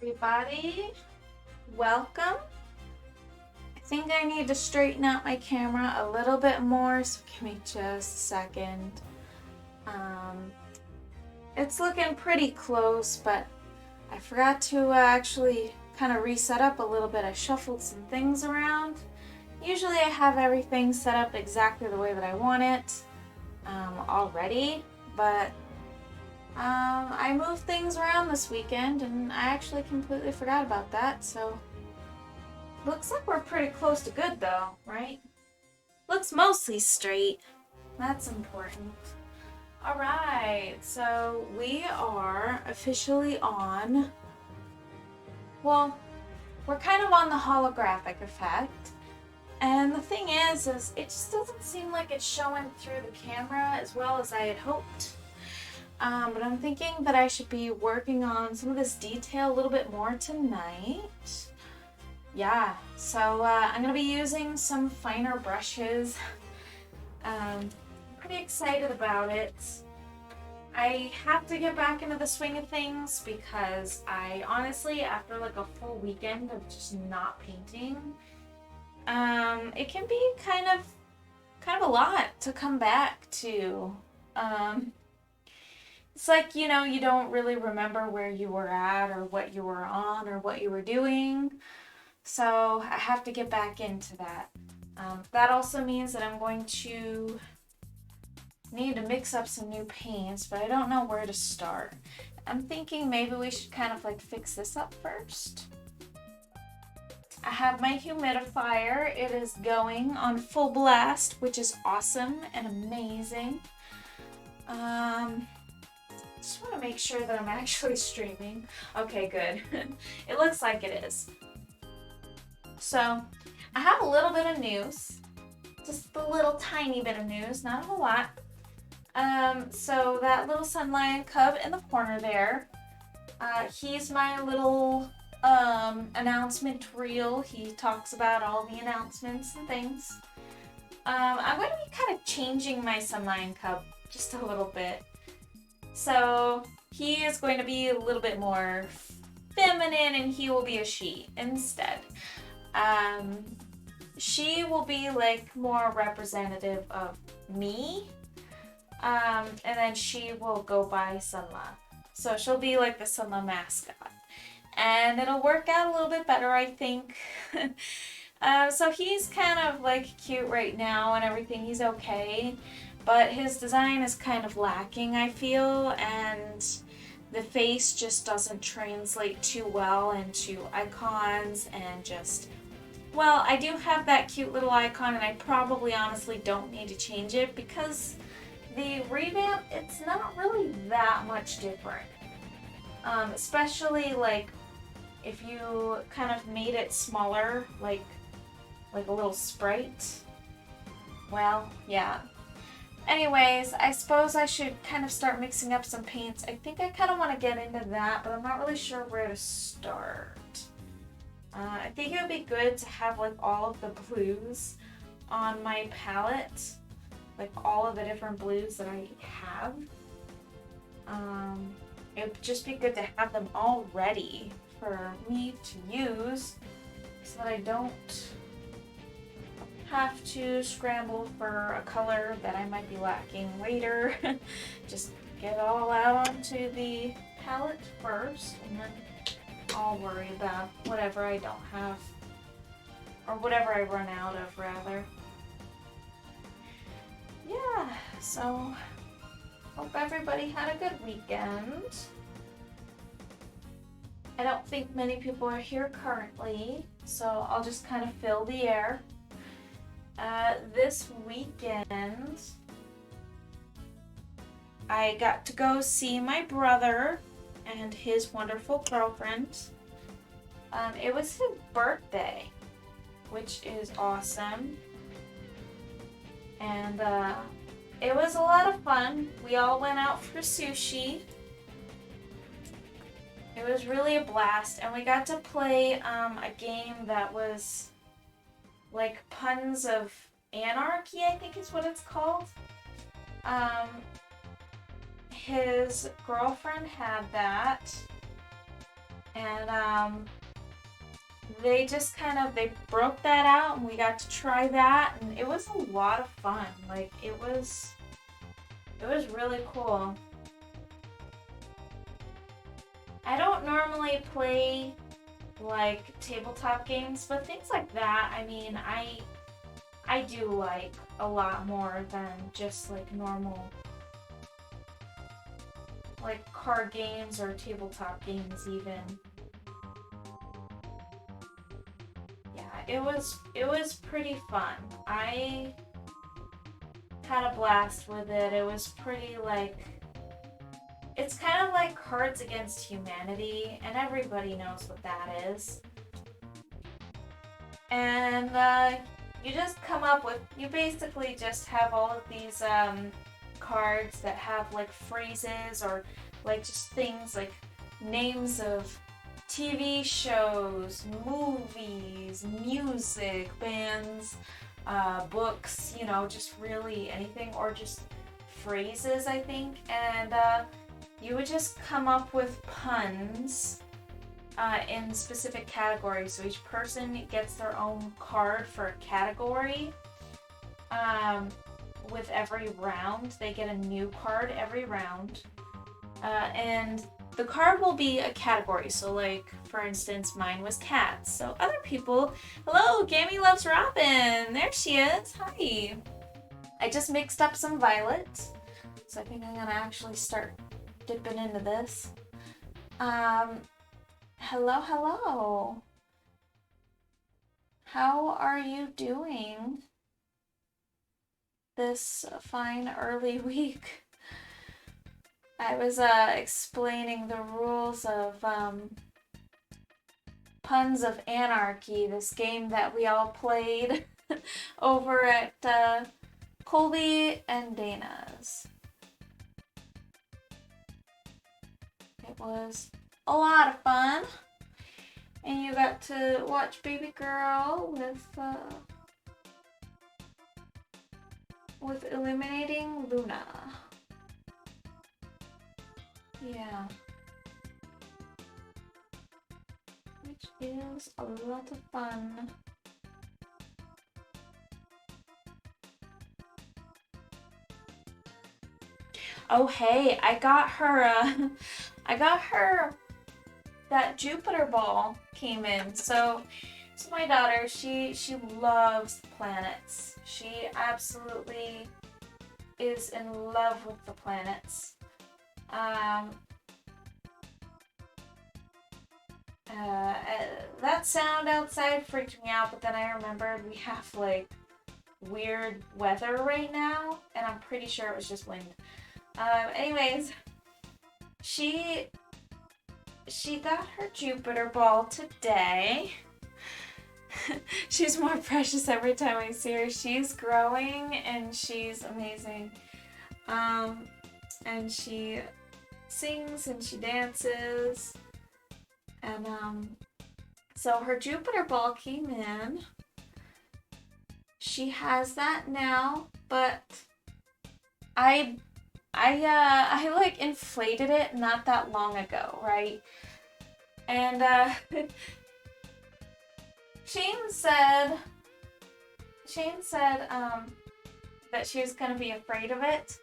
Everybody, welcome. I think I need to straighten out my camera a little bit more, so give me just a second. It's looking pretty close, but I forgot to actually kind of reset up a little bit. I shuffled some things around. Usually I have everything set up exactly the way that I want it already, but I moved things around this weekend and I actually completely forgot about that, so looks like we're pretty close to good though, right? Looks mostly straight. That's important. Alright, so we are officially on, well, we're kind of on the holographic effect. And the thing is it just doesn't seem like it's showing through the camera as well as I had hoped. But I'm thinking that I should be working on some of this detail a little bit more tonight. Yeah, so I'm going to be using some finer brushes. I'm pretty excited about it. I have to get back into the swing of things because I honestly, after like a full weekend of just not painting, it can be kind of a lot to come back to. It's like, you know, you don't really remember where you were at or what you were on or what you were doing. So I have to get back into that. That also means that I'm going to need to mix up some new paints, but I don't know where to start. I'm thinking maybe we should kind of like fix this up first. I have my humidifier. It is going on full blast, which is awesome and amazing. Just want to make sure that I'm actually streaming. Okay, good. It looks like it is. So, I have a little bit of news. Just a little tiny bit of news, not a whole lot. So that little sun lion cub in the corner there, he's my little announcement reel. He talks about all the announcements and things. I'm going to be kind of changing my sun lion cub just a little bit. So he is going to be a little bit more feminine and he will be a she instead. She will be like more representative of me. And then she will go by Sunla. So she'll be like the Sunla mascot. And it'll work out a little bit better, I think. So he's kind of like cute right now and everything. He's okay. But his design is kind of lacking, I feel. And the face just doesn't translate too well into icons and just... Well, I do have that cute little icon and I probably honestly don't need to change it because the revamp, it's not really that much different. Especially like if you kind of made it smaller, like a little sprite. Well, yeah. Anyways, I suppose I should kind of start mixing up some paints. I think I kind of want to get into that, but I'm not really sure where to start. I think it would be good to have like all of the blues on my palette. Like all of the different blues that I have. It would just be good to have them all ready for me to use so that I don't have to scramble for a color that I might be lacking later. Just get it all out onto the palette first and then I'll worry about whatever I don't have or whatever I run out of rather. Yeah, so hope everybody had a good weekend. I don't think many people are here currently, so I'll just kind of fill the air. This weekend, I got to go see my brother and his wonderful girlfriend. It was his birthday, which is awesome. And it was a lot of fun. We all went out for sushi. It was really a blast, and we got to play a game that was like Puns of Anarchy, I think is what it's called. His girlfriend had that, And they just they broke that out and we got to try that, and it was a lot of fun. Like, it was really cool. I don't normally play like tabletop games, but things like that, I mean, I do like a lot more than just like normal like card games or tabletop games even. Yeah, it was pretty fun. I had a blast with it. It was pretty like, it's kind of like Cards Against Humanity, and everybody knows what that is. And you just come up with, you basically just have all of these cards that have like phrases or like just things like names of TV shows, movies, music, bands, books, you know, just really anything, or just phrases, I think. And you would just come up with puns in specific categories. So each person gets their own card for a category. With every round, they get a new card every round. And the card will be a category. So like, for instance, mine was cats. So other people, hello, Gammy Loves Robin. There she is. Hi. I just mixed up some violet. So I think I'm gonna actually start dipping into this. Hello, hello. How are you doing this fine early week? I was explaining the rules of Puns of Anarchy, this game that we all played over at Colby and Dana's. It was a lot of fun, and you got to watch Baby Girl with eliminating Luna. Yeah. Which is a lot of fun. Oh hey, I got her that Jupiter ball came in. So my daughter, she loves planets. She absolutely is in love with the planets. That sound outside freaked me out, but then I remembered we have like weird weather right now, and I'm pretty sure it was just wind. Anyways, she got her Jupiter ball today. She's more precious every time I see her. She's growing and she's amazing. And she sings and she dances. And so her Jupiter ball came in. She has that now, but I like inflated it not that long ago, right? And Shane said that she was gonna be afraid of it.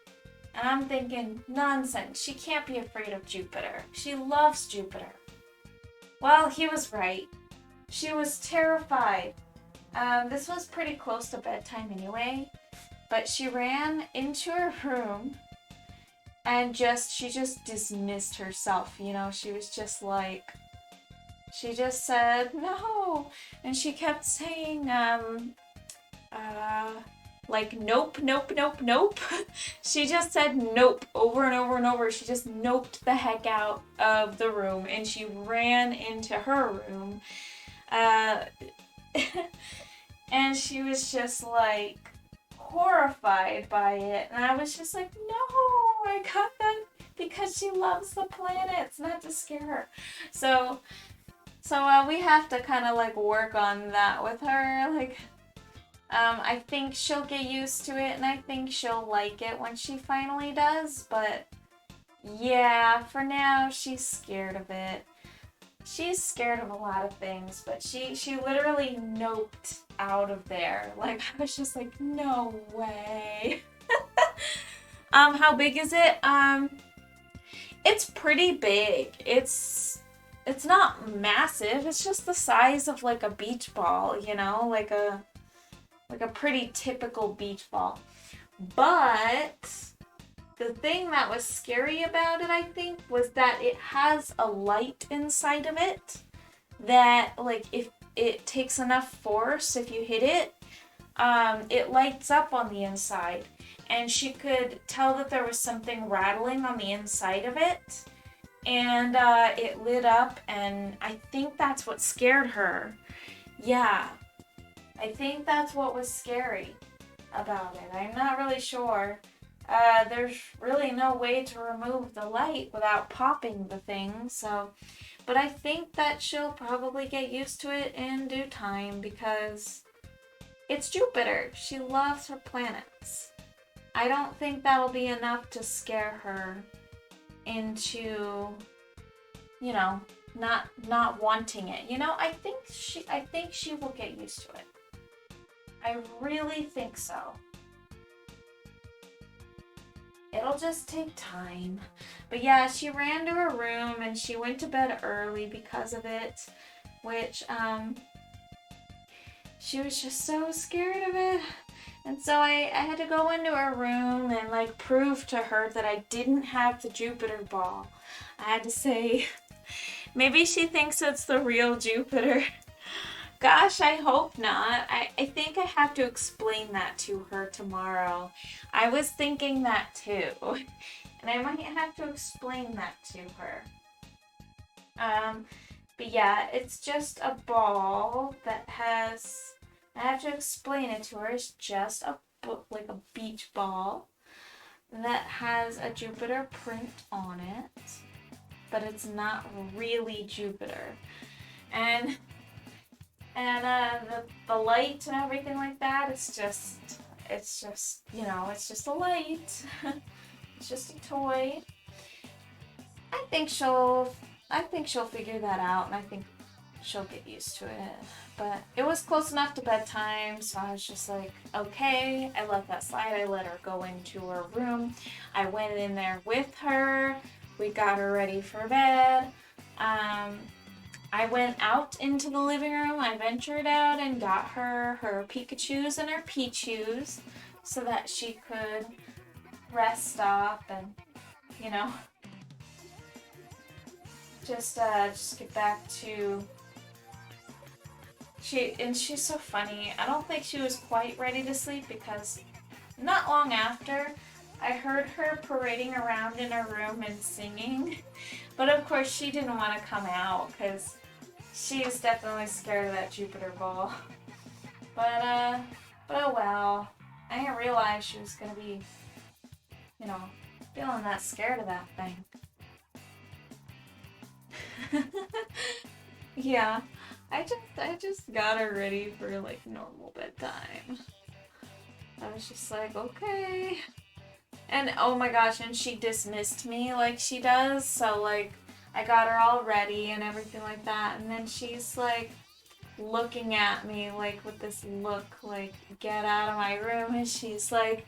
And I'm thinking, nonsense, she can't be afraid of Jupiter. She loves Jupiter. Well, he was right. She was terrified. This was pretty close to bedtime anyway, but she ran into her room and she just dismissed herself, you know. She was just like, she just said no, and she kept saying like nope, nope, nope, nope. She just said nope over and over and over. She just noped the heck out of the room, and she ran into her room. And she was just like horrified by it, and I was just like, no, I got that because she loves the planets, not to scare her. So we have to kind of like work on that with her. Like, I think she'll get used to it, and I think she'll like it when she finally does. But yeah, for now she's scared of it. she's scared of a lot of things, but she literally noped out of there. Like, I was just like, no way. How big is it? It's pretty big. It's not massive. It's just the size of like a beach ball, you know, like a pretty typical beach ball. But the thing that was scary about it, I think, was that it has a light inside of it that, like, if it takes enough force, if you hit it, it lights up on the inside. And she could tell that there was something rattling on the inside of it. And it lit up, and I think that's what scared her. Yeah, I think that's what was scary about it. I'm not really sure. There's really no way to remove the light without popping the thing, so... But I think that she'll probably get used to it in due time, because it's Jupiter. She loves her planets. I don't think that'll be enough to scare her into, you know, not wanting it. You know, I think she will get used to it. I really think so. It'll just take time. But yeah, she ran to her room and she went to bed early because of it, which she was just so scared of it. And so I had to go into her room and like prove to her that I didn't have the Jupiter ball. I had to say, maybe she thinks it's the real Jupiter. Gosh, I hope not. I think I have to explain that to her tomorrow. I was thinking that too. And I might have to explain that to her. But yeah, it's just a ball that has... I have to explain it to her. It's just like a beach ball that has a Jupiter print on it. But it's not really Jupiter. And the light and everything like that, it's just, you know, it's just a light. It's just a toy. I think she'll figure that out, and I think she'll get used to it. But it was close enough to bedtime, so I was just like, okay. I let that slide. I let her go into her room. I went in there with her. We got her ready for bed. I went out into the living room. I ventured out and got her Pikachus and her Pichus so that she could rest stop and, you know, just get back to... She's so funny. I don't think she was quite ready to sleep because not long after, I heard her parading around in her room and singing. But of course she didn't want to come out because she was definitely scared of that Jupiter ball. But oh well. I didn't realize she was gonna be, you know, feeling that scared of that thing. Yeah, I just got her ready for like normal bedtime. I was just like, okay. And oh my gosh, and she dismissed me like she does, so like I got her all ready and everything like that, and then she's like looking at me like with this look like, get out of my room, and she's like,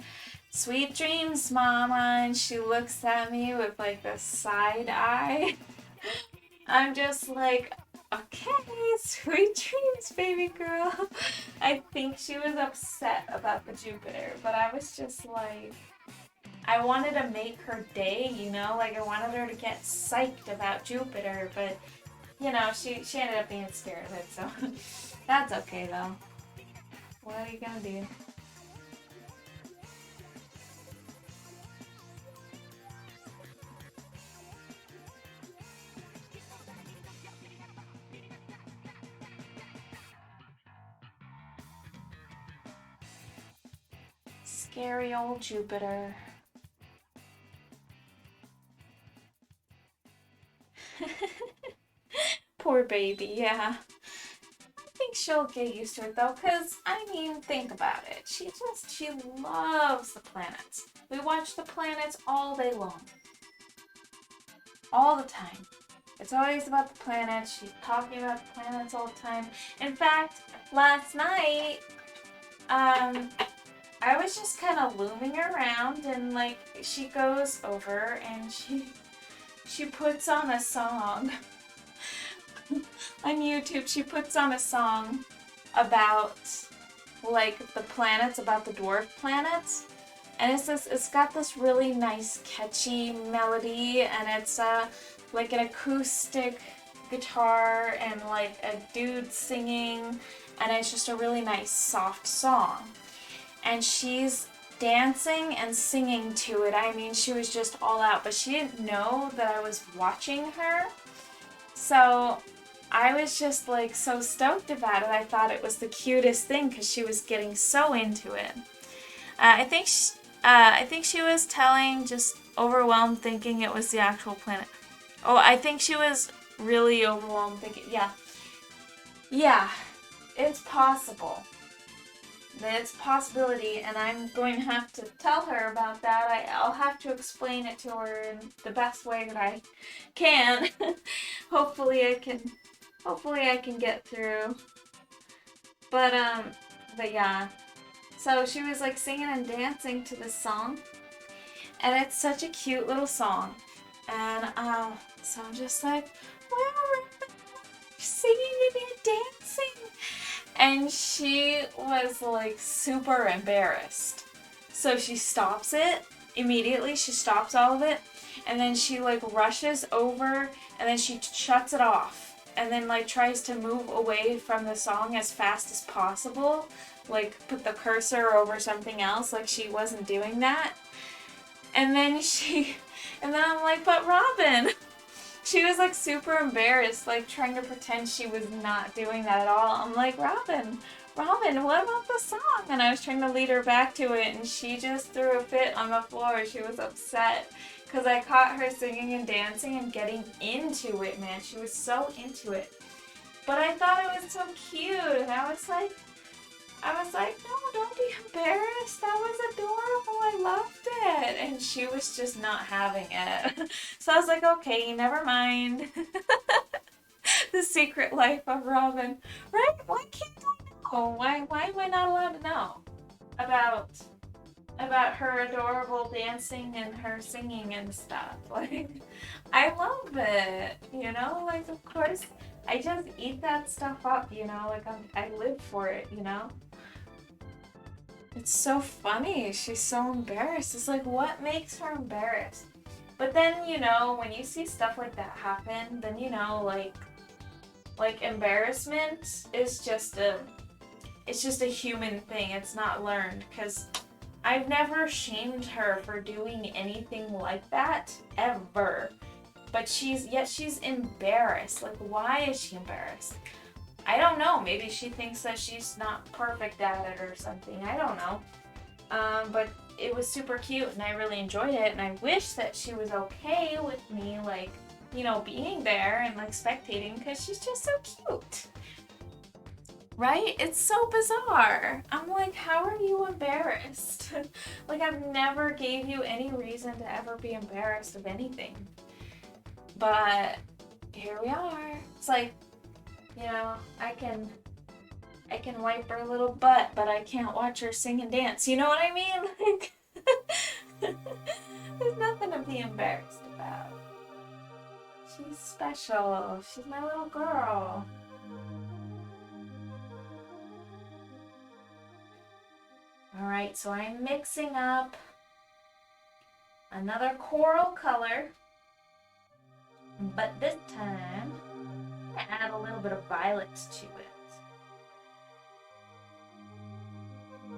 sweet dreams, mama, and she looks at me with like this side eye. I'm just like, okay, sweet dreams, baby girl. I think she was upset about the Jupiter, but I was just like, I wanted to make her day, you know, like I wanted her to get psyched about Jupiter, but, you know, she ended up being scared of it, so that's okay though. What are you gonna do? Scary old Jupiter. Poor baby, yeah. I think she'll get used to it though, because, I mean, think about it. She loves the planets. We watch the planets all day long. All the time. It's always about the planets. She's talking about the planets all the time. In fact, last night, I was just kind of looming around, and like she goes over and she puts on a song on YouTube. She puts on a song about like the planets, about the dwarf planets, and it's got this really nice catchy melody, and it's like an acoustic guitar and like a dude singing, and it's just a really nice soft song. And she's dancing and singing to it. I mean, she was just all out, but she didn't know that I was watching her. So I was just like so stoked about it. I thought it was the cutest thing because she was getting so into it. I think she was telling, just overwhelmed, thinking it was the actual planet. Oh, I think she was really overwhelmed, thinking, yeah, it's possible. It's a possibility, and I'm going to have to tell her about that. I'll have to explain it to her in the best way that I can. Hopefully I can get through. But yeah. So she was like singing and dancing to this song, and it's such a cute little song. And so I'm just like, wow, singing and dancing. And she was like super embarrassed. So she stops it immediately. She stops all of it. And then she like rushes over, and then she shuts it off. And then like tries to move away from the song as fast as possible. Like put the cursor over something else, like she wasn't doing that. And then I'm like, but Robin. She was like super embarrassed, like trying to pretend she was not doing that at all. I'm like, Robin, what about the song? And I was trying to lead her back to it, and she just threw a fit on the floor. She was upset because I caught her singing and dancing and getting into it, man. She was so into it. But I thought it was so cute, and I was like, no, don't be embarrassed. That was adorable. I loved it. And she was just not having it. So I was like, okay, never mind. The secret life of Robin. Right? Why can't I know? Why am I not allowed to know about her adorable dancing and her singing and stuff? Like, I love it. You know? Like, of course, I just eat that stuff up, you know? Like, I live for it, you know? It's so funny. She's so embarrassed. It's like, what makes her embarrassed? But then, you know, when you see stuff like that happen, then you know, like embarrassment is just a human thing. It's not learned, because I've never shamed her for doing anything like that ever. But she's embarrassed. Like, why is she embarrassed? I don't know. Maybe she thinks that she's not perfect at it or something. I don't know. But it was super cute, and I really enjoyed it, and I wish that she was okay with me, like, you know, being there and, like, spectating, because she's just so cute. Right? It's so bizarre. I'm like, how are you embarrassed? Like, I've never gave you any reason to ever be embarrassed of anything. But here we are. It's like, you know, I can wipe her little butt, but I can't watch her sing and dance. You know what I mean? Like, there's nothing to be embarrassed about. She's special. She's my little girl. Alright, so I'm mixing up another coral color, but this time I'm going to add a little bit of violet to it.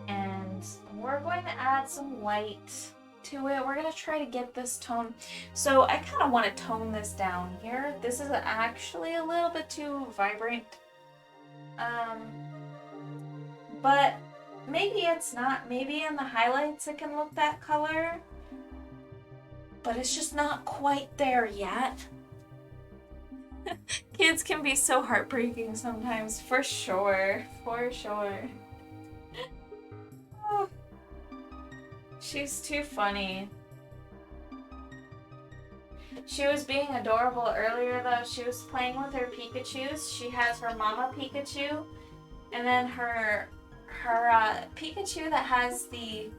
And we're going to add some white to it. We're going to try to get this tone. So I kind of want to tone this down here. This is actually a little bit too vibrant. But maybe it's not. Maybe in the highlights it can look that color. But it's just not quite there yet. Kids can be so heartbreaking sometimes, for sure. For sure. Oh, she's too funny. She was being adorable earlier though. She was playing with her Pikachus. She has her Mama Pikachu, and then her Pikachu that has the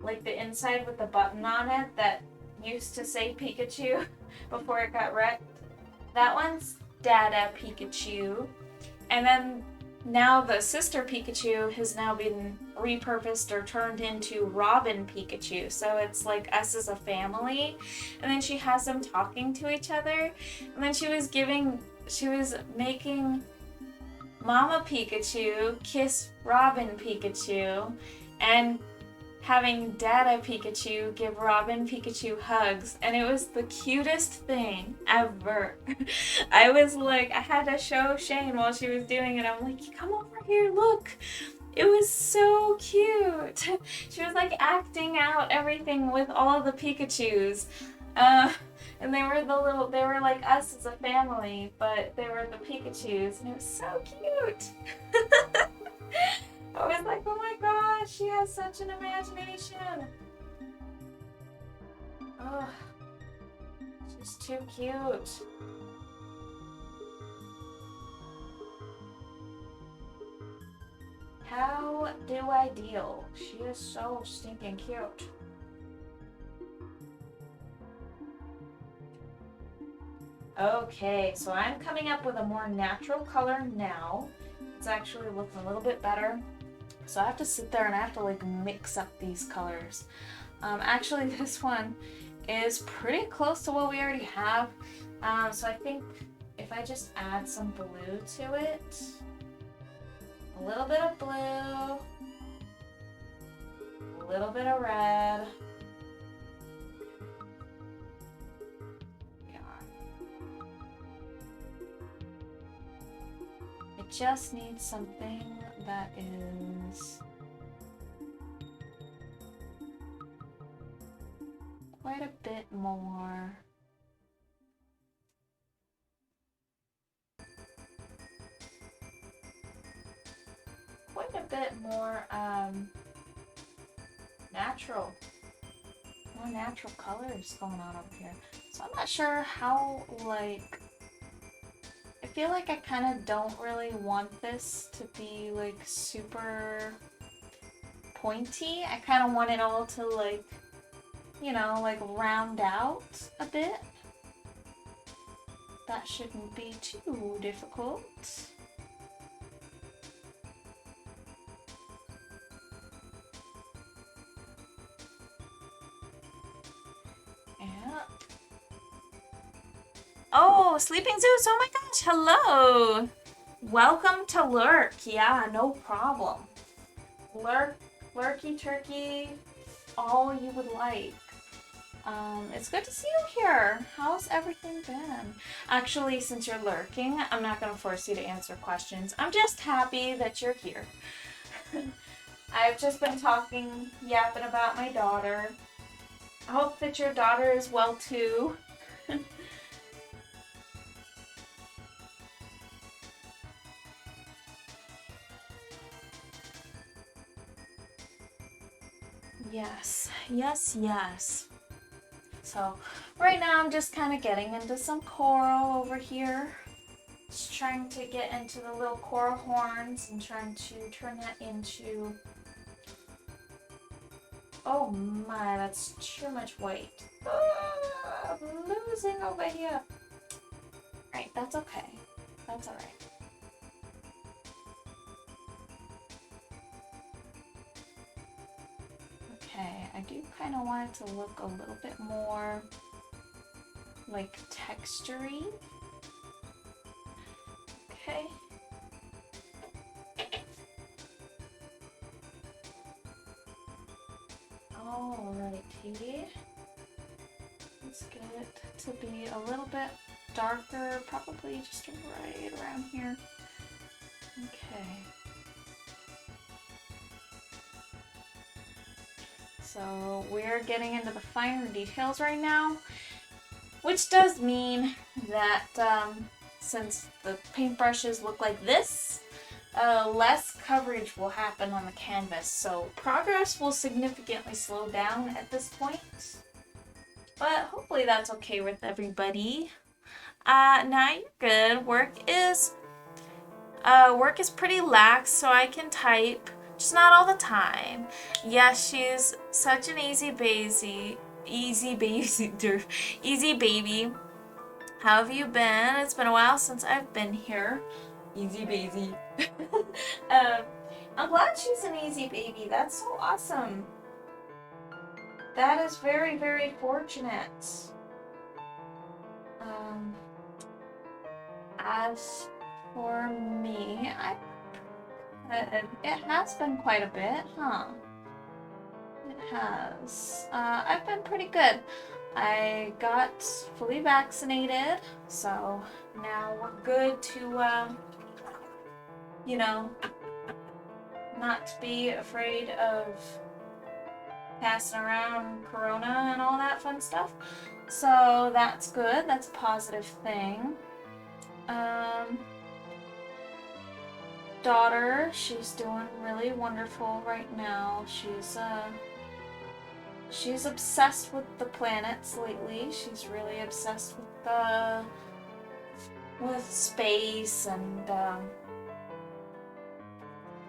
like the inside with the button on it that used to say Pikachu before it got wrecked. That one's Dada Pikachu. And then now the sister Pikachu has now been repurposed or turned into Robin Pikachu. So it's like us as a family. And then she has them talking to each other. And then she was making Mama Pikachu kiss Robin Pikachu, and having Dada Pikachu give Robin Pikachu hugs, and it was the cutest thing ever. I was like, I had to show Shane while she was doing it. I'm like, come over here, look. It was so cute. She was like acting out everything with all of the Pikachus. And they were like us as a family, but they were the Pikachus, and it was so cute. I was like, oh my gosh, she has such an imagination. Oh, she's too cute. How do I deal? She is so stinking cute. Okay, so I'm coming up with a more natural color now. It's actually looking a little bit better. So I have to sit there and I have to like mix up these colors. Actually, this one is pretty close to what we already have. So I think if I just add some blue to it, a little bit of blue, a little bit of red. It just needs something that is quite a bit more natural. More natural colors going on over here. So I'm not sure how, like, I feel like I kind of don't really want this to be like super pointy. I kind of want it all to like, you know, like round out a bit. That shouldn't be too difficult. Oh, Sleeping Zeus, oh my gosh, hello! Welcome to Lurk, yeah, no problem. Lurky turkey, all you would like. It's good to see you here. How's everything been? Actually, since you're lurking, I'm not gonna force you to answer questions. I'm just happy that you're here. I've just been yapping about my daughter. I hope that your daughter is well too. Yes, yes, yes. So right now I'm just kind of getting into some coral over here. Just trying to get into the little coral horns and trying to turn that into... Oh my, that's too much weight. I'm losing over here. Right, that's okay. That's alright. Okay, I do kind of want it to look a little bit more like textury. Okay. Alrighty. Let's get it to be a little bit darker, probably just right around here. Okay. So we're getting into the finer details right now, which does mean that since the paintbrushes look like this, less coverage will happen on the canvas. So progress will significantly slow down at this point. But hopefully that's okay with everybody. Now you're good. Work is pretty lax, so I can type, just not all the time. Yes, she's such an easy baby, easy baby. How have you been? It's been a while since I've been here. Easy baby. um, I'm glad she's an easy baby. That's so awesome. That is very, very fortunate. As for me, it has been quite a bit, huh? It has. I've been pretty good. I got fully vaccinated, so now we're good to, you know, not be afraid of passing around corona and all that fun stuff. So that's good. That's a positive thing. Daughter, she's doing really wonderful right now. She's obsessed with the planets lately. She's really obsessed with space, and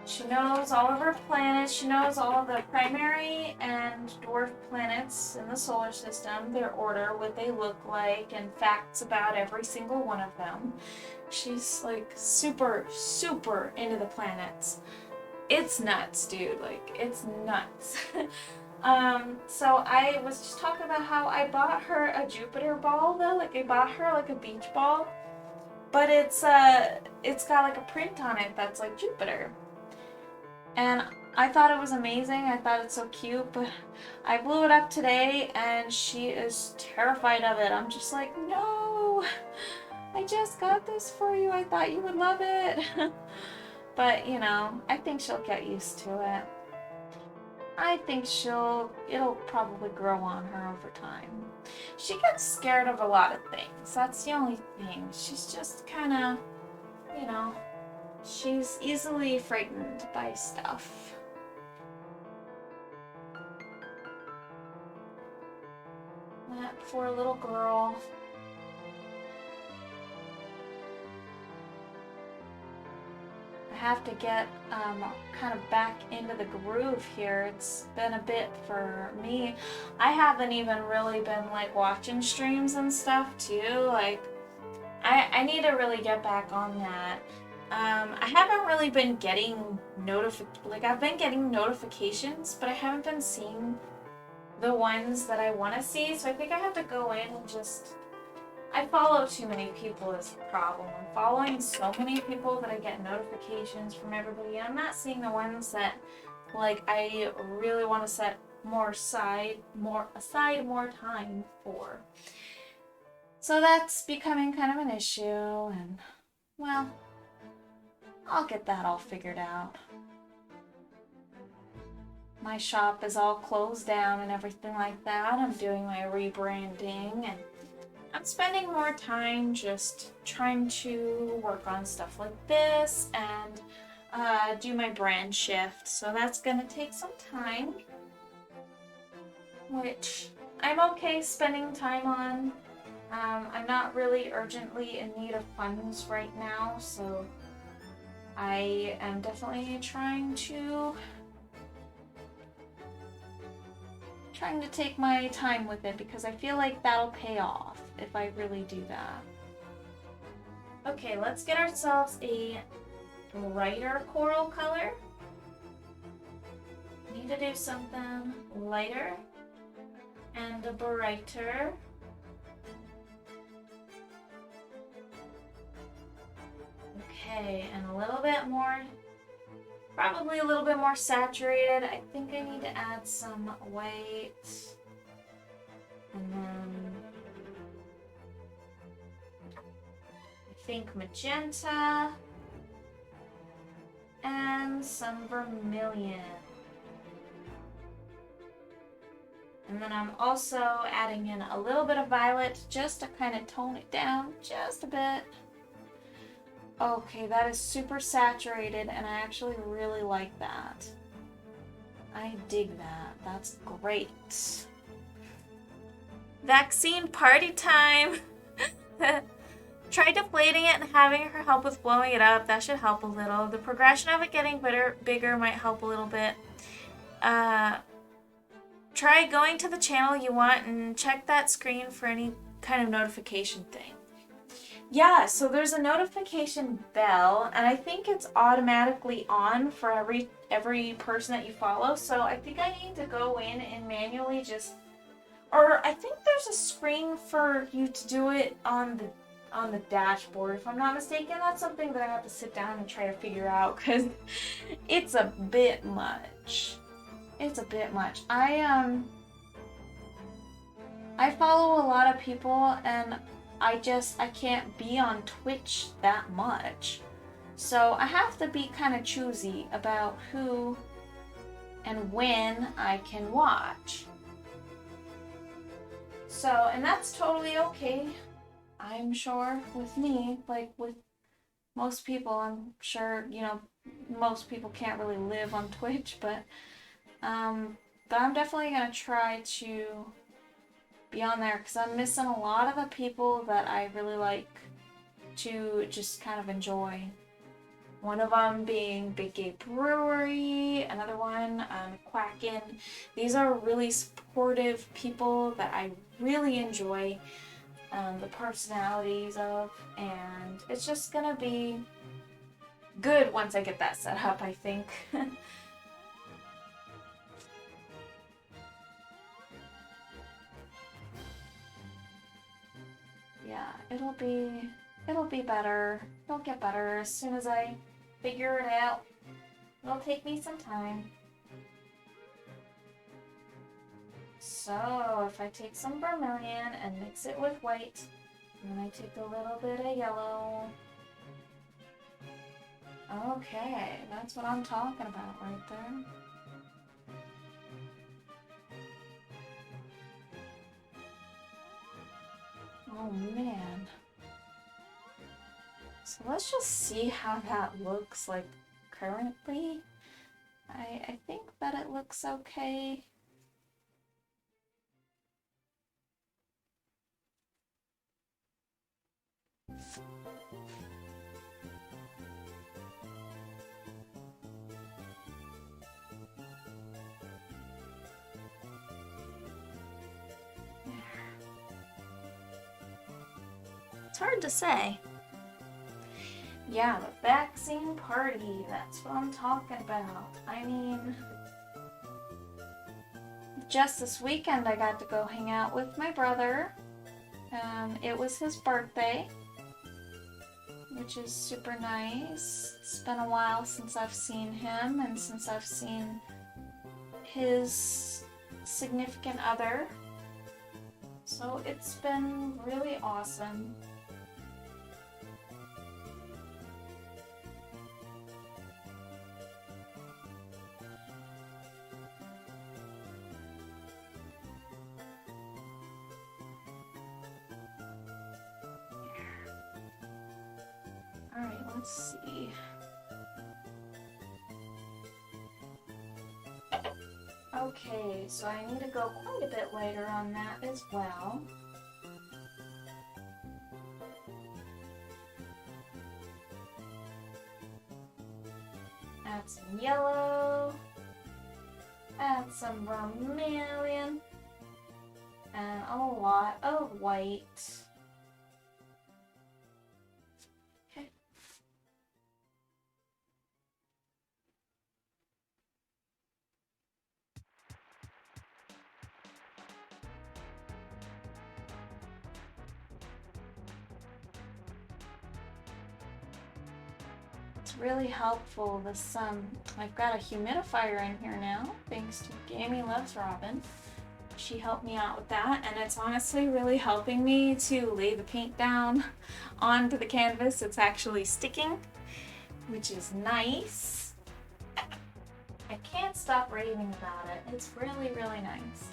she knows all of her planets. She knows all of the primary and dwarf planets in the solar system, their order, what they look like, and facts about every single one of them. She's like super, super into the planets. It's nuts, dude. Like, it's nuts. So I was just talking about how I bought her a Jupiter ball, though. Like, I bought her like a beach ball, but it's got like a print on it that's like Jupiter. And I thought it was amazing. I thought it's so cute, but I blew it up today and she is terrified of it. I'm just like, no, I just got this for you. I thought you would love it. But, you know, I think she'll get used to it. I think it'll probably grow on her over time. She gets scared of a lot of things. That's the only thing. She's just kind of, you know, she's easily frightened by stuff. That poor little girl. I have to get kind of back into the groove here. It's been a bit for me. I haven't even really been like watching streams and stuff too. Like, I need to really get back on that. I haven't really been getting I've been getting notifications, but I haven't been seeing the ones that I want to see. So I think I have to go in and I follow too many people is the problem. I'm following so many people that I get notifications from everybody, and I'm not seeing the ones that, like, I really want to set more aside time for. So that's becoming kind of an issue, and, well, I'll get that all figured out. My shop is all closed down and everything like that. I'm doing my rebranding, and I'm spending more time just trying to work on stuff like this and do my brand shift. So that's gonna take some time, which I'm okay spending time on. I'm not really urgently in need of funds right now, so I am definitely trying to take my time with it, because I feel like that'll pay off if I really do that. Okay, let's get ourselves a brighter coral color. Need to do something lighter and brighter. Okay, and a little bit more, probably a little bit more saturated. I think I need to add some white. And then I think magenta and some vermilion. And then I'm also adding in a little bit of violet just to kind of tone it down just a bit. Okay, that is super saturated, and I actually really like that. I dig that. That's great. Vaccine party time. Try deflating it and having her help with blowing it up. That should help a little. The progression of it getting bigger might help a little bit. Try going to the channel you want and check that screen for any kind of notification thing. Yeah, so there's a notification bell, and I think it's automatically on for every person that you follow. So I think I need to go in and manually just, or I think there's a screen for you to do it on the dashboard. If I'm not mistaken, that's something that I have to sit down and try to figure out because it's a bit much. It's a bit much. I follow a lot of people and I can't be on Twitch that much. So I have to be kind of choosy about who and when I can watch. So, and that's totally okay, I'm sure, with me. Like with most people, I'm sure, you know, most people can't really live on Twitch, but I'm definitely gonna try to be on there because I'm missing a lot of the people that I really like to just kind of enjoy. One of them being Big Gay Brewery, another one, Quackin'. These are really supportive people that I really enjoy the personalities of, and it's just gonna be good once I get that set up, I think. Yeah, it'll be better. It'll get better as soon as I figure it out. It'll take me some time. So, if I take some vermilion and mix it with white, and then I take a little bit of yellow. Okay, that's what I'm talking about right there. Oh man. So let's just see how that looks like currently. I think that it looks okay. It's hard to say. Yeah, the vaccine party, that's what I'm talking about. I mean, just this weekend I got to go hang out with my brother. It was his birthday, which is super nice. It's been a while since I've seen him and since I've seen his significant other. So it's been really awesome. Alright, let's see. Okay, so I need to go quite a bit lighter on that as well. Add some yellow. Add some vermilion. And a lot of white. Okay. It's really helpful. This I've got a humidifier in here now, thanks to Gamey Loves Robin. She helped me out with that, and it's honestly really helping me to lay the paint down onto the canvas. It's actually sticking, which is nice. I can't stop raving about it. It's really, really nice.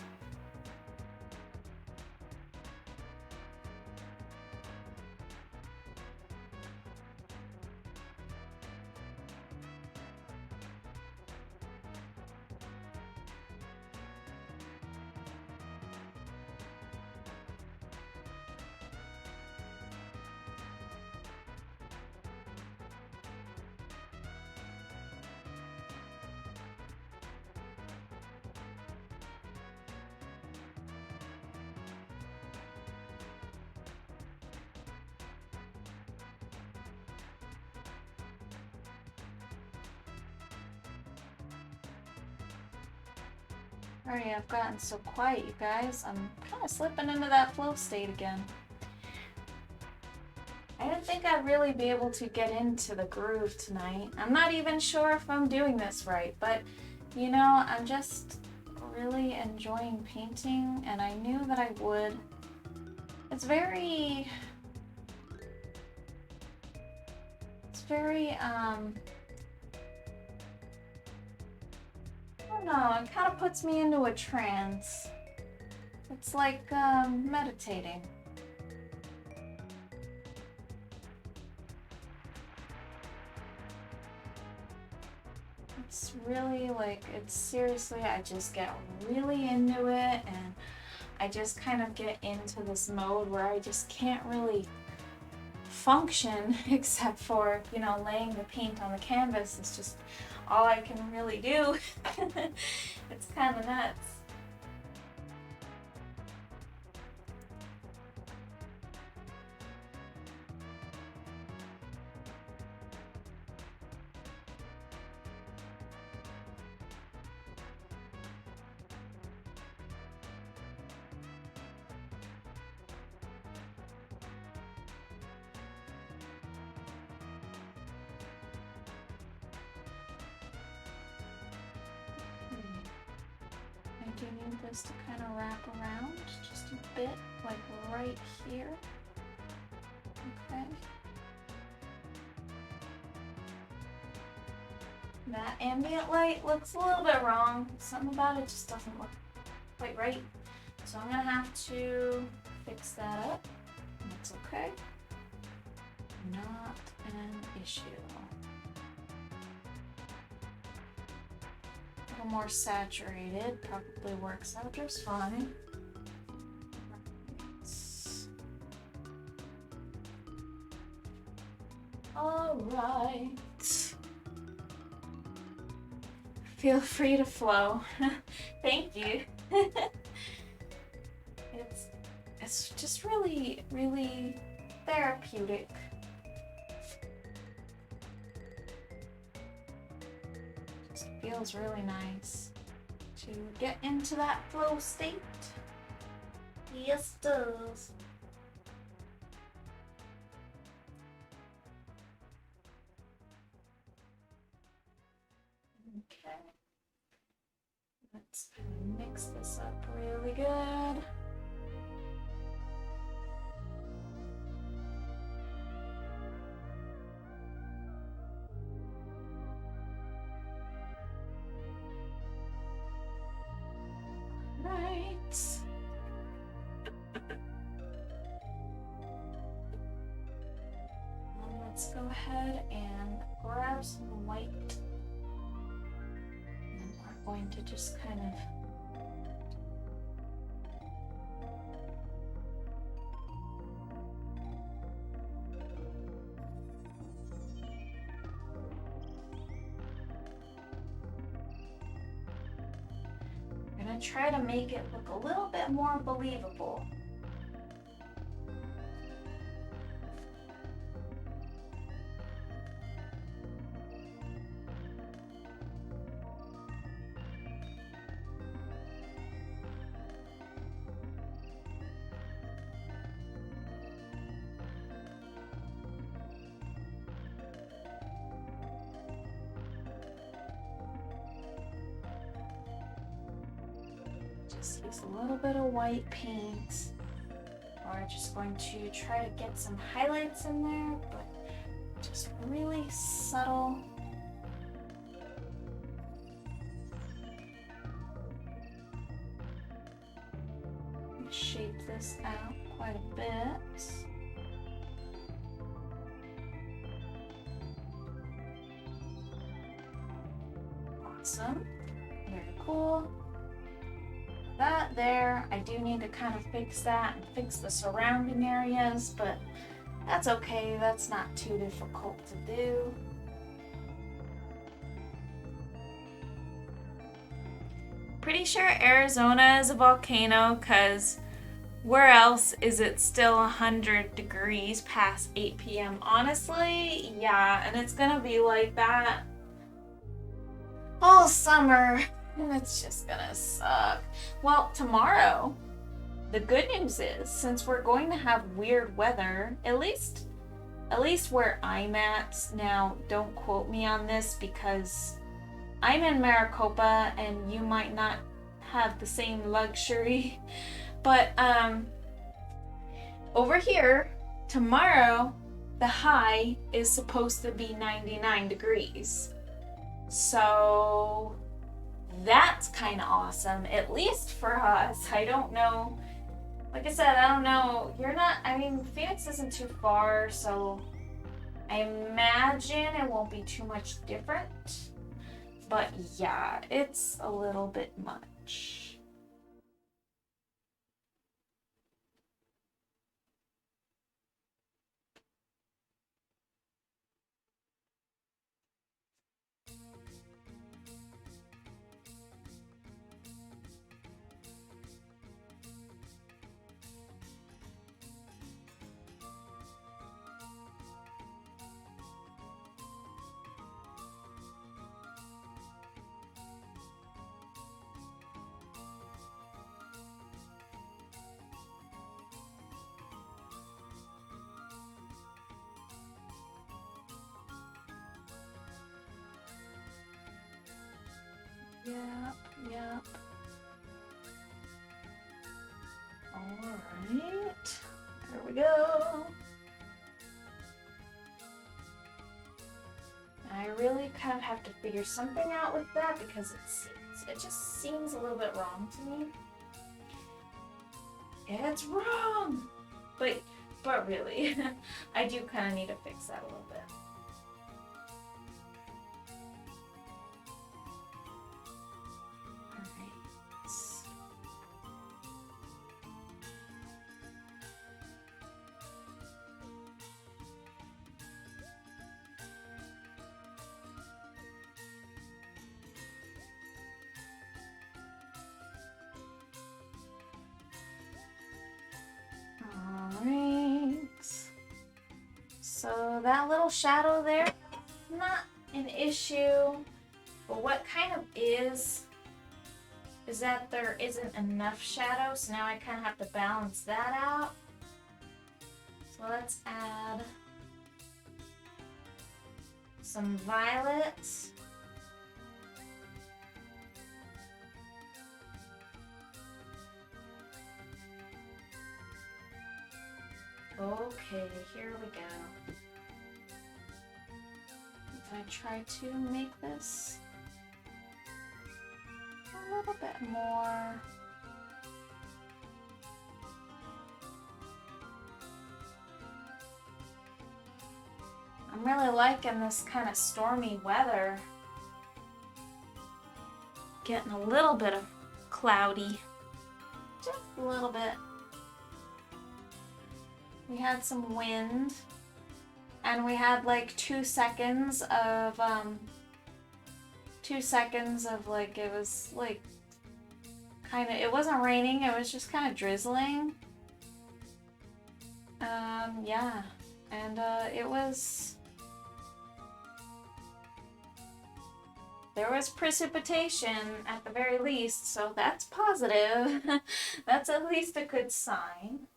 Sorry, I've gotten so quiet, you guys. I'm kind of slipping into that flow state again. I didn't think I'd really be able to get into the groove tonight. I'm not even sure if I'm doing this right, but you know, I'm just really enjoying painting, and I knew that I would. It's very, I don't know, it kind of puts me into a trance. It's like meditating. It's really like, it's seriously, I just get really into it, and I just kind of get into this mode where I just can't really function except for, you know, laying the paint on the canvas. It's just all I can really do. It's kind of nuts. I do need this to kind of wrap around just a bit, like right here. Okay. That ambient light looks a little bit wrong. Something about it just doesn't look quite right. So I'm gonna have to fix that up. That's okay. Not an issue. A little more saturated probably works out just fine. All right. Feel free to flow. Thank you. It's just really, really therapeutic. Just feels really nice to get into that flow state. Yes, it does. Okay. Let's mix this up really good. Right. Let's go ahead and grab some white. And we're going to just kind of try to make it look a little bit more believable. Just use a little bit of white paint. We're just going to try to get some highlights in there, but just really subtle. Shape this out quite a bit. Awesome. Very cool. That there, I do need to kind of fix that and fix the surrounding areas, but that's okay. That's not too difficult to do. Pretty sure Arizona is a volcano, because where else is it still 100 degrees past 8 p.m.? Honestly, yeah, and it's gonna be like that all summer. And it's just gonna suck. Well, tomorrow, the good news is, since we're going to have weird weather, at least where I'm at now, don't quote me on this because I'm in Maricopa and you might not have the same luxury. But over here, tomorrow, the high is supposed to be 99 degrees. So that's kind of awesome, at least for us. I don't know. Like I said, I don't know. I mean, Phoenix isn't too far, so I imagine it won't be too much different. But yeah, it's a little bit much. Yep. Alright. There we go. I really kind of have to figure something out with that because it just seems a little bit wrong to me. It's wrong! But really, I do kind of need to fix that a little bit. So that little shadow there, not an issue, but what kind of is that there isn't enough shadow, so now I kind of have to balance that out. So let's add some violet. Okay, here we go. If I try to make this a little bit more. I'm really liking this kind of stormy weather. Getting a little bit of cloudy. Just a little bit. We had some wind, and we had like 2 seconds of like, it was like kind of, it wasn't raining, it was just kind of drizzling. Yeah, and there was precipitation at the very least, so that's positive. That's at least a good sign.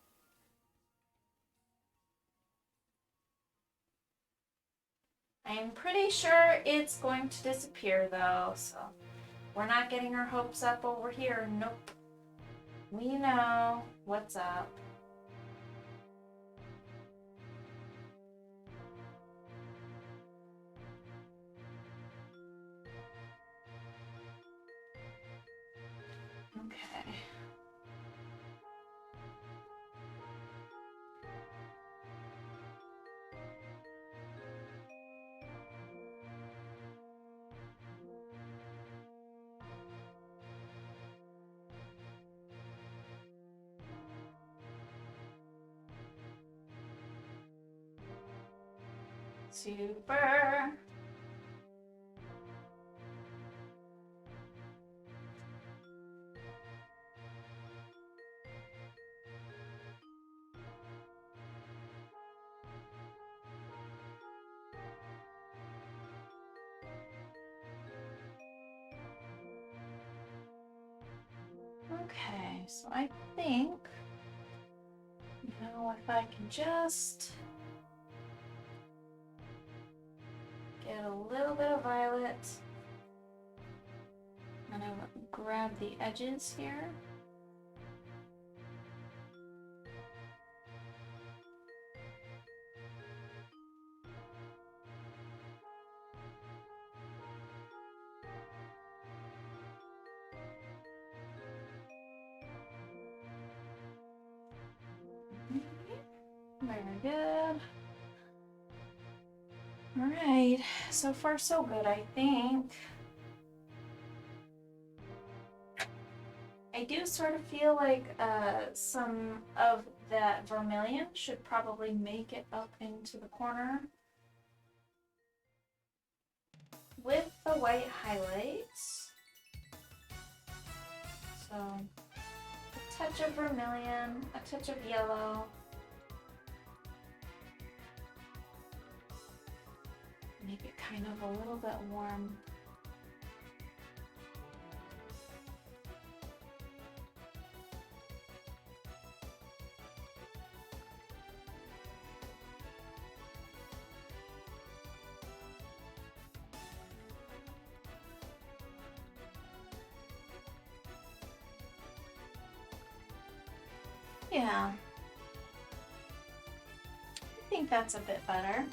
I'm pretty sure it's going to disappear though, so we're not getting our hopes up over here. Nope. We know what's up. Okay. Super. Okay, so I think now if I can just get a little bit of violet and I will grab the edges here. Very good. All right, so far so good, I think. I do sort of feel like some of that vermilion should probably make it up into the corner with the white highlights. So a touch of vermilion, a touch of yellow. Make it kind of a little bit warm. Yeah, I think that's a bit better.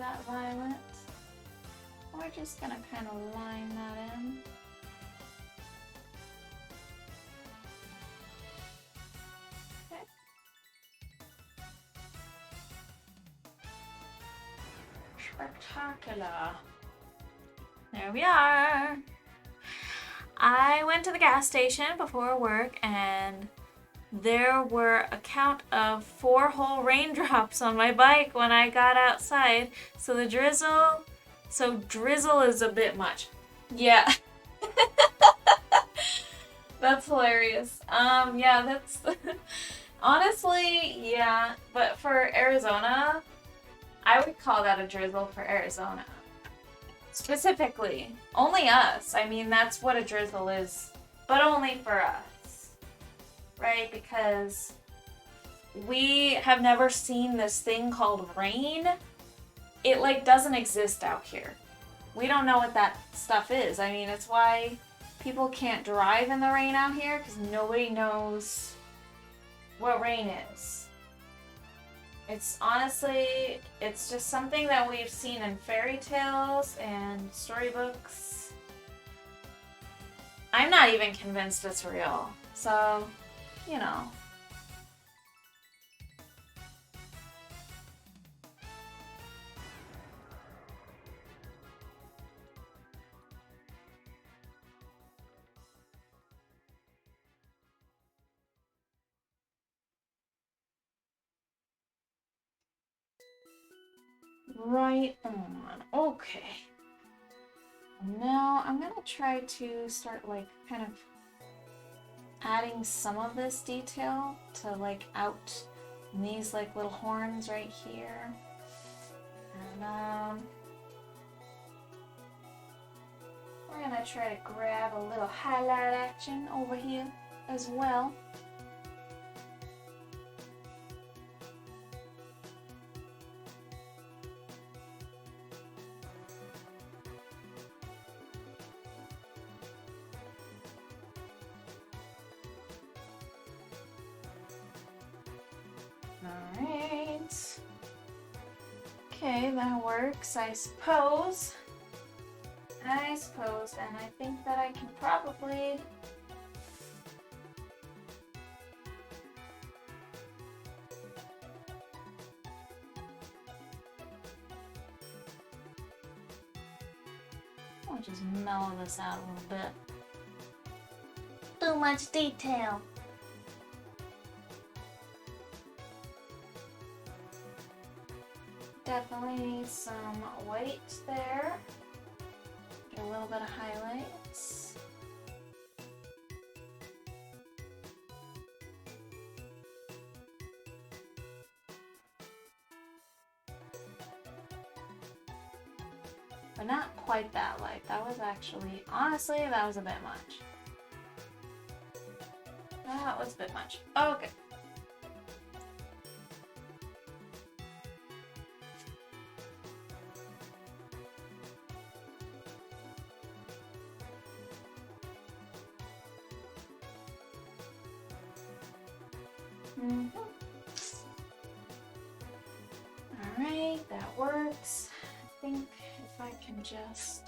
That violet. We're just gonna kind of line that in. Okay. Spectacular. There we are. I went to the gas station before work and there were a count of 4 whole raindrops on my bike when I got outside. So the drizzle, drizzle is a bit much. Yeah. That's hilarious. Yeah, that's honestly, yeah, but for Arizona, I would call that a drizzle for Arizona. Specifically, only us. I mean, that's what a drizzle is, but only for us. Right? Because we have never seen this thing called rain. It like doesn't exist out here. We don't know what that stuff is. I mean, it's why people can't drive in the rain out here because nobody knows what rain is. It's honestly, it's just something that we've seen in fairy tales and storybooks. I'm not even convinced it's real. So, you know. Right on. Okay. Now I'm gonna try to start like kind of adding some of this detail to like out these like little horns right here. And we're gonna try to grab a little highlight action over here as well. Alright. Okay, that works, I suppose. And I think that I can probably I'll just mellow this out a little bit. Too much detail. definitely need some white there. Get a little bit of highlights. But not quite that light. That was actually, honestly, that was a bit much. That was a bit much. Okay. Alright, that works. I think if I can just...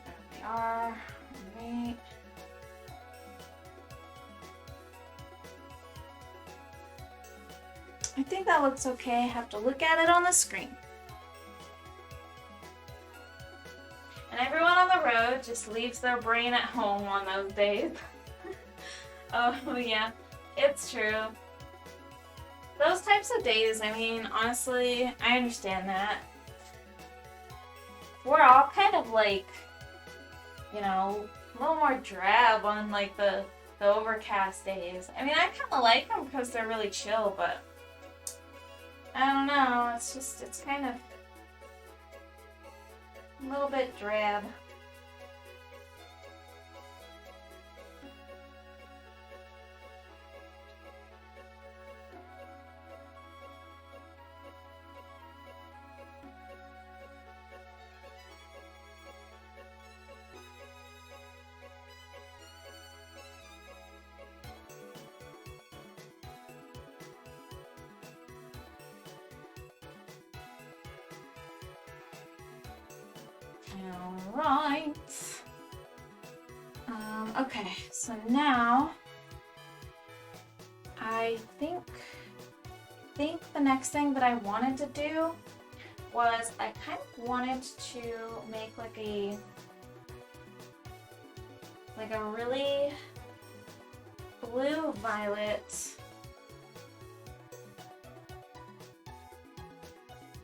There we are. Alright. I think that looks okay. I have to look at it on the screen. And everyone on the road just leaves their brain at home on those days. Oh yeah, it's true. Those types of days, I mean, honestly, I understand that. We're all kind of like, you know, a little more drab on like the overcast days. I mean, I kind of like them because they're really chill, but I don't know, it's just, it's kind of a little bit drab. Alright. Okay, so now I think the next thing that I wanted to do was I kind of wanted to make like a really blue violet,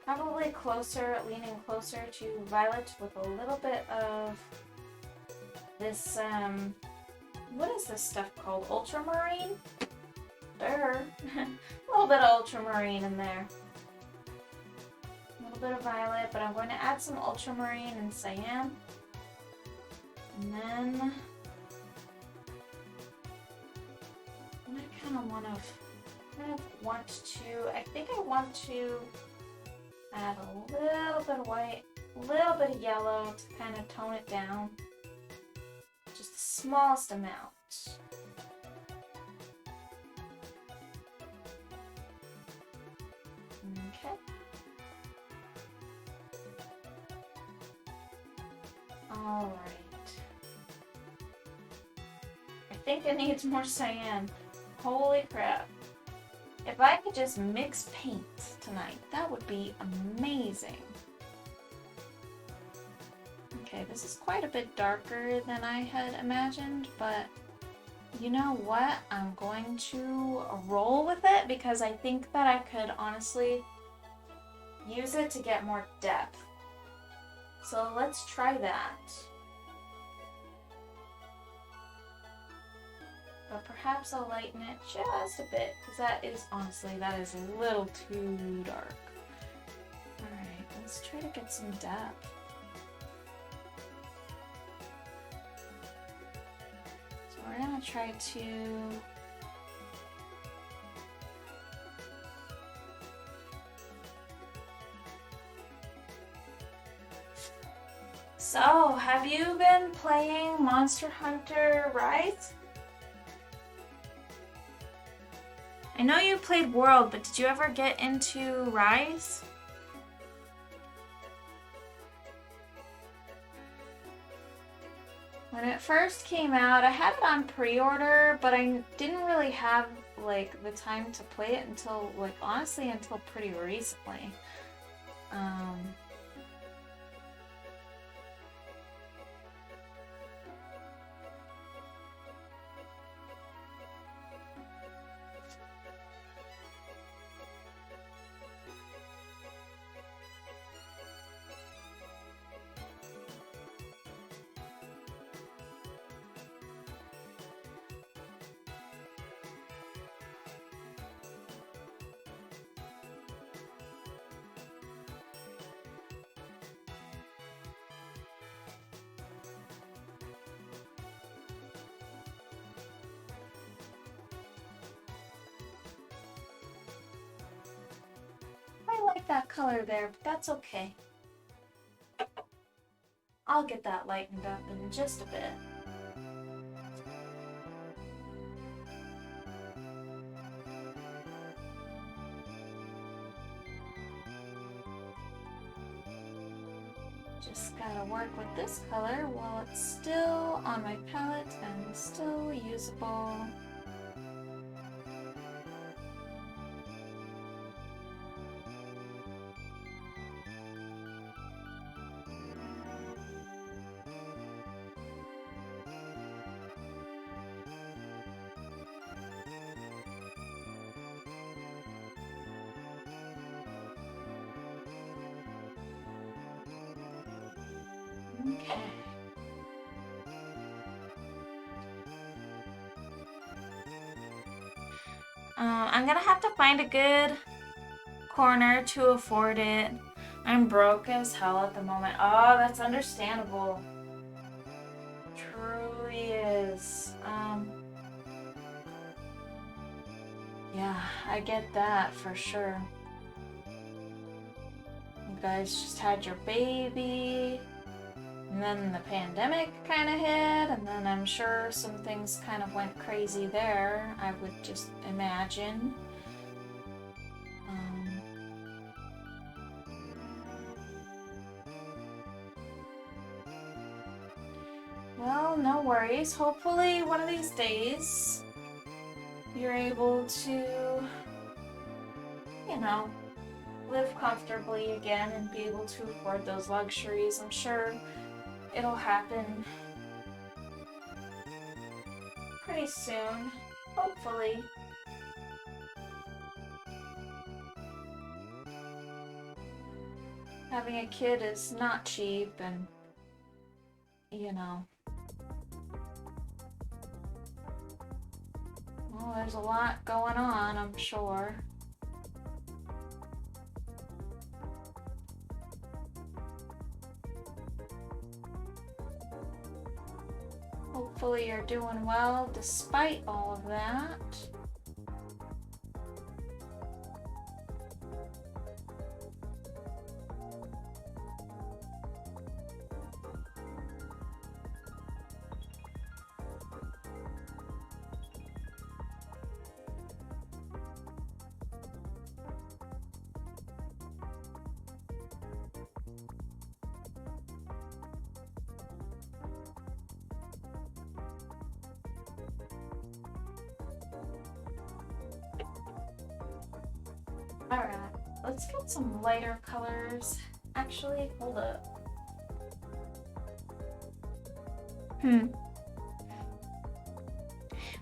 probably closer, leaning closer to violet with a little bit of this, what is this stuff called? Ultramarine? A little bit of ultramarine in there. A little bit of violet, but I'm going to add some ultramarine and cyan. And then I kind of want to, I think I want to add a little bit of white, a little bit of yellow to kind of tone it down. Just the smallest amount. Okay. Alright. I think it needs more cyan. Holy crap. If I could just mix paint tonight, that would be amazing. Okay, this is quite a bit darker than I had imagined, but you know what? I'm going to roll with it because I think that I could honestly use it to get more depth. So let's try that. But perhaps I'll lighten it just a bit, because that is, honestly, that is a little too dark. Alright, let's try to get some depth. So we're gonna try to... So, have you been playing Monster Hunter Rise? I know you played World, but did you ever get into Rise? When it first came out, I had it on pre-order, but I didn't really have like the time to play it until, like, honestly, until pretty recently. I like that color there, but that's okay. I'll get that lightened up in just a bit. Just gotta work with this color while it's still on my palette and still usable. Okay. I'm gonna have to find a good corner to afford it. I'm broke as hell at the moment. Oh, that's understandable. Truly is. Yeah, I get that for sure. You guys just had your baby, and then the pandemic kind of hit, and then I'm sure some things kind of went crazy there, I would just imagine. Well, no worries. Hopefully one of these days you're able to, you know, live comfortably again and be able to afford those luxuries. I'm sure it'll happen pretty soon, hopefully. Having a kid is not cheap, and you know, well, there's a lot going on, I'm sure. Hopefully you're doing well despite all of that. Alright, let's get some lighter colors. Actually, hold up.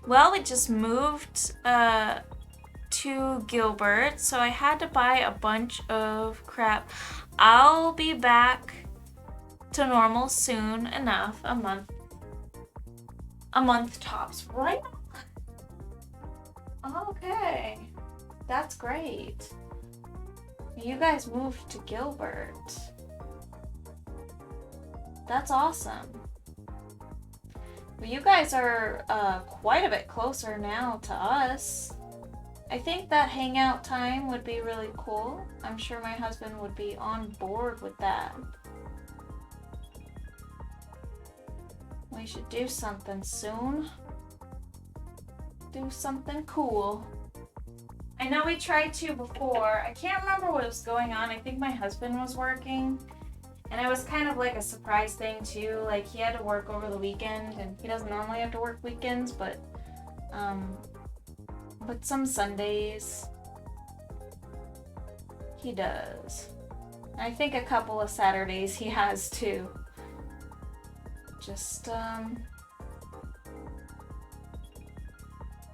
Well, we just moved to Gilbert, so I had to buy a bunch of crap. I'll be back to normal soon enough. A month tops, right? Okay. That's great. You guys moved to Gilbert. That's awesome. Well, you guys are quite a bit closer now to us. I think that hangout time would be really cool. I'm sure my husband would be on board with that. We should do something soon. Do something cool. I know we tried to before. I can't remember what was going on. I think my husband was working. And it was kind of like a surprise thing too. Like he had to work over the weekend, and he doesn't normally have to work weekends, but some Sundays he does. I think a couple of Saturdays he has too. Just,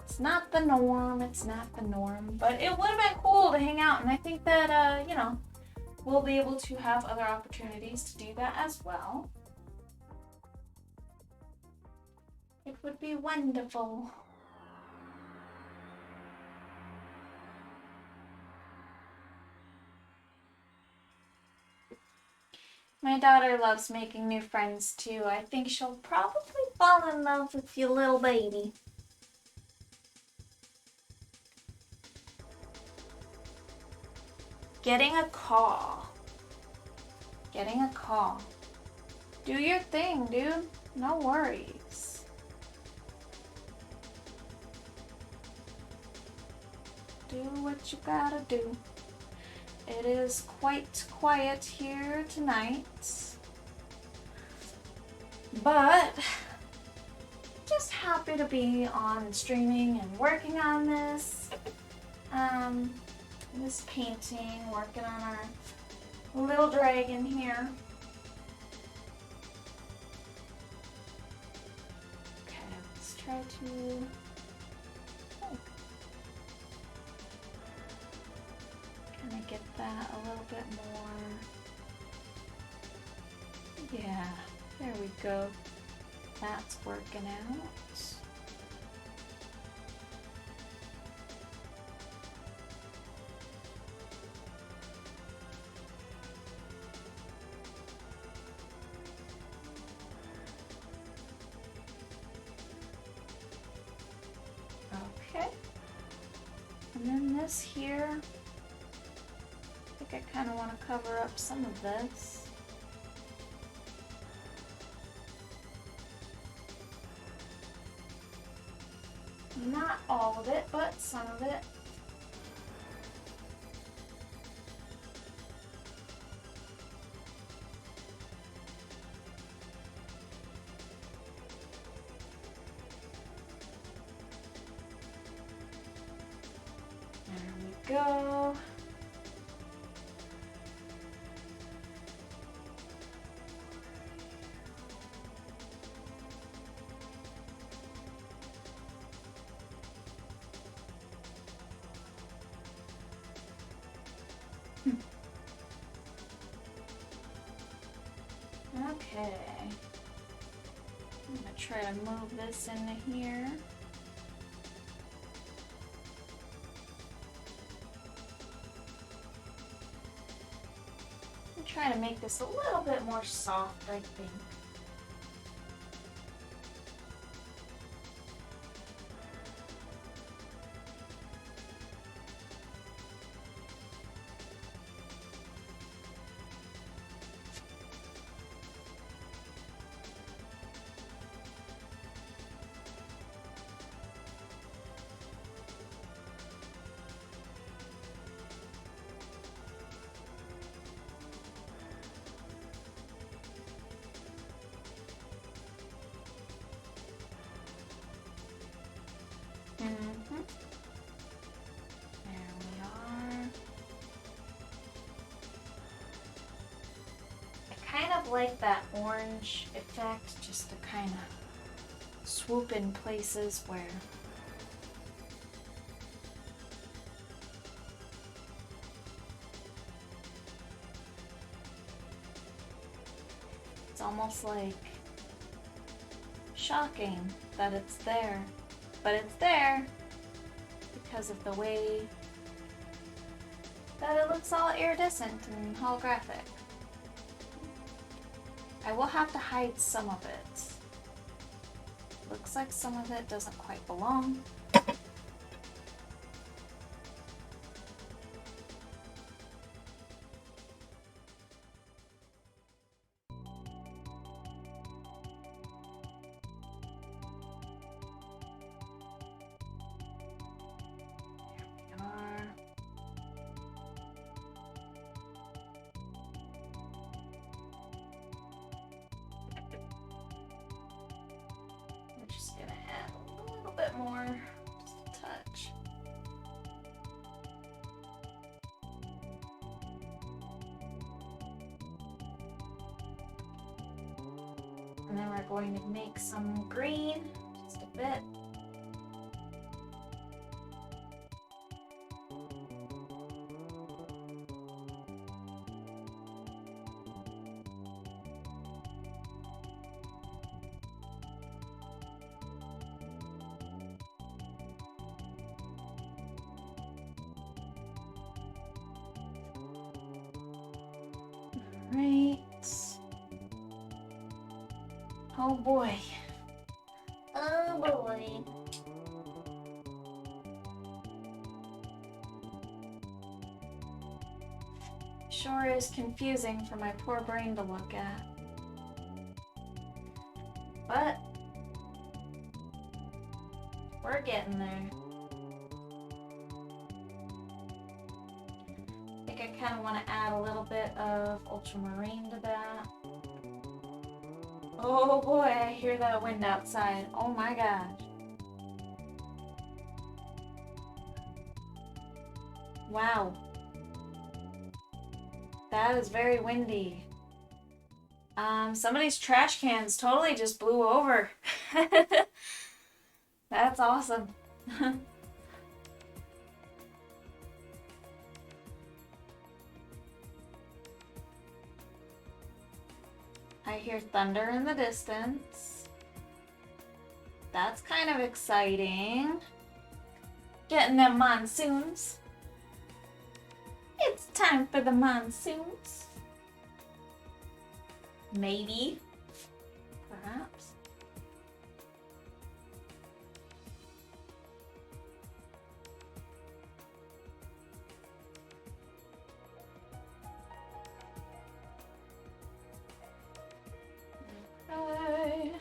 it's not the norm, it's not the norm, but it would have been cool to hang out, and I think that, you know, we'll be able to have other opportunities to do that as well. It would be wonderful. My daughter loves making new friends too. I think she'll probably fall in love with your little baby. Getting a call. Getting a call. Do your thing, dude. No worries. Do what you gotta do. It is quite quiet here tonight, but just happy to be on streaming and working on this. This painting, working on our little dragon here. Okay, let's try to kind of get that a little bit more. Yeah, there we go. That's working out. Okay. And then this here, I think I kind of want to cover up some of this. Not all of it, but some of it. There we go. Okay. I'm gonna try to move this into here. I'm trying to make this a little bit more soft, I think. There we are. I kind of like that orange effect, just to kind of swoop in places where it's almost like shocking that it's there, but it's there because of the way that it looks all iridescent and holographic. I will have to hide some of it. Looks like some of it doesn't quite belong. More, just a touch. And then we're going to make some green, just a bit. Right. Oh boy. Oh boy. Sure is confusing for my poor brain to look at. But we're getting there. I think I kind of want to add a little bit of ultramarine to that. Oh boy, I hear that wind outside. Oh my gosh. Wow. That is very windy. Somebody's trash cans totally just blew over. That's awesome. I hear thunder in the distance. That's kind of exciting. Getting them monsoons. It's time for the monsoons. Maybe. Perhaps. Okay.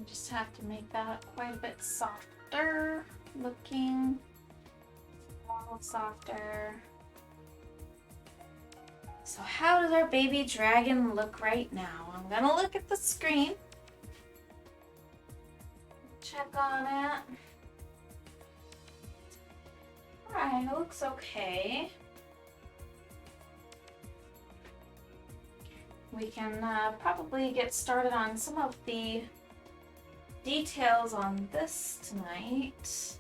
Just have to make that quite a bit softer looking. A little softer. So how does our baby dragon look right now? I'm gonna look at the screen. Check on it. Alright, it looks okay. We can probably get started on some of the details on this tonight.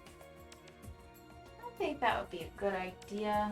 I think that would be a good idea.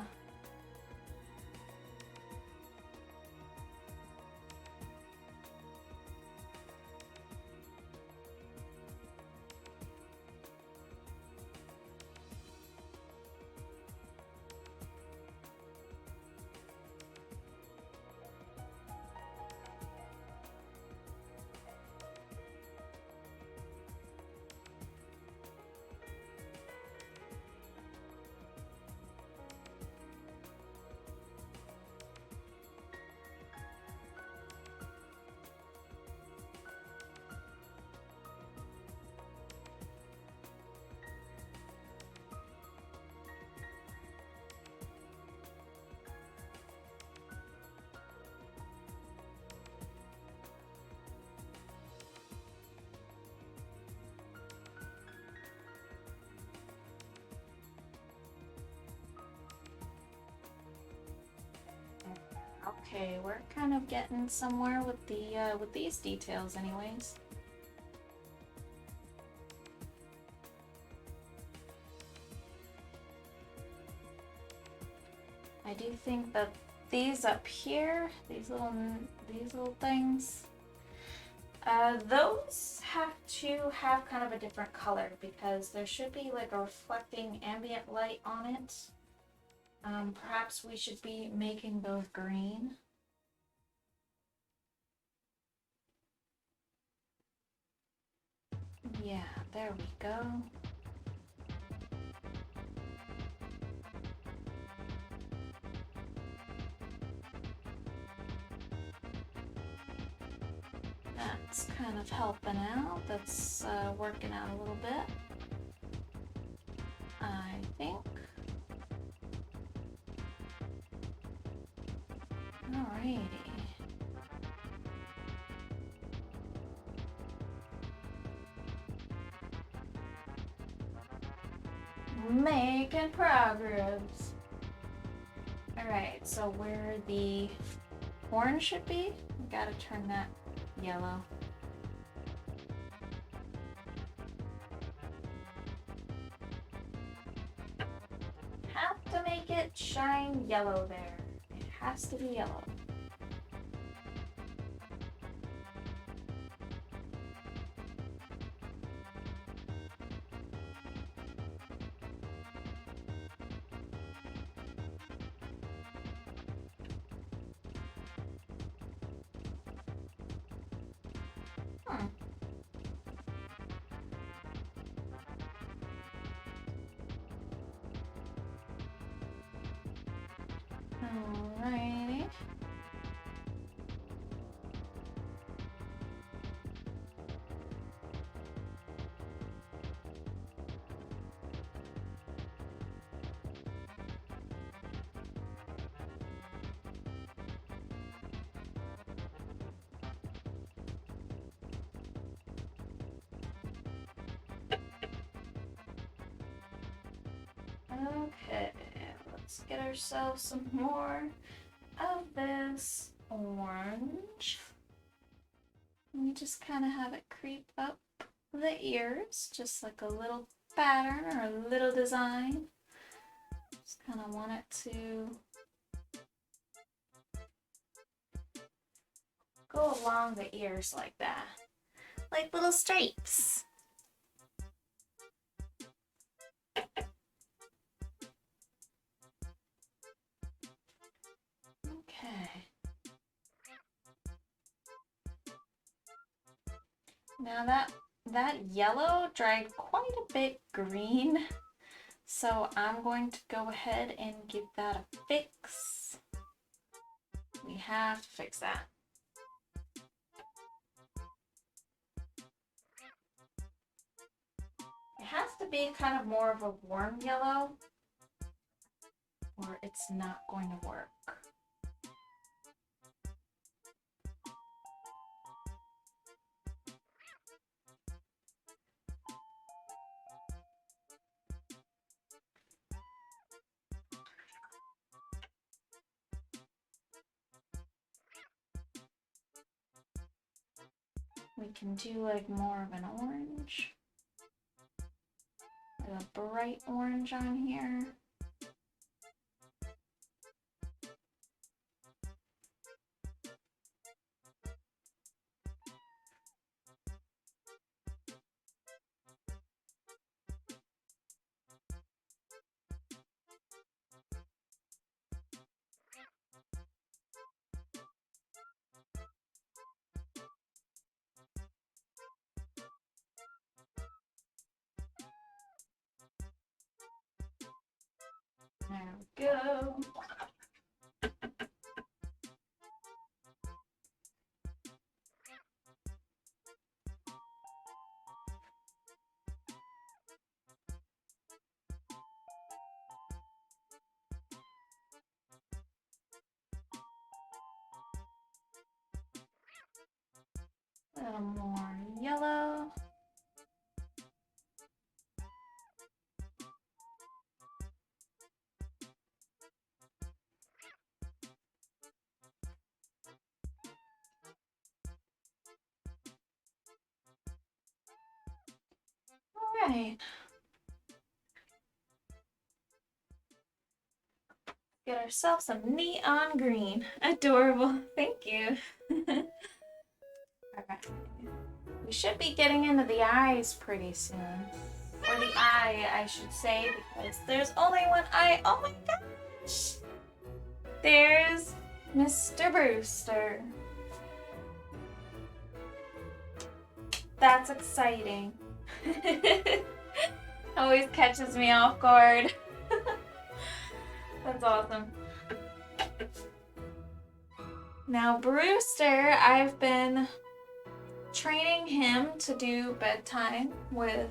Okay, we're kind of getting somewhere with the with these details anyways. I do think that these up here, these little things, those have to have kind of a different color because there should be like a reflecting ambient light on it. Perhaps we should be making those green. Yeah, there we go. that's kind of helping out. That's working out a little bit, I think. Alrighty. Making progress. Alright, so where the orange should be, we gotta turn that yellow. Have to make it shine yellow there. It has to be yellow. Alrighty. Okay, let's get ourselves some more of this orange. And we just kind of have it creep up the ears, just like a little pattern or a little design. Just kind of want it to go along the ears like that, like little stripes. Okay. Now that yellow dried quite a bit green, so I'm going to go ahead and give that a fix. We have to fix that. It has to be kind of more of a warm yellow, or it's not going to work. We can do like more of an orange, like a bright orange on here. There we go. A little more yellow. All right. Get ourselves some neon green. Adorable. Thank you. Okay. We should be getting into the eyes pretty soon. Or the eye, I should say, because there's only one eye. Oh my gosh! There's Mr. Brewster. That's exciting. Always catches me off guard. That's awesome. Now Brewster, I've been training him to do bedtime with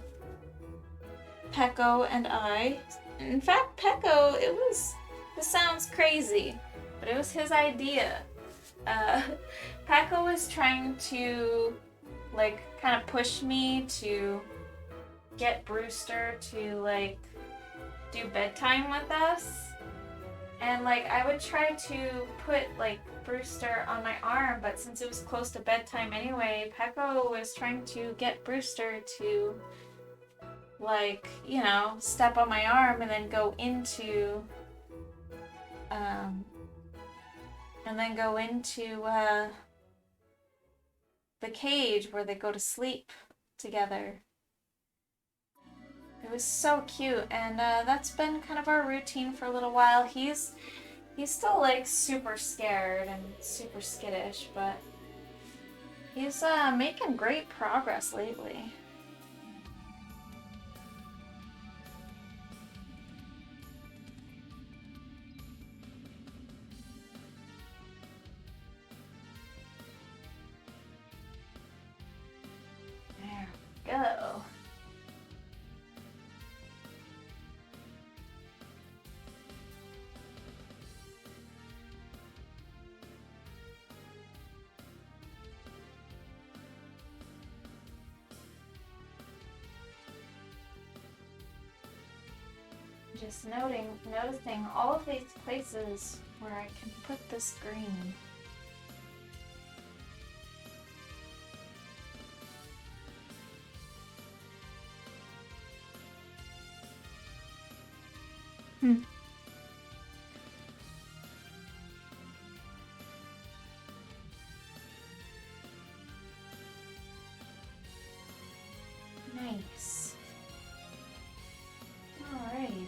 Pecco and I. In fact, Pecco, this sounds crazy, but it was his idea. Pecco was trying to, like, kind of push me to get Brewster to, like, do bedtime with us. And, like, I would try to put, like, Brewster on my arm, but since it was close to bedtime anyway, Pecco was trying to get Brewster to, like, you know, step on my arm and then go into, the cage where they go to sleep together. It was so cute, and that's been kind of our routine for a little while. He's still, like, super scared and super skittish, but he's making great progress lately. There we go. Just noticing all of these places where I can put this green. Nice. Alrighty.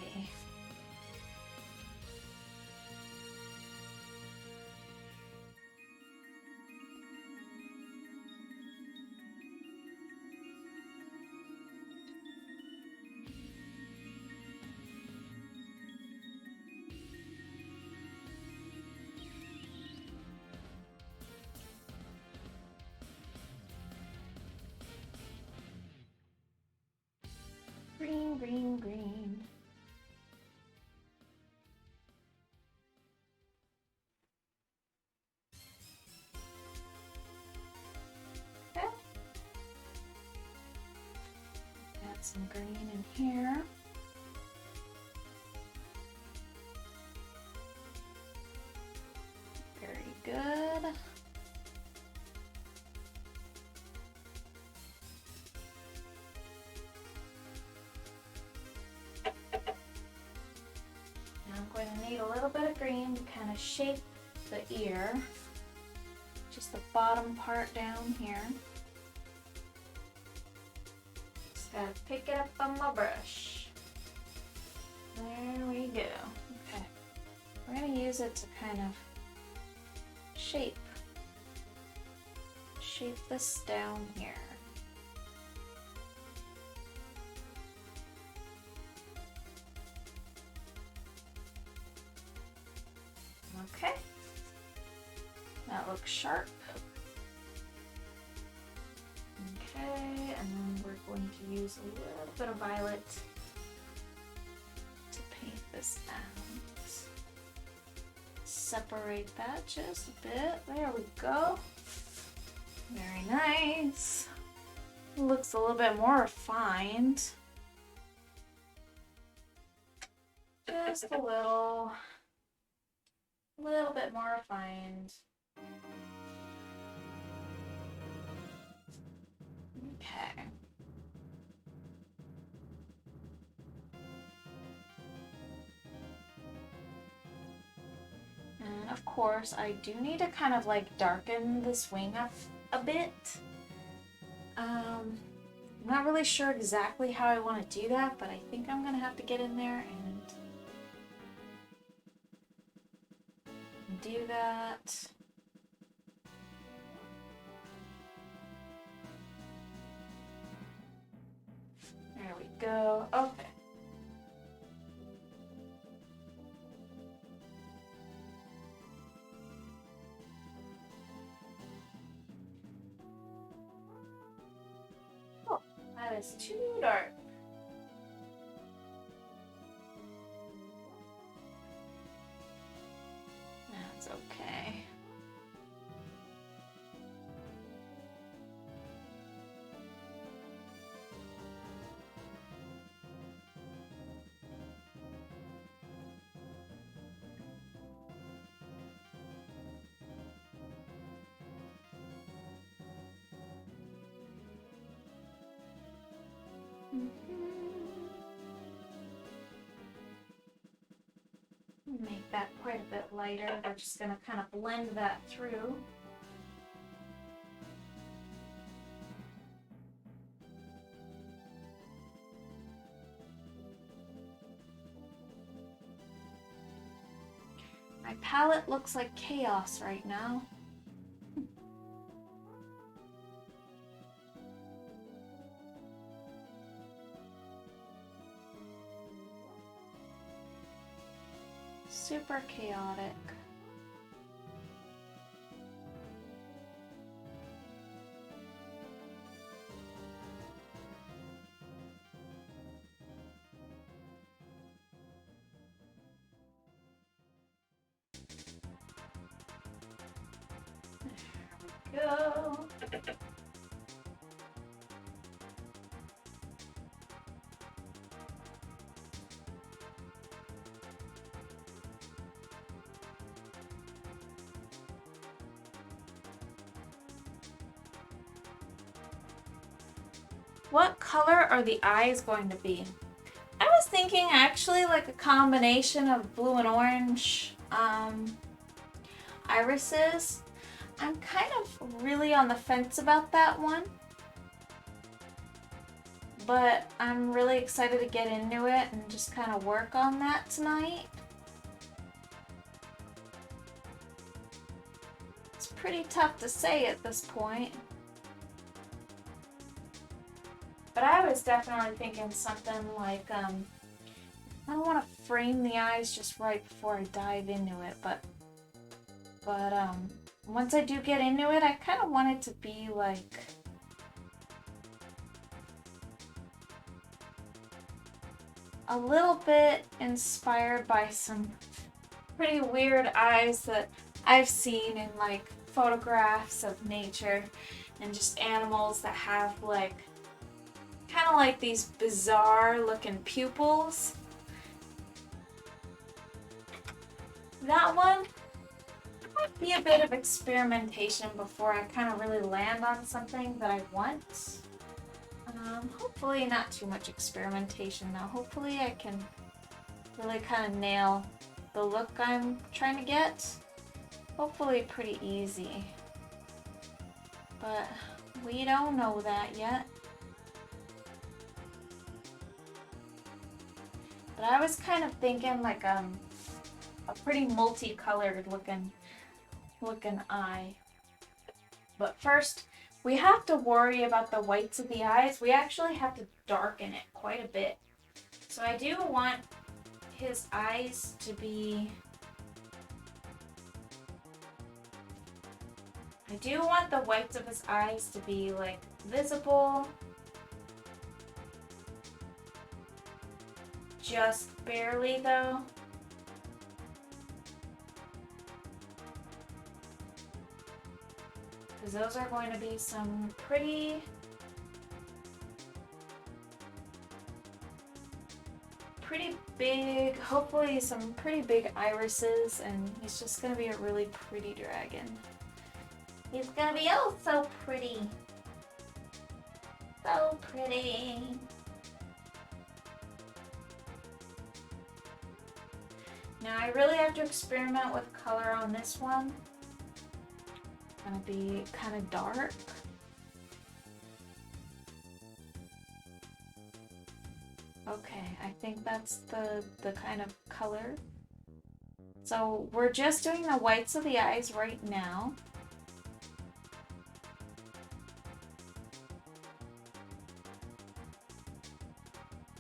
Green, green, green. Okay. Add some green in here. Very good. I'm going to need a little bit of green to kind of shape the ear. Just the bottom part down here. Just gotta pick it up on my brush. There we go. Okay. We're going to use it to kind of shape this down here. Okay, that looks sharp. Okay, and then we're going to use a little bit of violet to paint this out. Separate that just a bit. There we go. Very nice. Looks a little bit more refined. Just a little bit more refined. Okay. And of course, I do need to kind of like darken this wing up a bit. I'm not really sure exactly how I want to do that, but I think I'm gonna have to get in there and do that. There we go. Okay. is too dark. That's okay. Make that quite a bit lighter. We're just going to kind of blend that through. My palette looks like chaos right now. Super chaotic. There we go. What color are the eyes going to be? I was thinking actually like a combination of blue and orange irises. I'm kind of really on the fence about that one, but I'm really excited to get into it and just kind of work on that tonight. It's pretty tough to say at this point. But I was definitely thinking something like, I don't want to frame the eyes just right before I dive into it, but once I do get into it, I kind of want it to be like a little bit inspired by some pretty weird eyes that I've seen in like photographs of nature and just animals that have like kind of like these bizarre looking pupils. That one might be a bit of experimentation before I kind of really land on something that I want. Hopefully not too much experimentation though. Hopefully I can really kind of nail the look I'm trying to get. Hopefully pretty easy. But we don't know that yet. But I was kind of thinking like a pretty multicolored looking eye. But first, we have to worry about the whites of the eyes. We actually have to darken it quite a bit. So I do want his eyes to be... I do want the whites of his eyes to be like visible. Just barely though. Because those are going to be some pretty big, hopefully some pretty big irises, and he's just going to be a really pretty dragon. He's going to be oh so pretty. So pretty. Now I really have to experiment with color on this one. It's gonna be kind of dark. Okay, I think that's the kind of color. So we're just doing the whites of the eyes right now.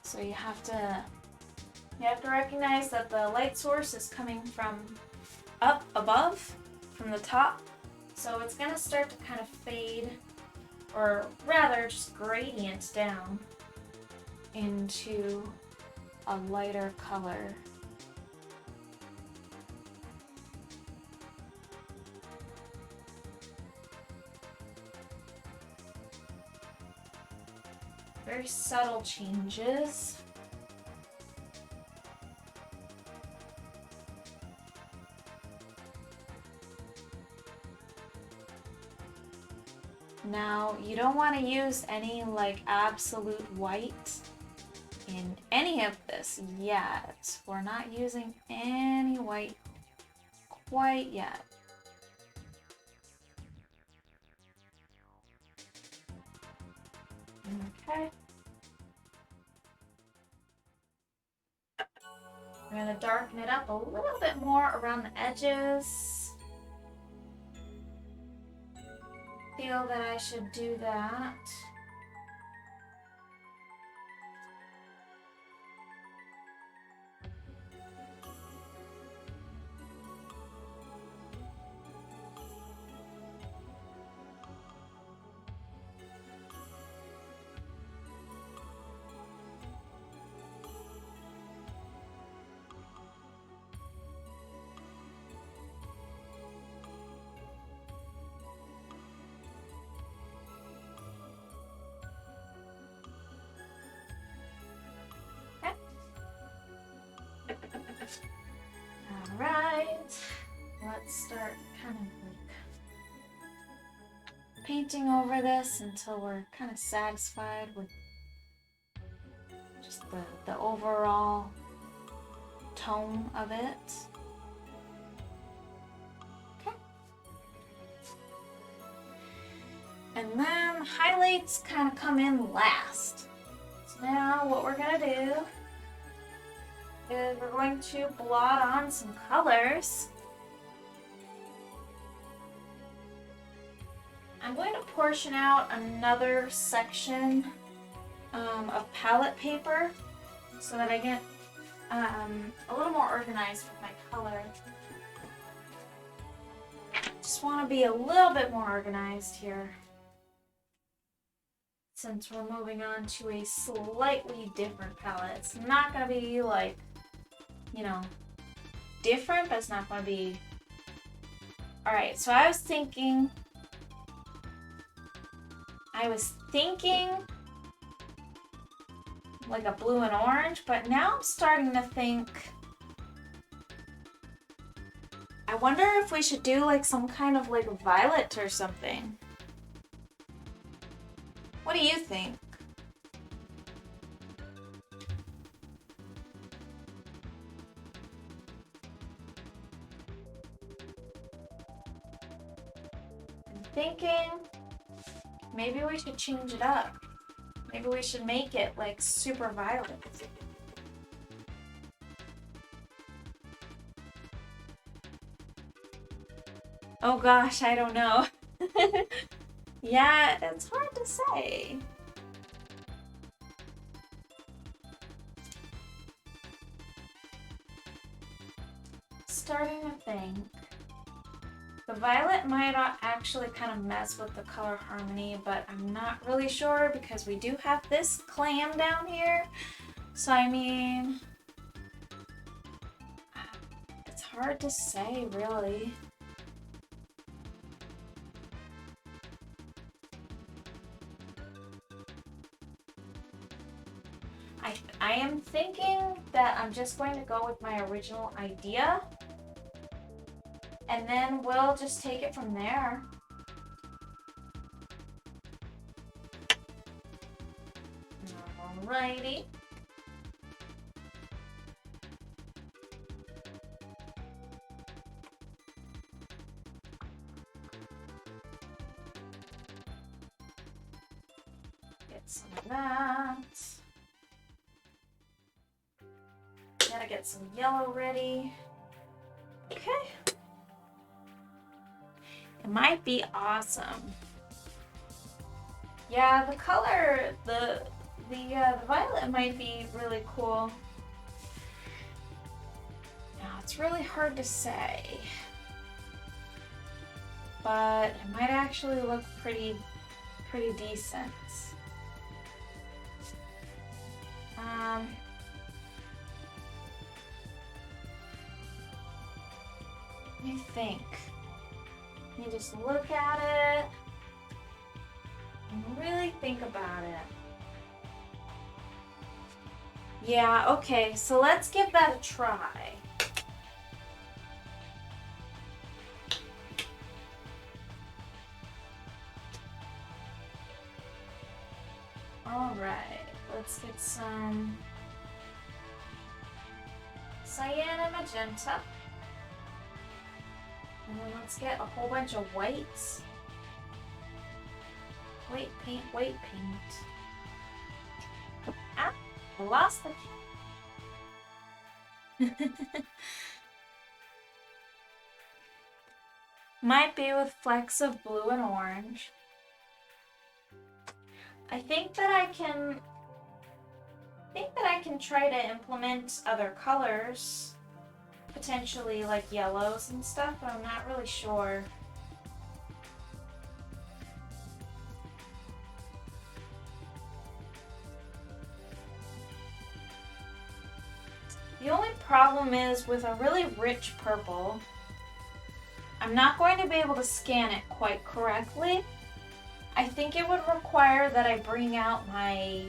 So you have to recognize that the light source is coming from up above, from the top. So it's going to start to kind of fade or rather just gradient down into a lighter color. Very subtle changes. Now, you don't want to use any like absolute white in any of this yet. We're not using any white quite yet. Okay. I'm going to darken it up a little bit more around the edges. Feel that I should do that. All right, let's start kind of like painting over this until we're kind of satisfied with just the overall tone of it. Okay. And then highlights kind of come in last. So now what we're gonna do is we're going to blot on some colors. I'm going to portion out another section of palette paper so that I get a little more organized with my color. Just want to be a little bit more organized here since we're moving on to a slightly different palette. It's not going to be like, you know, different, but it's not going to be... Alright, so I was thinking like a blue and orange, but now I'm starting to think, I wonder if we should do like some kind of like violet or something. What do you think? I'm thinking maybe we should change it up. Maybe we should make it like super violet. Oh gosh, I don't know. Yeah, it's hard to say. Starting to think. The violet might actually kind of mess with the color harmony, but I'm not really sure because we do have this clam down here. So I mean, it's hard to say really. I am thinking that I'm just going to go with my original idea. And then we'll just take it from there. Alrighty. Get some of that. Gotta get some yellow ready. Okay. It might be awesome. Yeah, the color, the violet might be really cool. Now it's really hard to say, but it might actually look pretty pretty decent. Let me think. Let me just look at it and really think about it. Yeah, okay, so let's give that a try. Alright, let's get some cyan and magenta. And then let's get a whole bunch of whites. White paint, white paint. Ah, I lost the might be with flecks of blue and orange. I think that I can try to implement other colors, potentially like yellows and stuff, but I'm not really sure. The only problem is with a really rich purple, I'm not going to be able to scan it quite correctly. I think it would require that I bring out my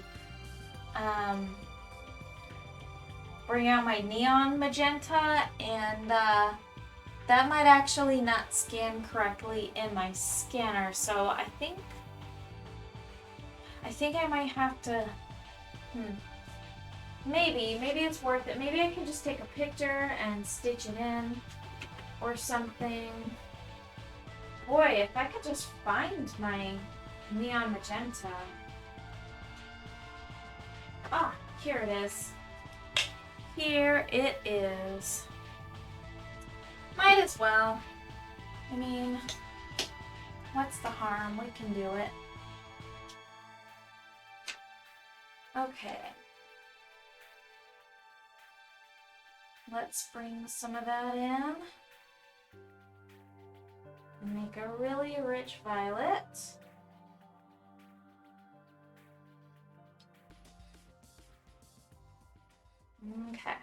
neon magenta, and that might actually not scan correctly in my scanner. So I think I might have to. Maybe it's worth it. Maybe I can just take a picture and stitch it in or something. Boy, if I could just find my neon magenta. Ah, here it is. Here it is. Might as well. I mean, what's the harm? We can do it. Okay. Let's bring some of that in. And make a really rich violet. Okay.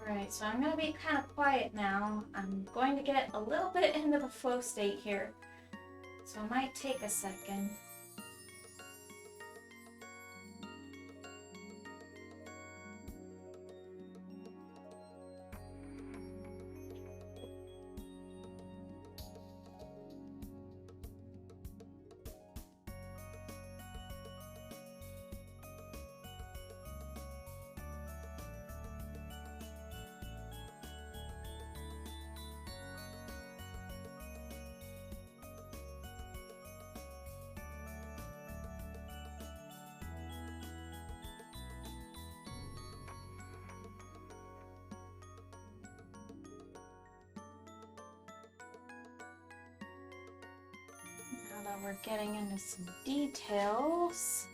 Alright, so I'm going to be kind of quiet now. I'm going to get a little bit into the flow state here, so it might take a second. Now that we're getting into some details.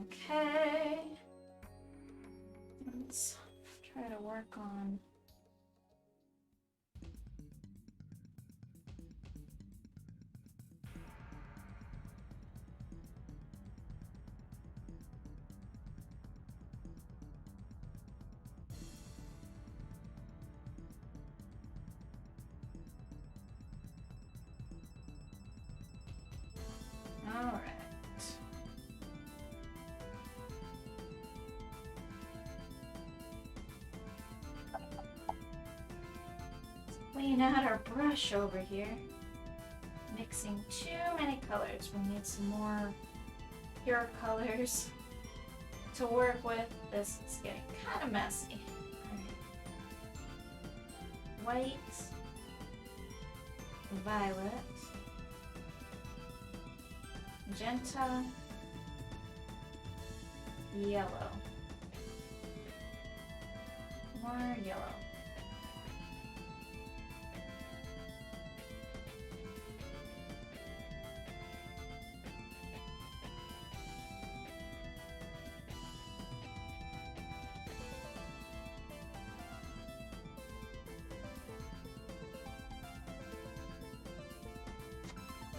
Okay. Let's try to work on clean out our brush over here. mixing too many colors. We need some more pure colors to work with. This is getting kind of messy. All right. White, violet, magenta, yellow, more yellow.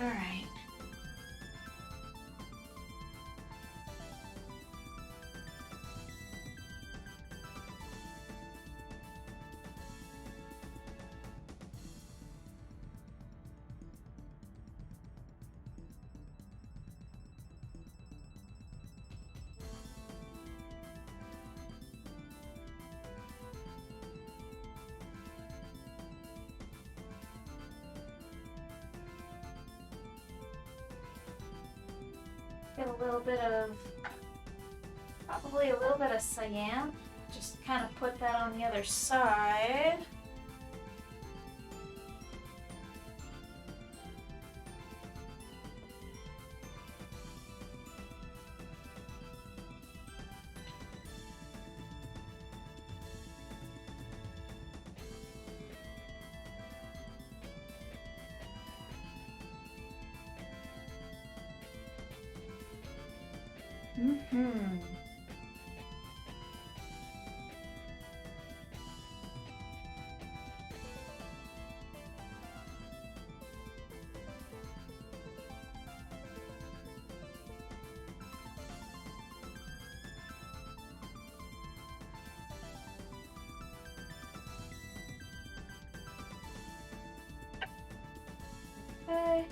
All right. Get a little bit of, probably a little bit of cyan. Just kind of put that on the other side. Okay.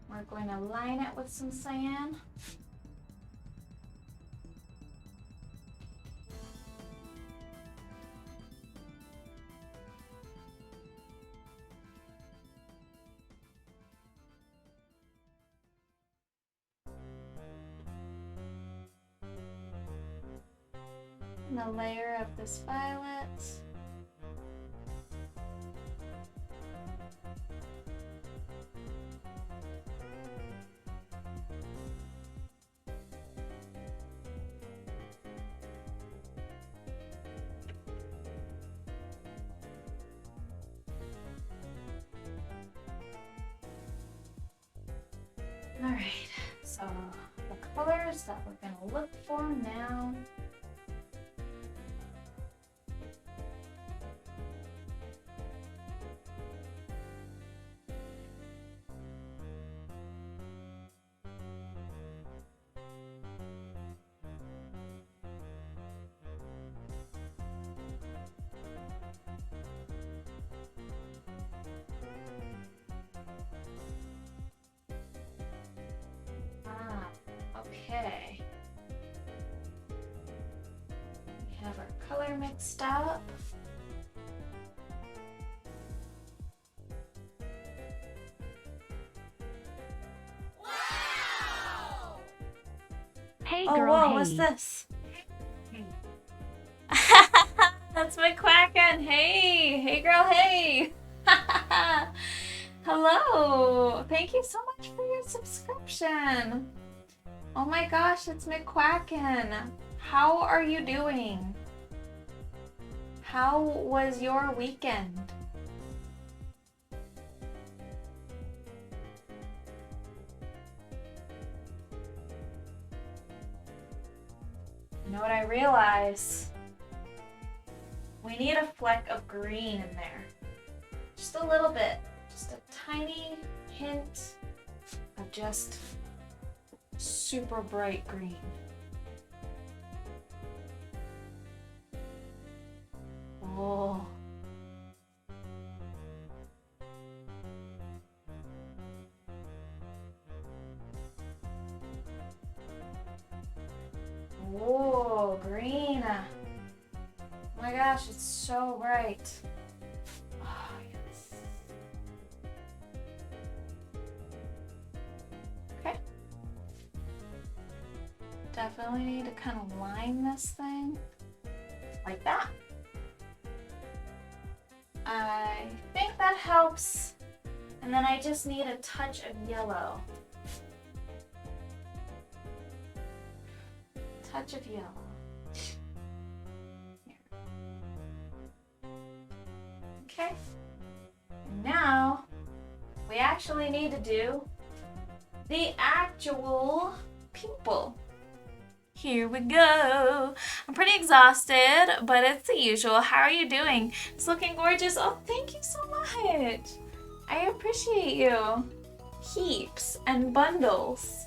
We're going to line it with some cyan. And a layer of this violet. All right, so the colors that we're going to look for now. Okay. We have our color mixed up. Hey Oh, girl, whoa, hey. what's this? That's my Quacken. Hey, hey girl, hey. Hello. Thank you so much for your subscription. Oh my gosh, it's McQuacken. How are you doing? How was your weekend? You know what I realize? We need a fleck of green in there. Just a little bit. Just a tiny hint of just super bright green. Oh. Oh, green. Oh my gosh, it's so bright. Oh, yes. definitely need to kind of line this thing like that. I think that helps. And then I just need a touch of yellow. Touch of yellow. Here. Okay. And now we actually need to do the actual pupil. Here we go. I'm pretty exhausted, but it's the usual. How are you doing? It's looking gorgeous. Oh, thank you so much. I appreciate you. Heaps and bundles.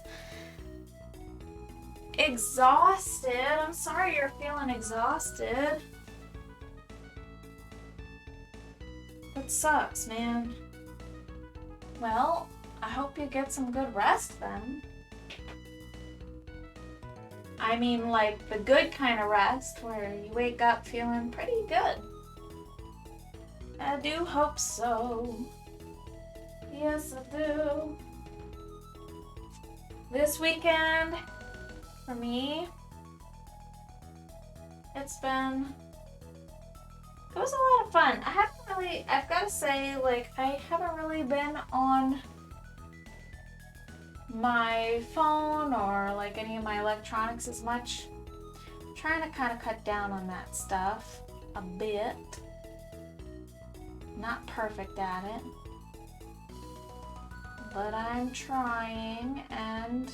Exhausted? I'm sorry you're feeling exhausted. That sucks, man. Well, I hope you get some good rest then. I mean, like the good kind of rest where you wake up feeling pretty good. I do hope so. Yes, I do. This weekend, for me, it was a lot of fun. I've got to say, like, I haven't really been on my phone or like any of my electronics as much. I'm trying to kind of cut down on that stuff a bit. Not perfect at it, but I'm trying, and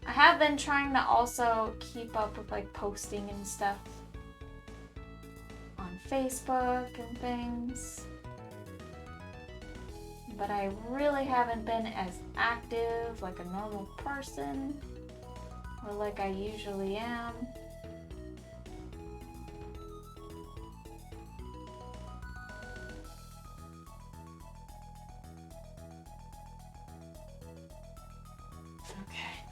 I have been trying to also keep up with like posting and stuff on Facebook and things. But I really haven't been as active like a normal person or like I usually am. Okay,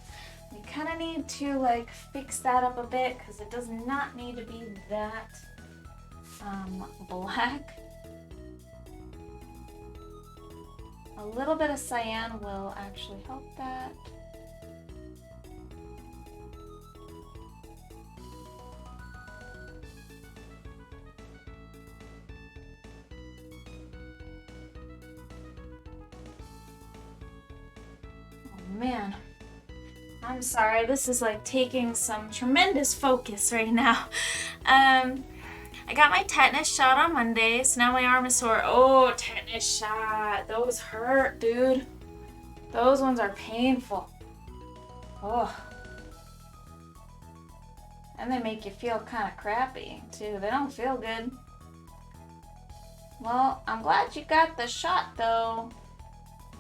we kind of need to like fix that up a bit because it does not need to be that black. A little bit of cyan will actually help that. Oh man, I'm sorry, this is like taking some tremendous focus right now. I got my tetanus shot on Monday, so now my arm is sore. Oh, tetanus shot. Those hurt, dude. Those ones are painful. Oh. And they make you feel kind of crappy, too. They don't feel good. Well, I'm glad you got the shot, though.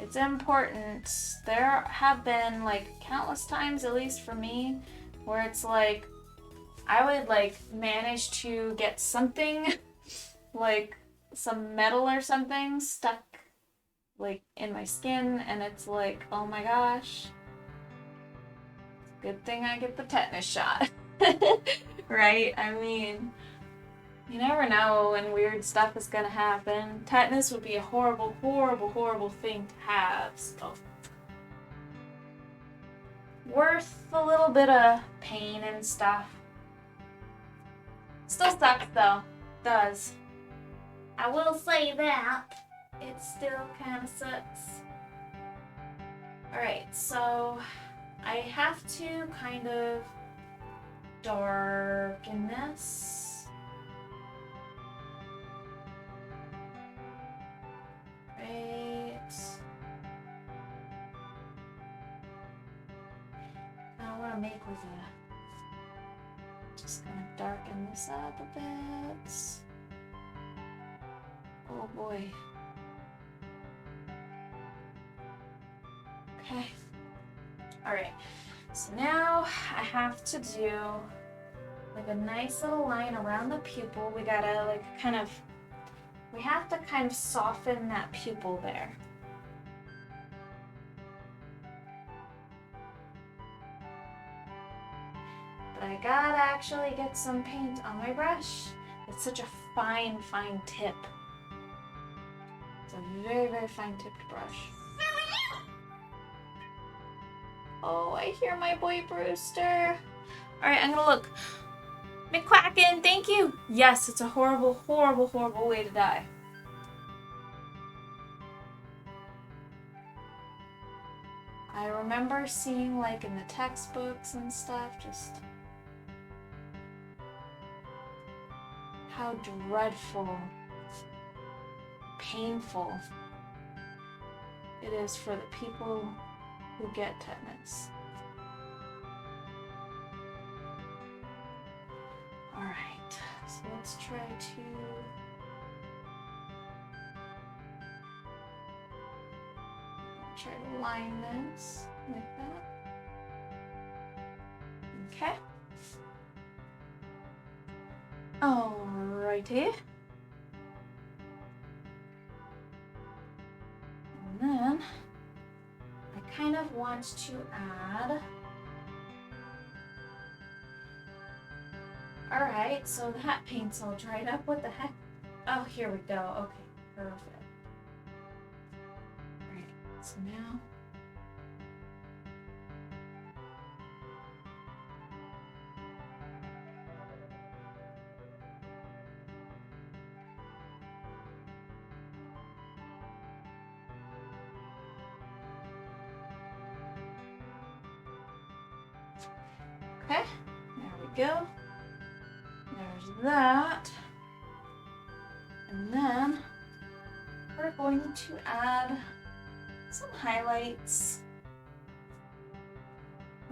It's important. There have been, like, countless times, at least for me, where it's like, I would like manage to get something like some metal or something stuck like in my skin, and it's like, oh my gosh, good thing I get the tetanus shot. Right? I mean, you never know when weird stuff is gonna happen. Tetanus would be a horrible, horrible, horrible thing to have, so worth a little bit of pain and stuff. Still sucks though. Does. I will say that. It still kind of sucks. Alright, so I have to kind of darken this. Right. Now what I make with it. Just gonna darken this up a bit. Oh boy. Okay. Alright. So now I have to do like a nice little line around the pupil. We gotta like we have to kind of soften that pupil there. But I gotta actually get some paint on my brush. It's such a fine, fine tip. It's a very, very fine tipped brush. Oh, I hear my boy Brewster. Alright, I'm gonna look. McQuacken, thank you! Yes, it's a horrible, horrible, horrible way to die. I remember seeing, like, in the textbooks and stuff, just how dreadful, painful it is for the people who get tetanus. Alright, so let's try to line this like that. Okay. Alrighty. And then I kind of want to add. Alright, so that paint's all dried up. What the heck? Oh, here we go. Okay, perfect. Alright, so now. Okay, there we go. There's that. And then we're going to add some highlights.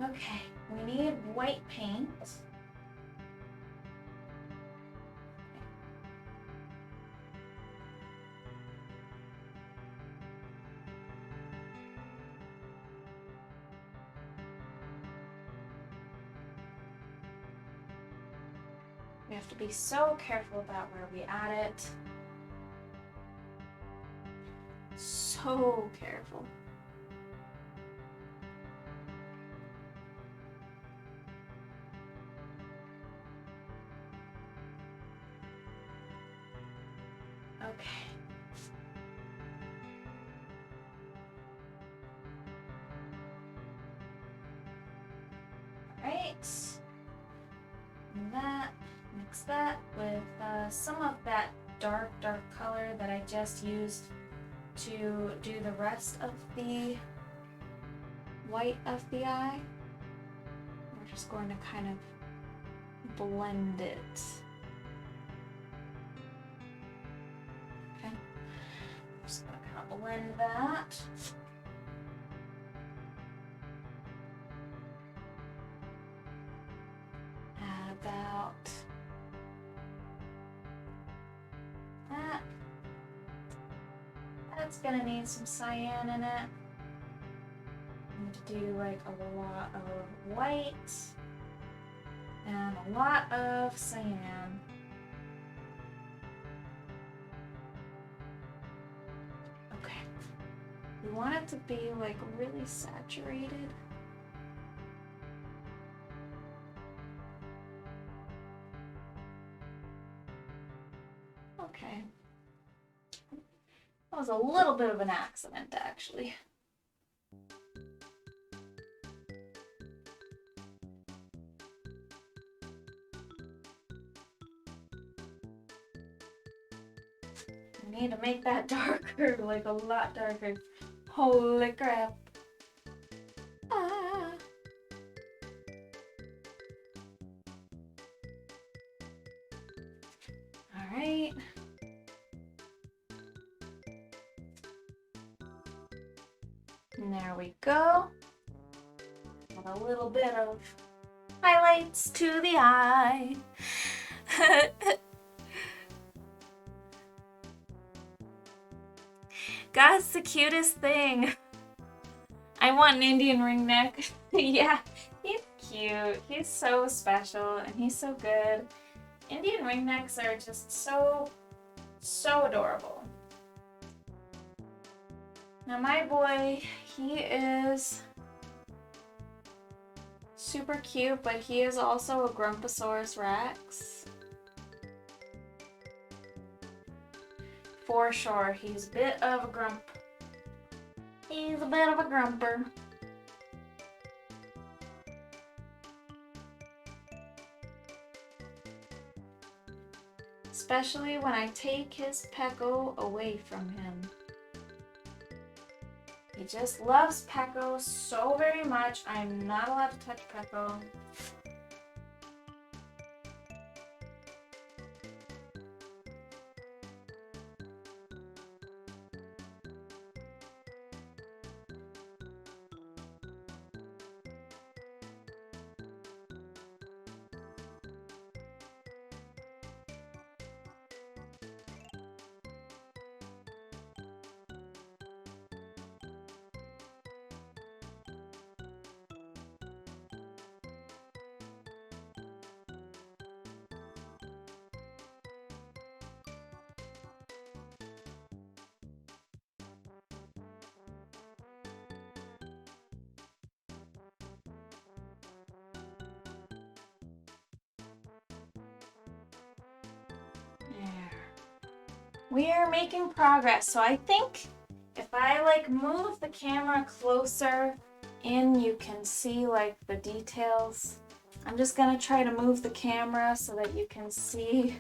Okay, we need white paint. We have to be so careful about where we add it. So careful. Okay. All right. And that, mix that with some of that dark color that I just used to do the rest of the white of the eye. We're just going to kind of blend it. Okay, just gonna kind of blend that. Add about that. That's gonna need some cyan in it. Need to do like a lot of white and a lot of cyan. Okay. We want it to be like really saturated. Okay. That was a little bit of an accident, actually. I need to make that darker, like a lot darker. Holy crap. Ah. All right. And there we go. Add a little bit of highlights to the eye. God's the cutest thing. I want an Indian ring neck. Yeah, he's cute. He's so special and he's so good. Indian ring necks are just so adorable. Now my boy, he is super cute, but he is also a Grumposaurus Rex. For sure, he's a bit of a grump. He's a bit of a grumper. especially when I take his Pecco away from him. He just loves Pecco so very much. I'm not allowed to touch Pecco. We are making progress. So I think if I like move the camera closer in, you can see like the details. I'm just gonna try to move the camera so that you can see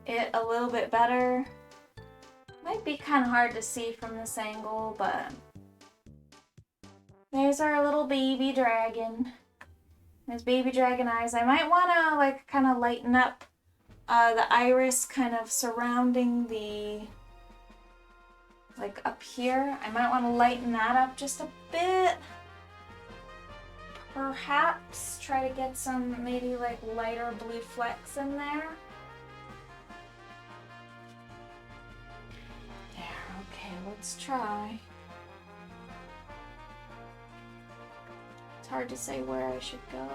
it a little bit better. Might be kind of hard to see from this angle, but there's our little baby dragon. His baby dragon eyes. I might want to like kind of lighten up the iris kind of surrounding the, like up here. I might want to lighten that up just a bit. Perhaps try to get some maybe like lighter blue flecks in there. There, okay, let's try. It's hard to say where I should go.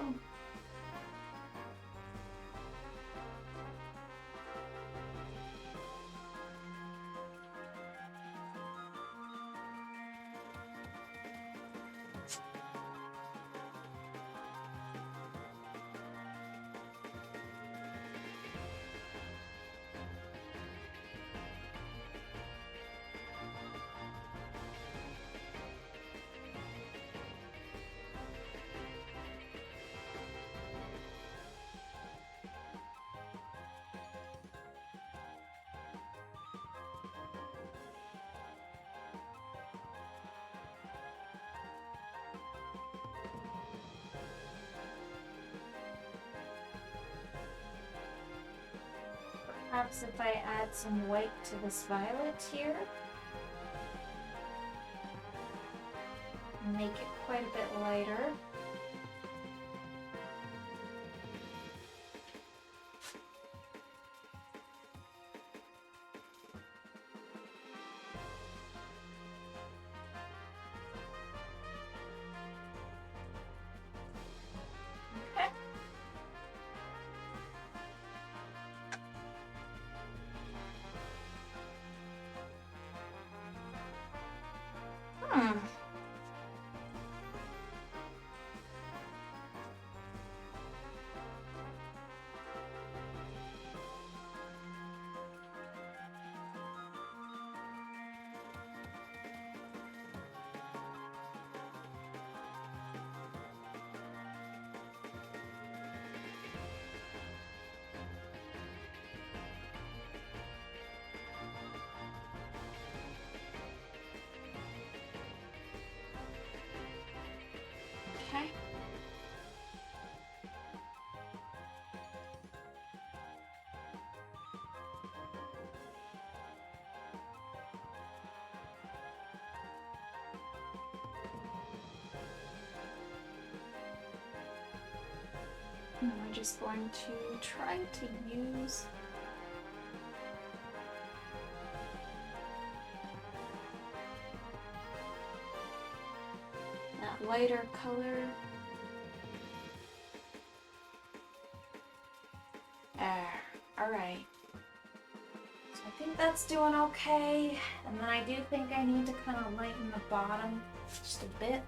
Perhaps if I add some white to this violet here, make it quite a bit lighter. Okay. Okay. And we're just going to try to use that lighter color. There. All right. So I think that's doing okay. And then I do think I need to kind of lighten the bottom just a bit.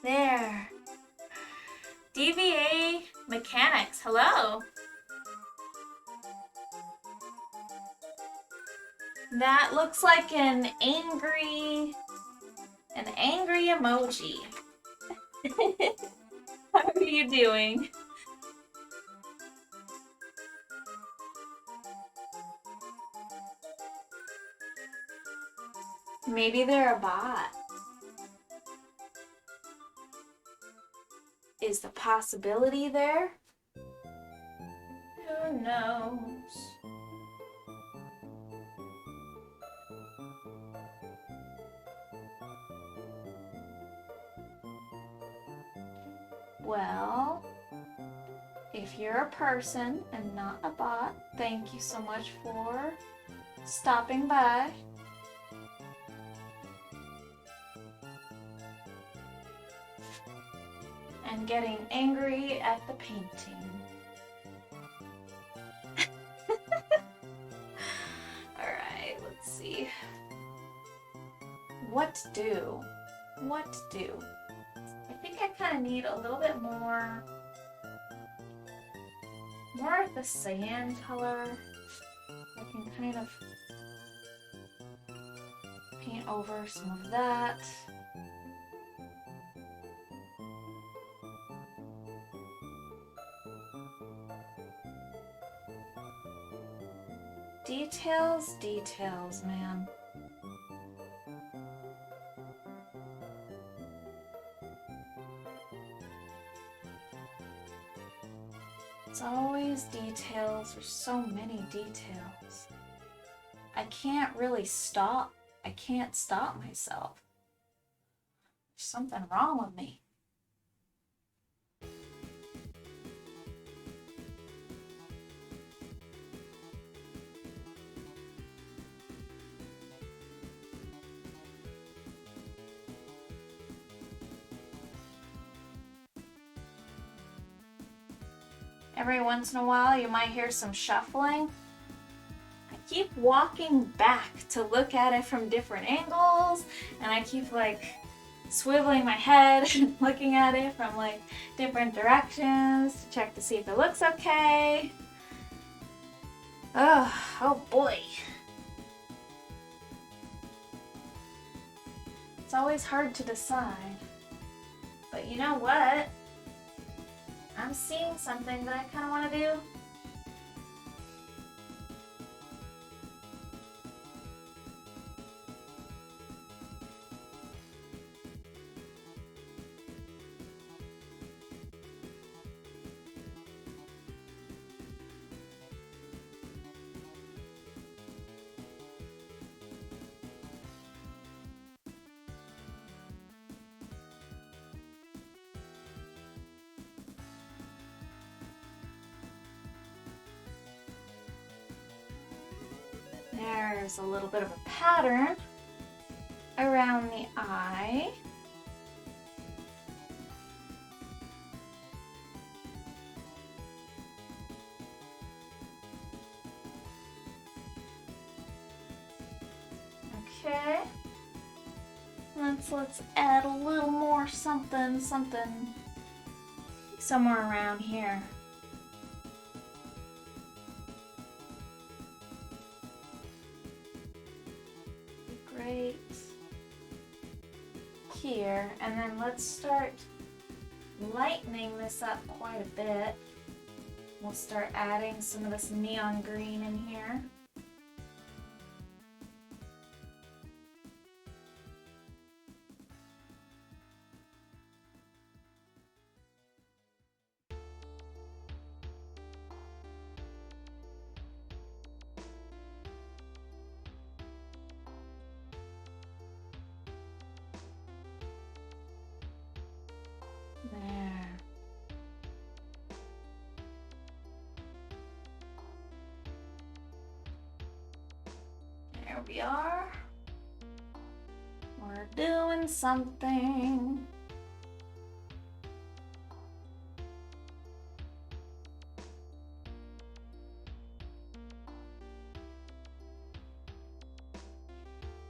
There. DVA Mechanics, hello. That looks like an angry emoji. How are you doing? Maybe they're a bot. Is the possibility there? Who knows? Well, if you're a person and not a bot, thank you so much for stopping by. And getting angry at the painting. Alright, let's see. What to do? What to do? I think I kind of need a little bit more of the sand color. I can kind of paint over some of that. Details, details, man. It's always details. There's so many details. I can't really stop. I can't stop myself. There's something wrong with me. Every once in a while you might hear some shuffling. I keep walking back to look at it from different angles, and I keep like swiveling my head and looking at it from like different directions to check to see if it looks okay. Oh boy. It's always hard to decide. But you know what? I'm seeing something that I kind of want to do. There's a little bit of a pattern around the eye. Okay. Let's add a little more something somewhere around here. Great. Here, and then let's start lightening this up quite a bit. We'll start adding some of this neon green in here. There. There we are. We're doing something.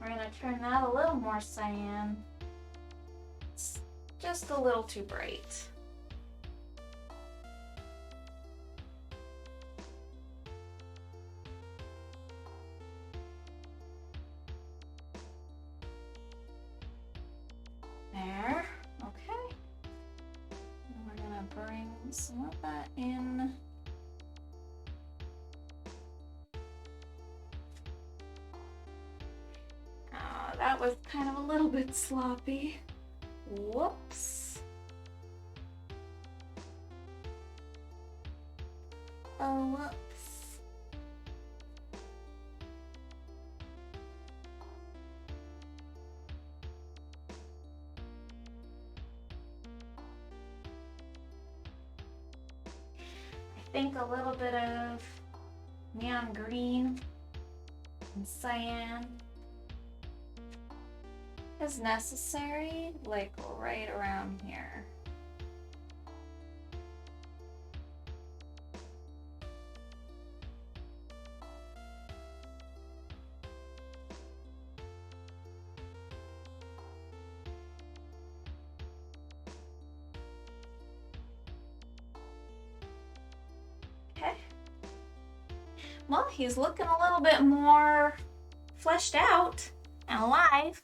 We're gonna turn that a little more cyan. just a little too bright. There, okay. And we're gonna bring some of that in. Oh, that was kind of a little bit sloppy. Whoops. Oh, whoops. I think a little bit of neon green and cyan is necessary, like right around here. Okay. Well, he's looking a little bit more fleshed out and alive.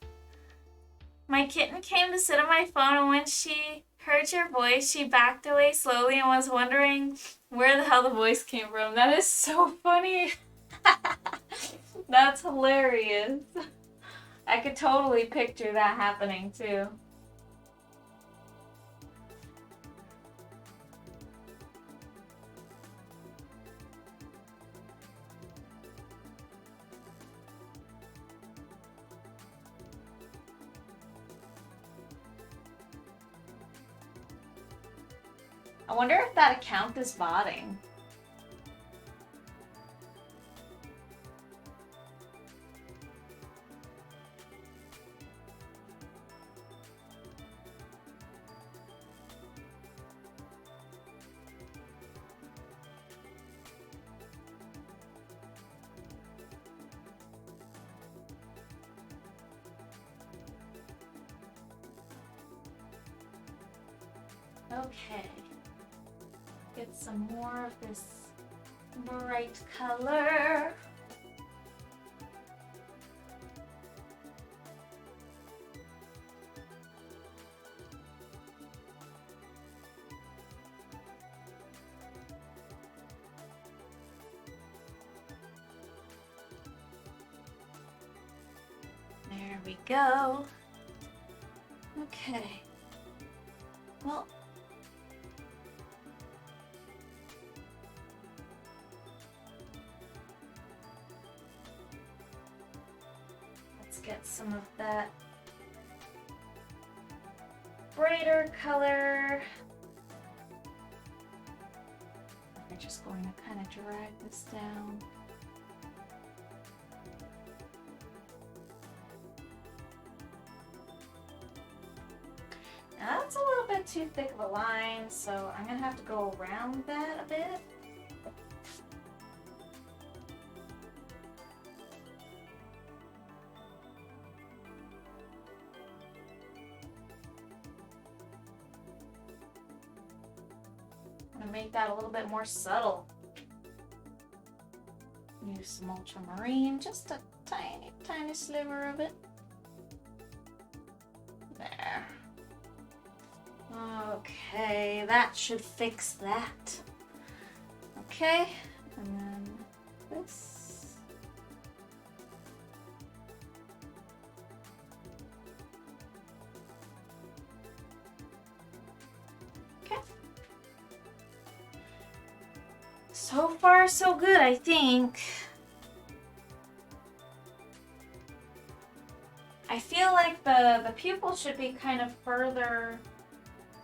My kitten came to sit on my phone, and when she heard your voice, she backed away slowly and was wondering where the hell the voice came from. That is so funny. That's hilarious. I could totally picture that happening too. I wonder if that account is botting. Okay. Get some more of this bright color. There we go. Okay. Well, get some of that brighter color. I'm just going to kind of drag this down. Now that's a little bit too thick of a line, so I'm going to have to go around that a bit. Make that a little bit more subtle. Use some ultramarine, just a tiny, tiny sliver of it. There. Okay, that should fix that. Okay, and then this. So far, so good, I think. I feel like the pupil should be kind of further,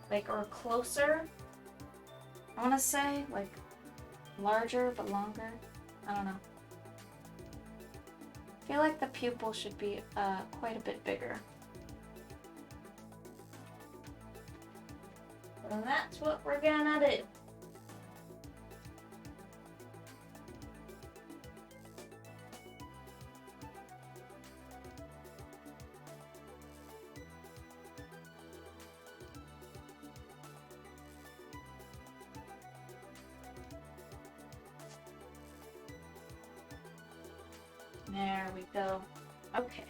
like, or closer. I want to say, like, larger but longer. I don't know. I feel like the pupil should be quite a bit bigger. And that's what we're gonna do. There we go. Okay.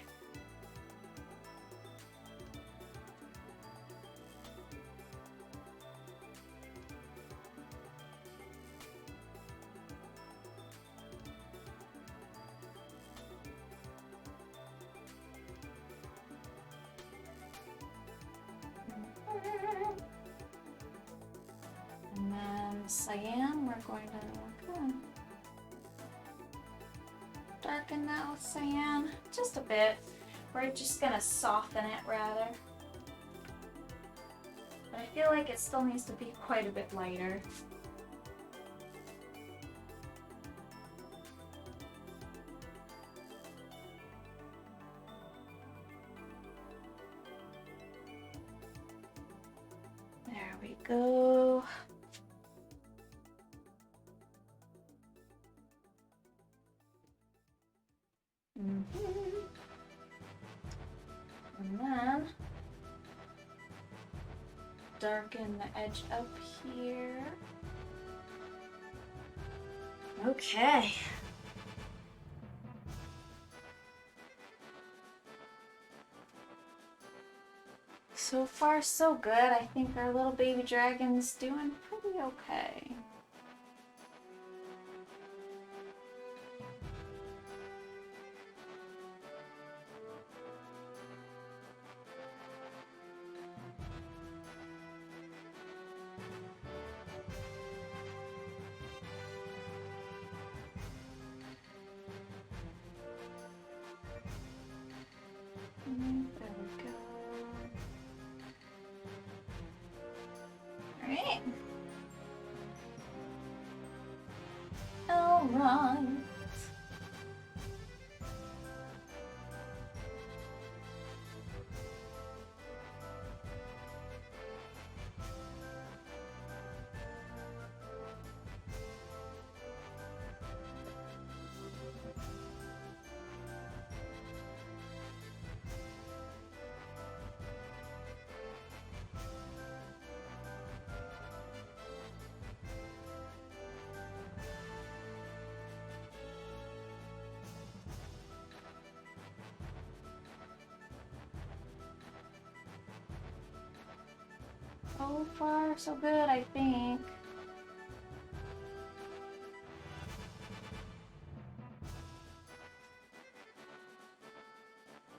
And then cyan, we're going to darken that with cyan just a bit. We're just going to soften it rather. But I feel like it still needs to be quite a bit lighter. There we go. And then darken the edge up here. Okay. So far, so good. I think our little baby dragon's doing pretty okay. There we go. Alright. Alright. So far, so good, I think.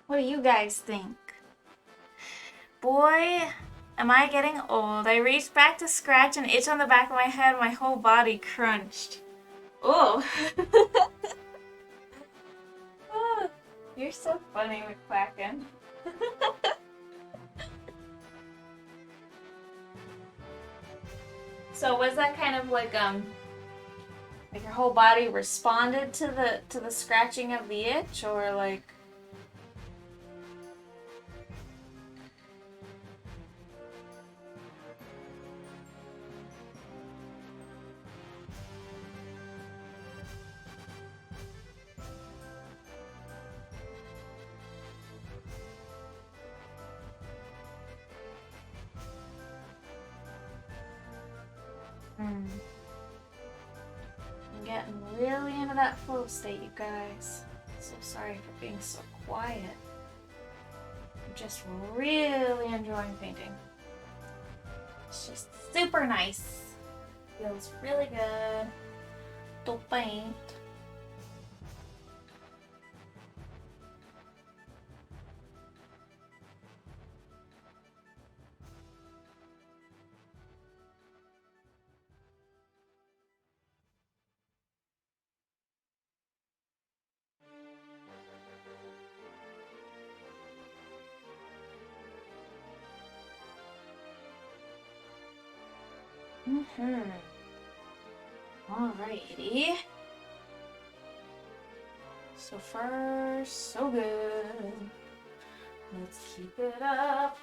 What do you guys think? Boy, am I getting old. I reached back to scratch an itch on the back of my head. My whole body crunched. Oh. Oh, you're so funny, McQuacken. So was that kind of like your whole body responded to the scratching of the itch, or like? I'm getting really into that flow state, you guys. So sorry for being so quiet. I'm just really enjoying painting. It's just super nice. Feels really good to paint. Alrighty. So far, so good. Let's keep it up.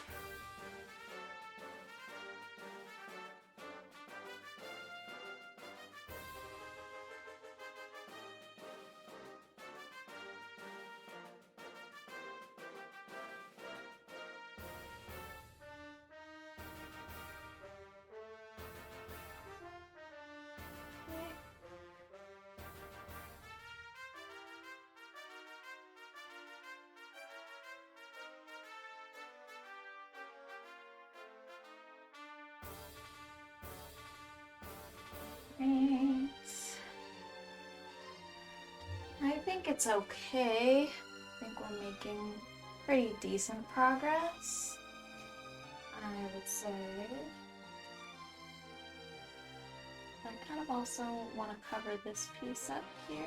think it's okay. I think we're making pretty decent progress, I would say. I kind of also want to cover this piece up here.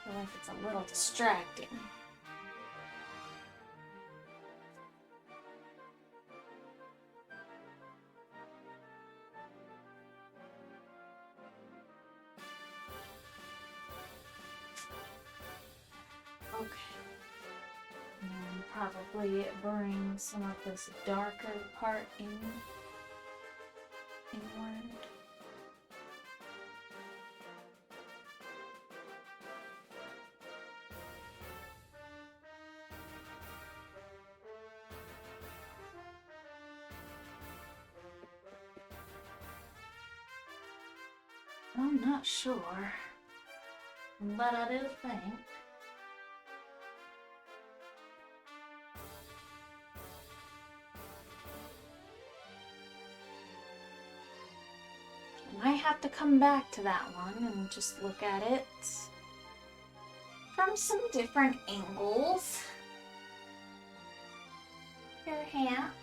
I feel like it's a little distracting. Okay. And then probably bring some of this darker part inward. I'm not sure, but I do think I might have to come back to that one and just look at it from some different angles. Perhaps.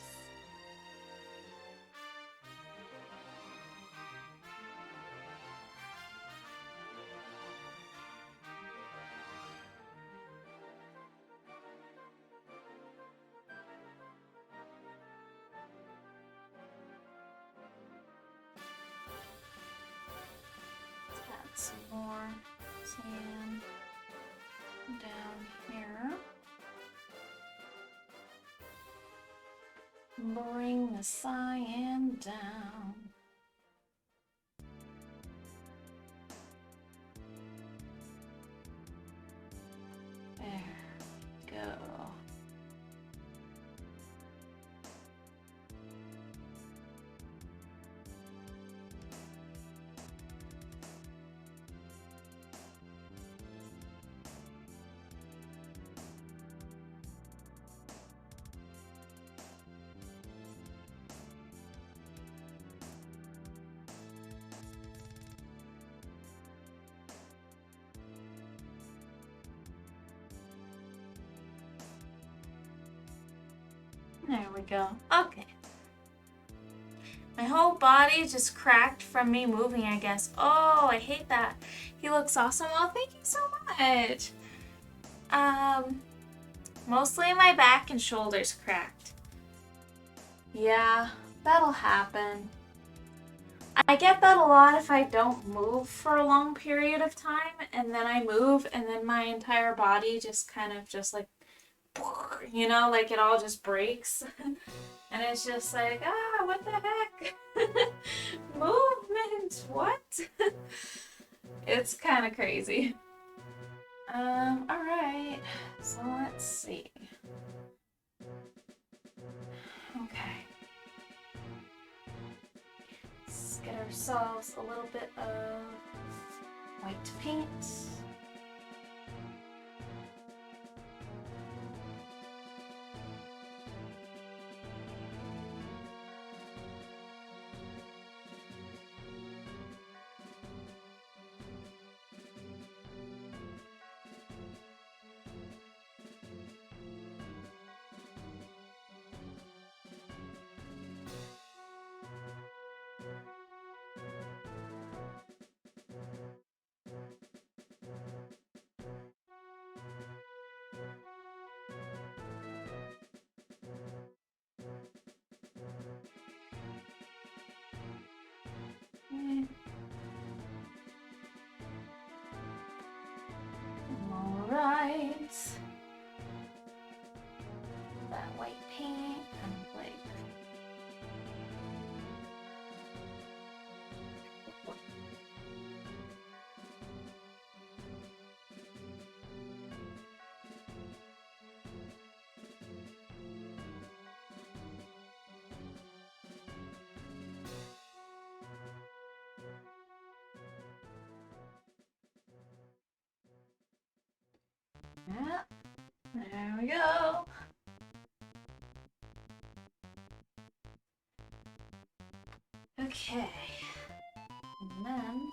Some more sand down here. Bring the cyan down. There we go. There we go. Okay. My whole body just cracked from me moving, I guess. Oh, I hate that. He looks awesome. Well, thank you so much. Mostly my back and shoulders cracked. Yeah, that'll happen. I get that a lot if I don't move for a long period of time, and then I move, and then my entire body just kind of just like, you know, like it all just breaks. And it's just like, what the heck? Movement, what? It's kind of crazy. Alright, so let's see. Okay. Let's get ourselves a little bit of white paint. Alright. That white paint kind of like yeah, there we go. Okay, and then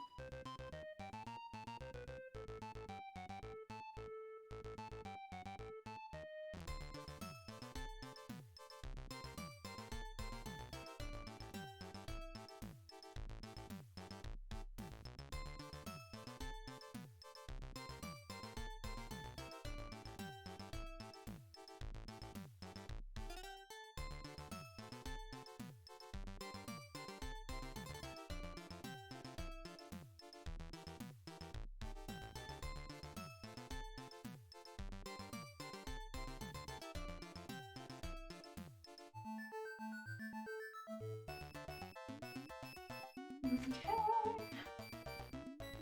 Okay.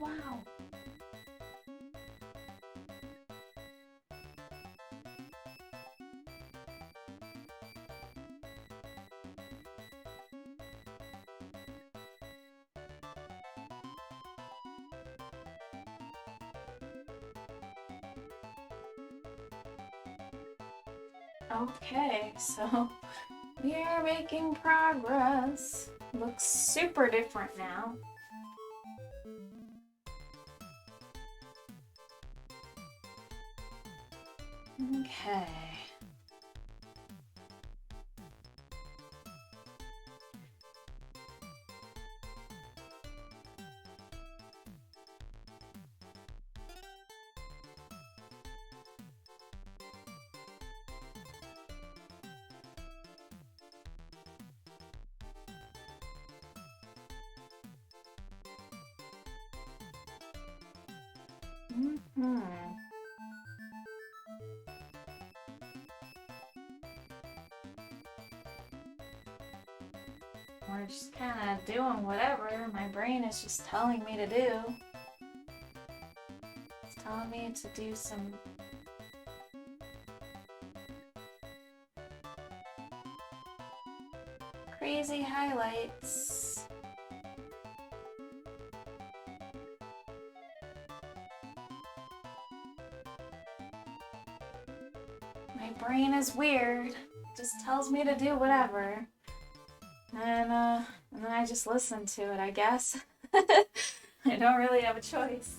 Wow. Okay, so we are making progress. Looks super different now. Okay. We're just kind of doing whatever my brain is just telling me to do. It's telling me to do some crazy highlights. My brain is weird. It just tells me to do whatever. And then I just listen to it, I guess. I don't really have a choice.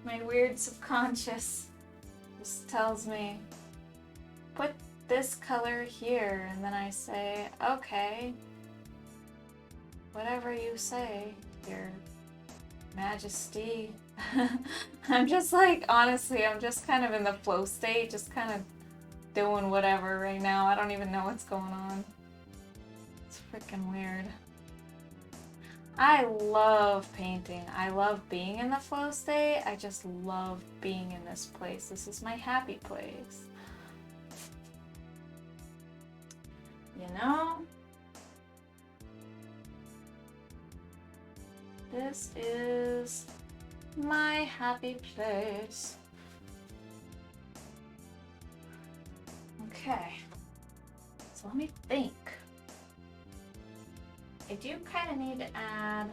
My weird subconscious just tells me, put this color here, and then I say, okay, whatever you say, Your Majesty. I'm just like, honestly, I'm just kind of in the flow state, just kind of doing whatever right now. I don't even know what's going on. It's freaking weird. I love painting. I love being in the flow state. I just love being in this place. This is my happy place. You know? This is my happy place. Okay. So let me think. I do kind of need to add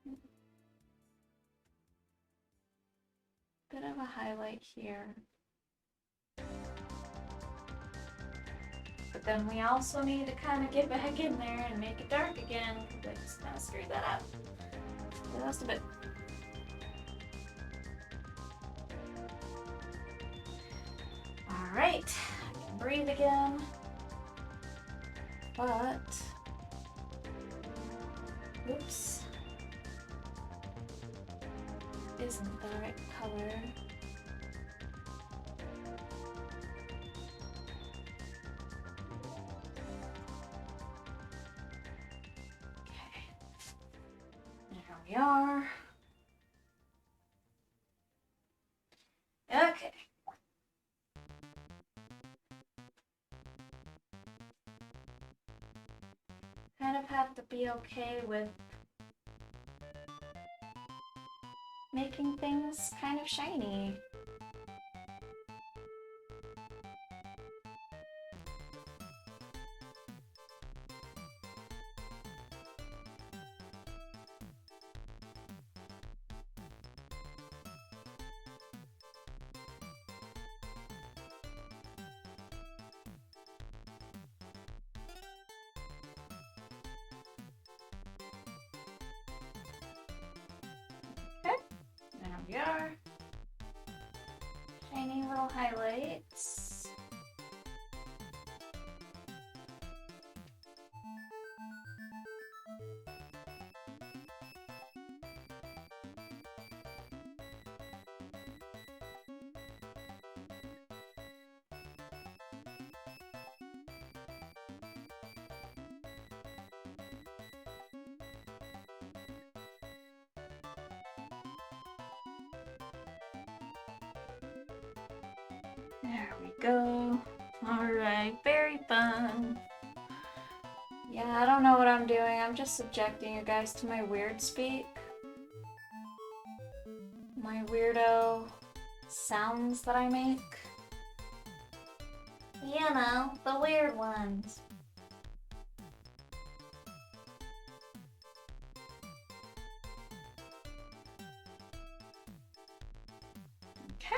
a bit of a highlight here. But then we also need to kind of get back in there and make it dark again, because I just kind of screwed that up. Just a bit. All right, I can breathe again. But, oops, isn't the right color. Okay, there we are. Okay. Kind of have to be okay with making things kind of shiny. Okay, there we are. Shiny little highlights. There we go. Alright, very fun. Yeah, I don't know what I'm doing. I'm just subjecting you guys to my weird speak. My weirdo sounds that I make. You know, the weird ones. Okay.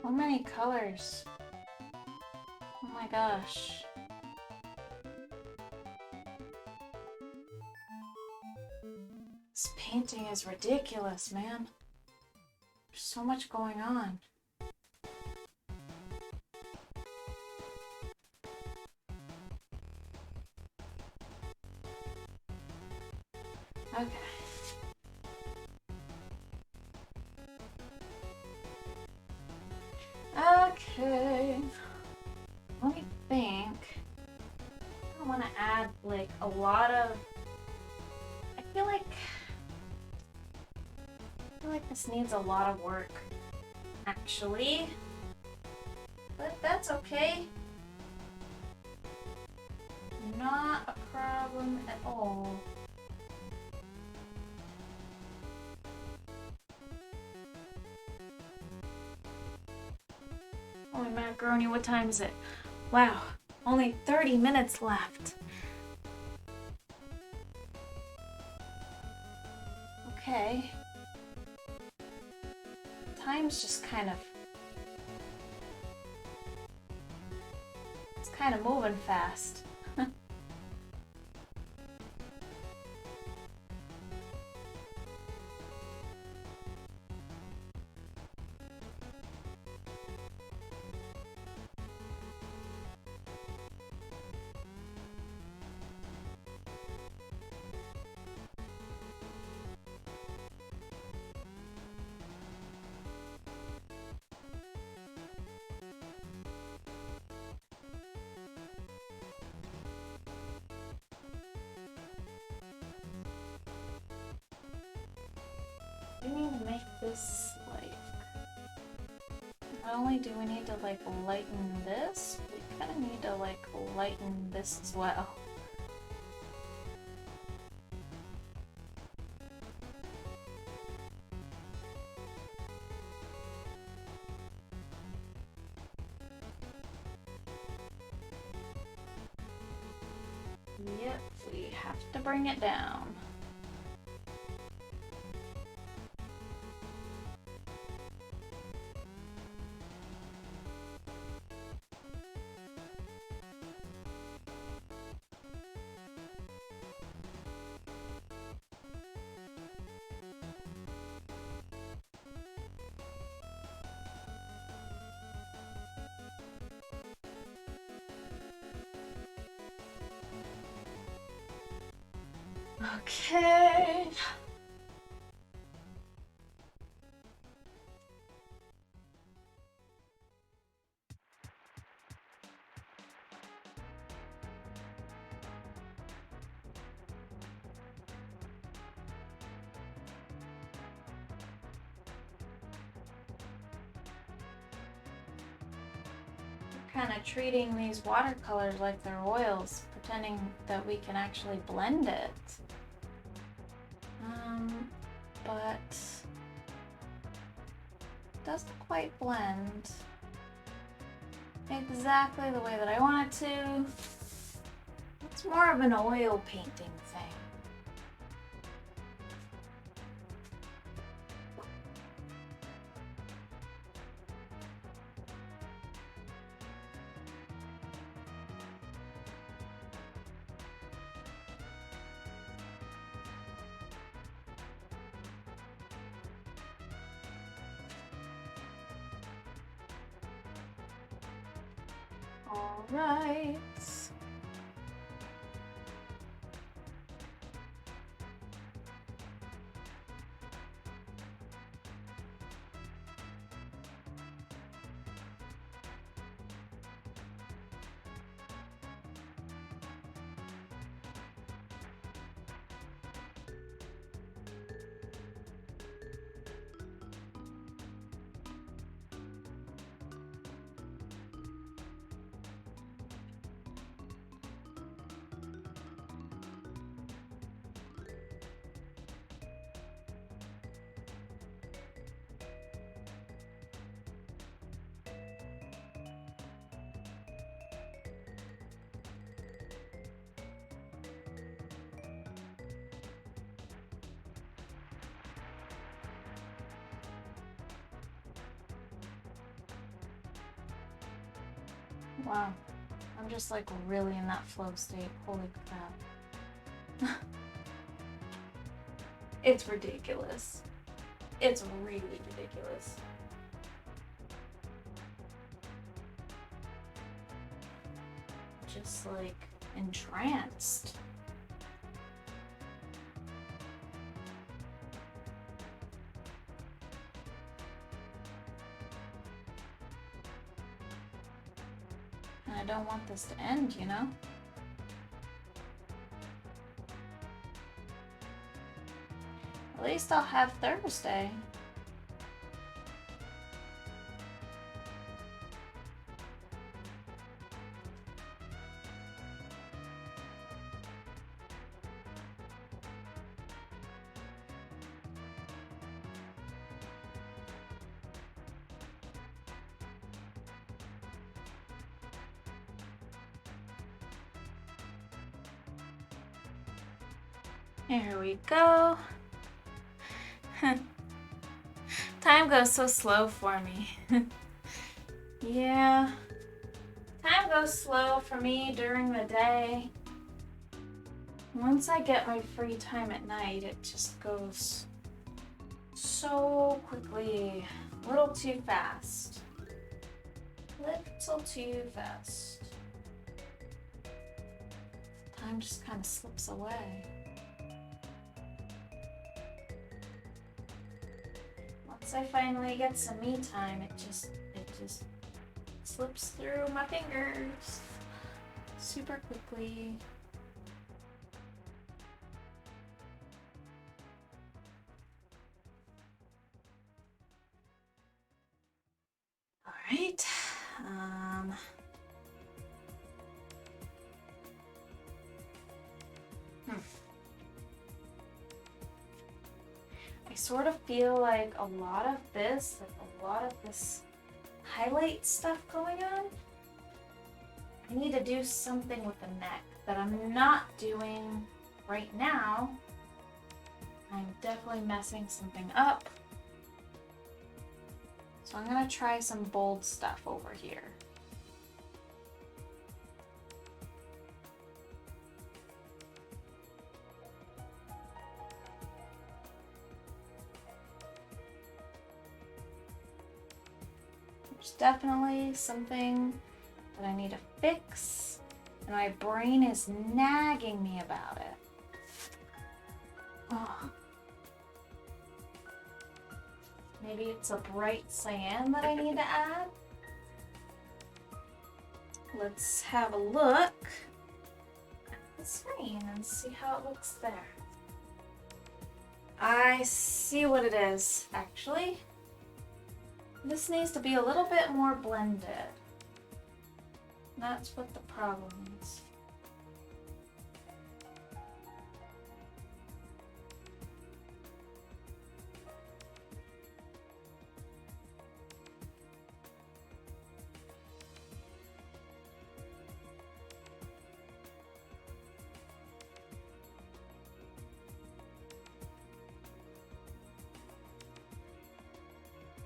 So many colors. Oh my gosh. This painting is ridiculous, man. There's so much going on. Okay. Okay. Let me think. I want to add like a lot of. I feel like this needs a lot of work, actually. But that's okay. Not a problem at all. Holy macaroni, what time is it? Wow, only 30 minutes left. Okay. Time's just kind of... It's kind of moving fast. We need to make this like, not only do we need to like lighten this, we kind of need to like lighten this as well. Yep, we have to bring it down. Okay. Kind of treating these watercolors like they're oils, pretending that we can actually blend it. But it doesn't quite blend exactly the way that I want it to. It's more of an oil painting thing. All right. Wow, I'm just like really in that flow state. Holy crap. It's ridiculous. It's really ridiculous. Just like entranced. And I don't want this to end, you know? At least I'll have Thursday. Here we go. Time goes so slow for me. Yeah. Time goes slow for me during the day. Once I get my free time at night, it just goes so quickly. A little too fast. Little too fast. Time just kind of slips away. Once I finally get some me time, it just slips through my fingers super quickly. All right. I sort of feel like a lot of this highlight stuff going on, I need to do something with the neck that I'm not doing right now. I'm definitely messing something up. So I'm gonna try some bold stuff over here. There's definitely something that I need to fix, and my brain is nagging me about it. Oh. Maybe it's a bright cyan that I need to add. Let's have a look at the screen and see how it looks there. I see what it is, actually. This needs to be a little bit more blended. That's what the problem is.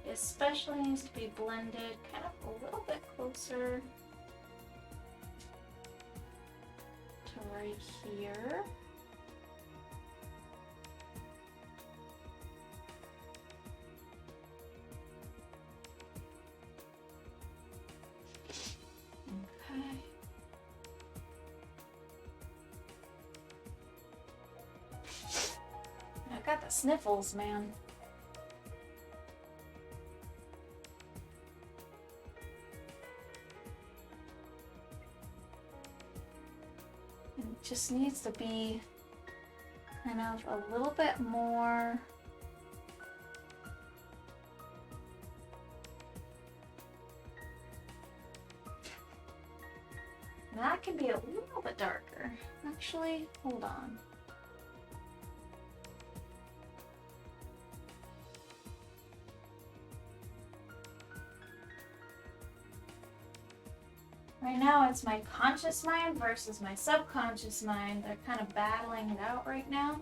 It especially needs to be blended kind of a little bit closer to right here. Okay. sniffles, man. It just needs to be kind of a little bit more. That can be a little bit darker. Actually, hold on. Right now it's my conscious mind versus my subconscious mind. They're kind of battling it out right now.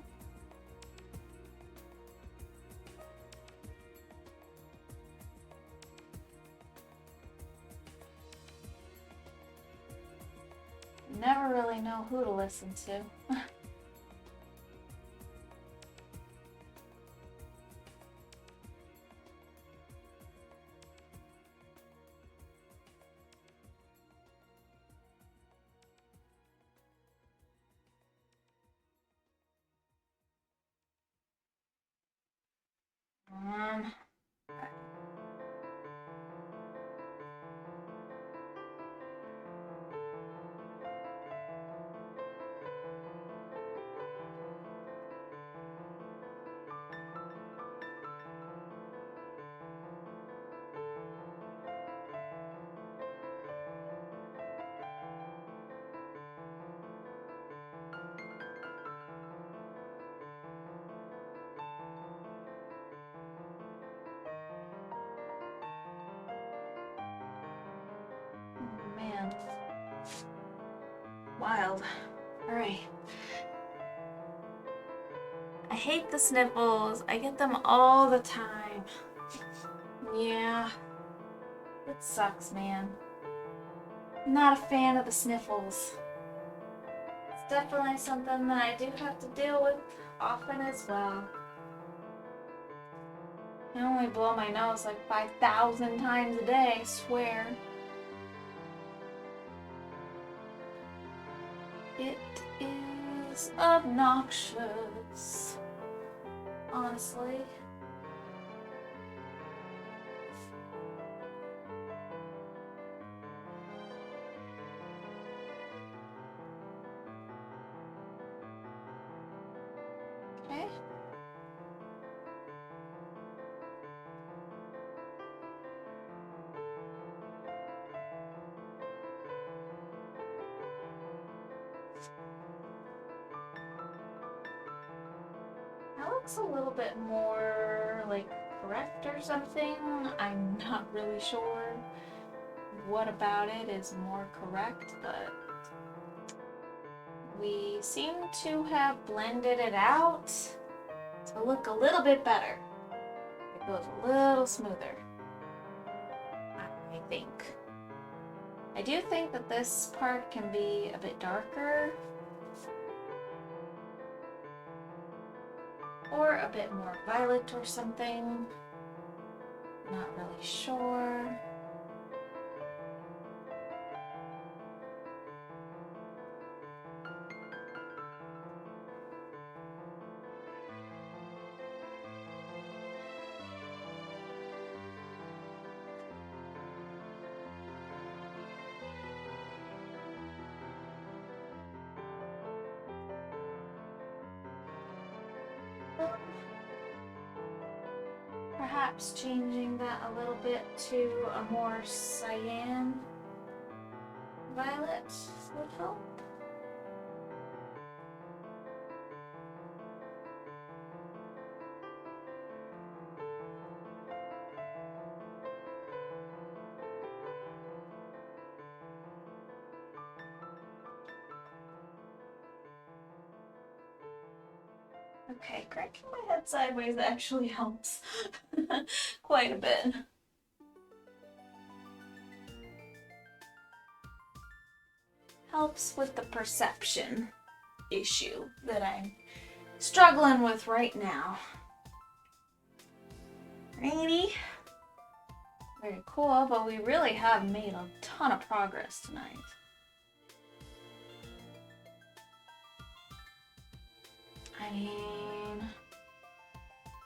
Never really know who to listen to. Man. Wild. Alright. I hate the sniffles. I get them all the time. Yeah. It sucks, man. I'm not a fan of the sniffles. It's definitely something that I do have to deal with often as well. I only blow my nose like 5,000 times a day, I swear. It is obnoxious, honestly. Okay. That looks a little bit more like correct or something. I'm not really sure what about it is more correct, but we seem to have blended it out to look a little bit better. It goes a little smoother, I think. I do think that this part can be a bit darker or a bit more violet or something. Not really sure. Perhaps changing that a little bit to a more cyan violet would help. Okay, cracking my head sideways actually helps quite a bit. Helps with the perception issue that I'm struggling with right now. Righty. Very cool, but we really have made a ton of progress tonight. I mean,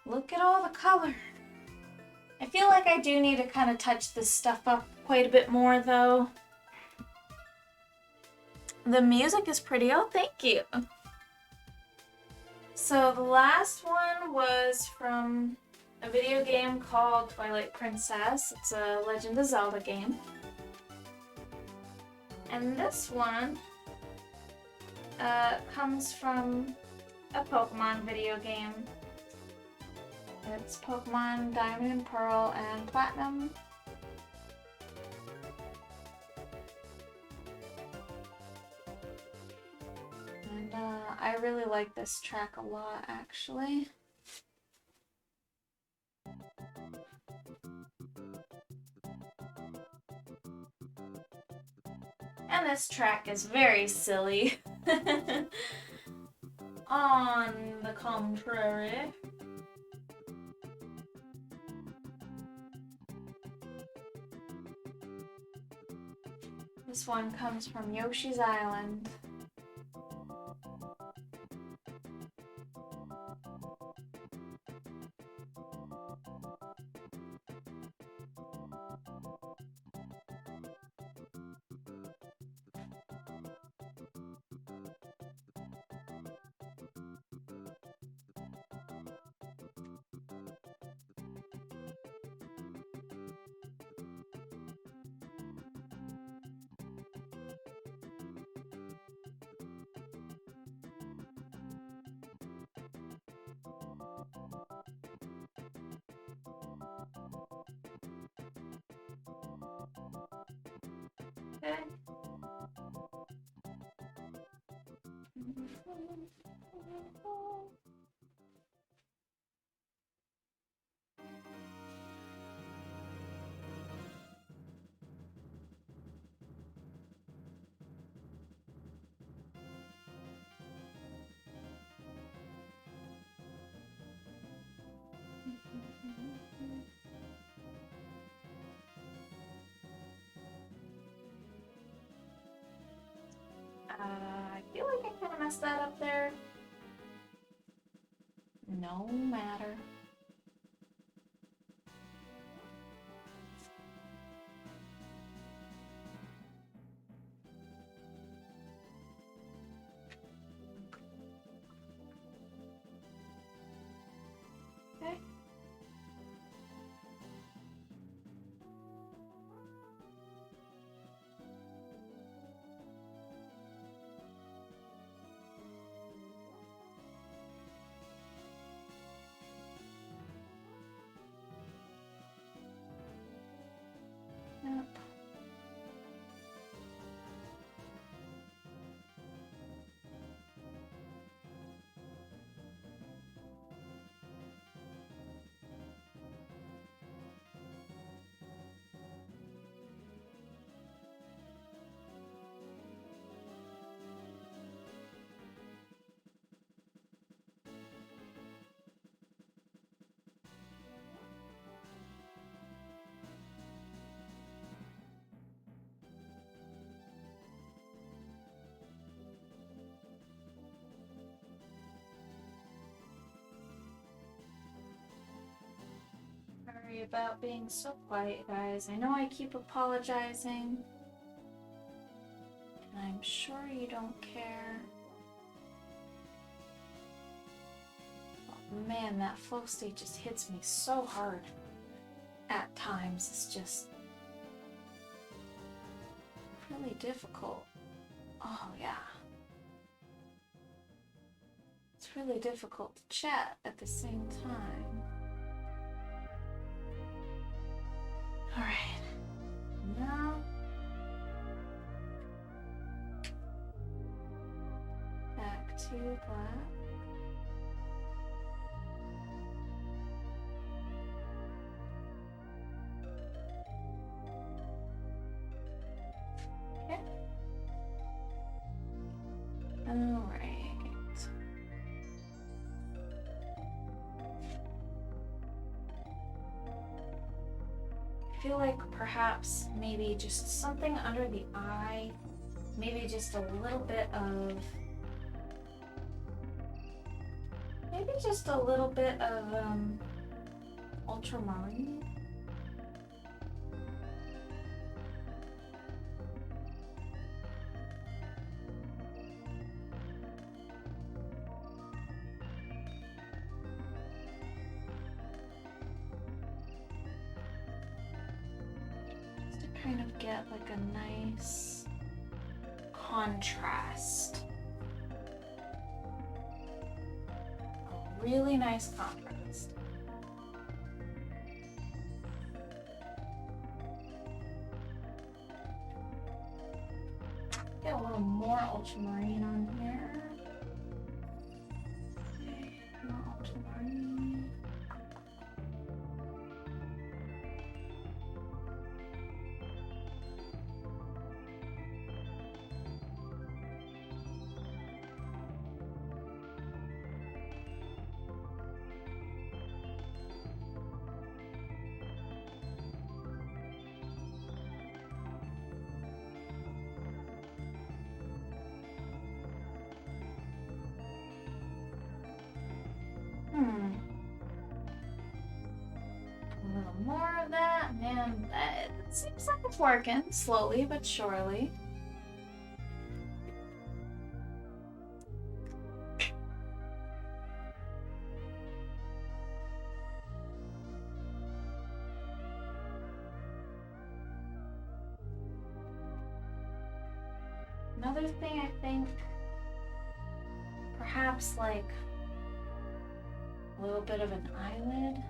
Look at all the color. I feel like I do need to kind of touch this stuff up quite a bit more though. The music is pretty. Oh, thank you. So the last one was from a video game called Twilight Princess. It's a Legend of Zelda game. And this one comes from a Pokemon video game. It's Pokemon Diamond, Pearl, and Platinum. And I really like this track a lot, actually. And this track is very silly. On the contrary, this one comes from Yoshi's Island. Okay. I feel like I kind of messed that up there. No matter. Okay. Yep. Sorry about being so quiet, guys. I know I keep apologizing. And I'm sure you don't care. Oh, man, that flow state just hits me so hard. At times, it's just really difficult. Oh, yeah. It's really difficult to chat at the same time. Alright. Now, back to black. Okay. Alright. I feel like perhaps maybe just something under the eye, maybe just a little bit of maybe just a little bit of ultramarine. Just to kind of get like a nice contrast. A really nice contrast. Get a little more ultramarine on here. Okay, more ultramarine. A little more of that, man. It seems like it's working slowly but surely. Another thing I think, perhaps like a little bit of an eyelid.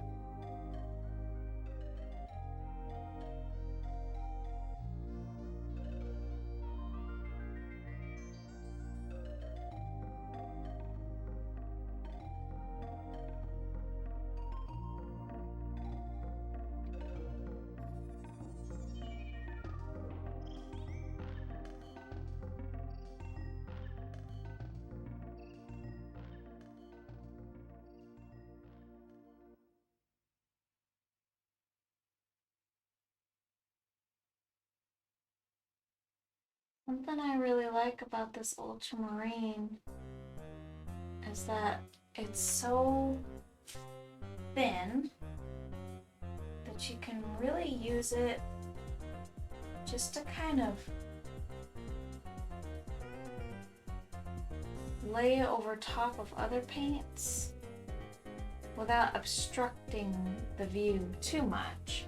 Something I really like about this ultramarine is that it's so thin that you can really use it just to kind of lay it over top of other paints without obstructing the view too much.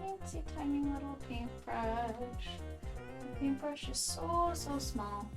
Teensy tiny little paintbrush. The paintbrush is so small.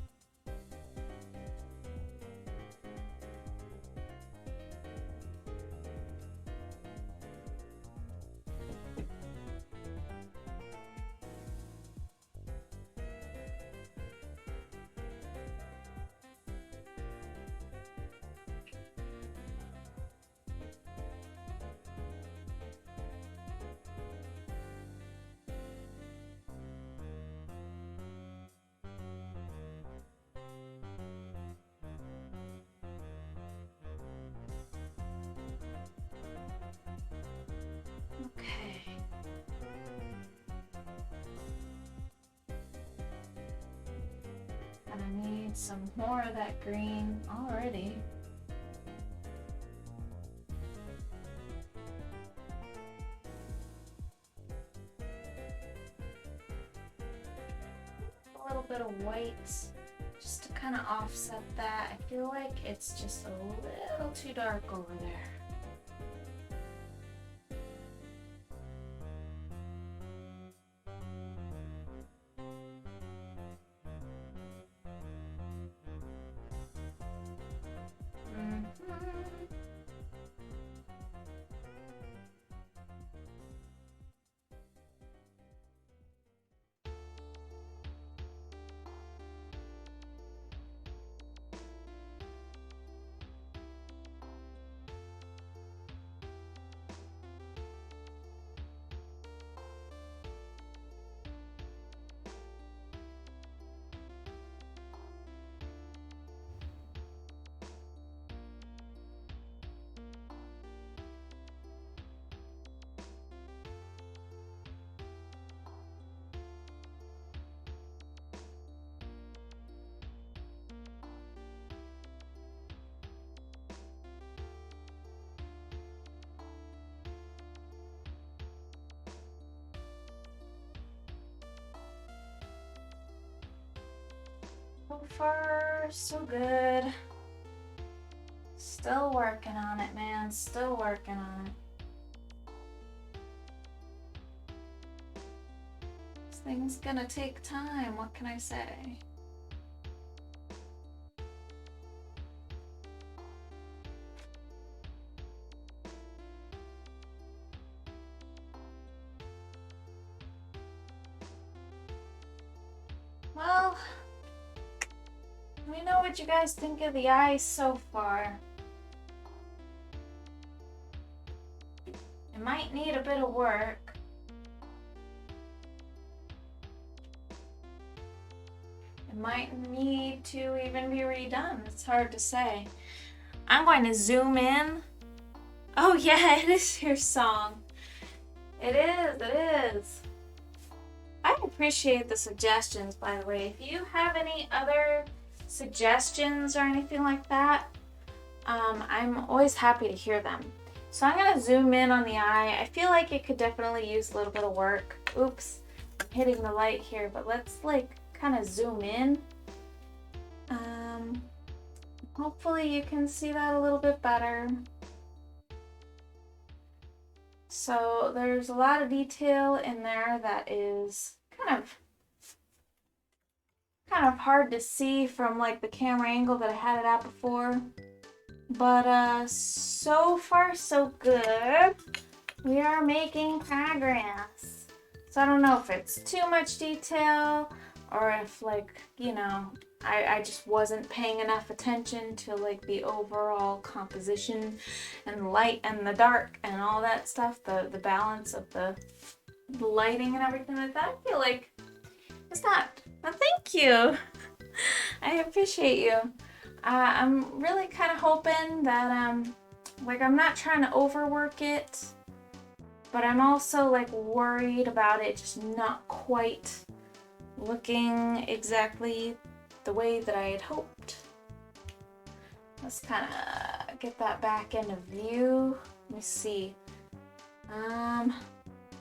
Okay. And I need some more of that green already. bit of white just to kind of offset that. I feel like it's just a little too dark over there. So far, so good. Still working on it, man. Still working on it. This thing's gonna take time. What can I say? Well, let me know what you guys think of the eyes so far. It might need a bit of work. It might need to even be redone. It's hard to say. I'm going to zoom in. Oh yeah, it is your song. It is, it is. I appreciate the suggestions, by the way. If you have any other suggestions or anything like that, I'm always happy to hear them. So I'm gonna zoom in on the eye. I feel like it could definitely use a little bit of work. Oops, I'm hitting the light here, but let's like kind of zoom in. Hopefully you can see that a little bit better. So there's a lot of detail in there that is kind of hard to see from like the camera angle that I had it at before. But so far so good. We are making progress. So I don't know if it's too much detail or if like, you know, I just wasn't paying enough attention to like the overall composition and the light and the dark and all that stuff, the balance of the lighting and everything like that. I feel like it's not. Well, thank you. I appreciate you. I'm really kind of hoping that like I'm not trying to overwork it, but I'm also like worried about it just not quite looking exactly the way that I had hoped. Let's kind of get that back into view. Let me see.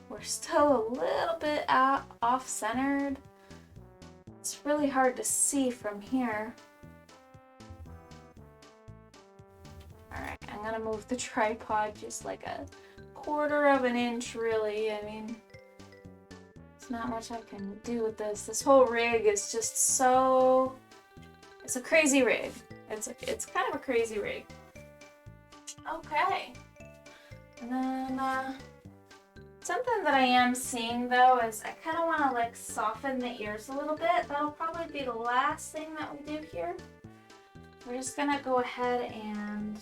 We're still a little bit off-centered. It's really hard to see from here. Alright, I'm gonna move the tripod just like a 1/4 of an inch, really. I mean, there's not much I can do with this. This whole rig is just so... It's a crazy rig. It's kind of a crazy rig. Okay. And then, something that I am seeing though is I kind of want to like soften the ears a little bit. That'll probably be the last thing that we do here. We're just gonna go ahead and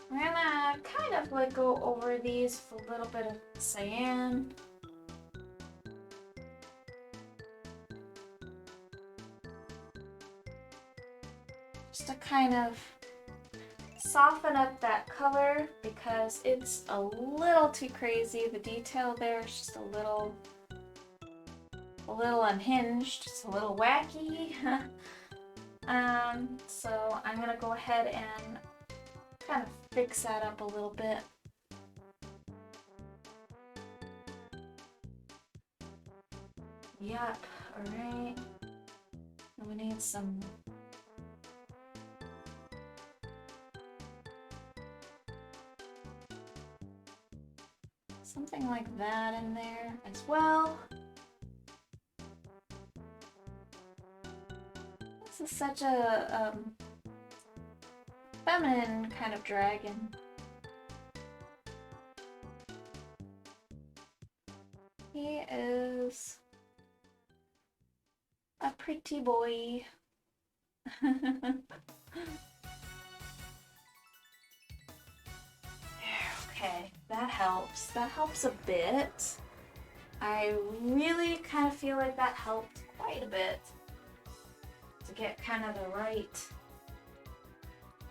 we're gonna kind of like go over these with a little bit of cyan. Just to kind of soften up that color because it's a little too crazy. The detail there is just a little unhinged. It's a little wacky. So I'm gonna go ahead and kind of fix that up a little bit. Yep, alright. We need some... something like that in there as well. This is such a feminine kind of dragon. He is a pretty boy. Okay, that helps. That helps a bit. I really kind of feel like that helped quite a bit to get kind of the right.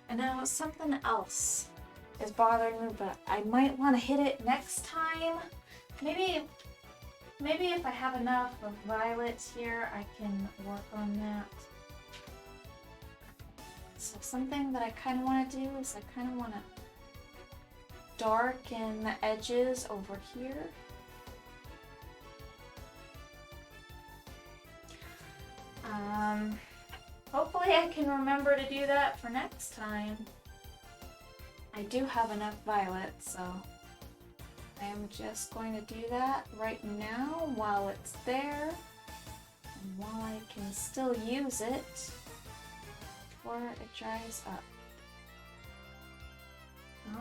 And now something else is bothering me, but I might want to hit it next time. Maybe if I have enough of violets here, I can work on that. So something that I kind of want to do is I kind of want to darken the edges over here. Hopefully I can remember to do that for next time. I do have enough violets, so I am just going to do that right now while it's there and while I can still use it before it dries up.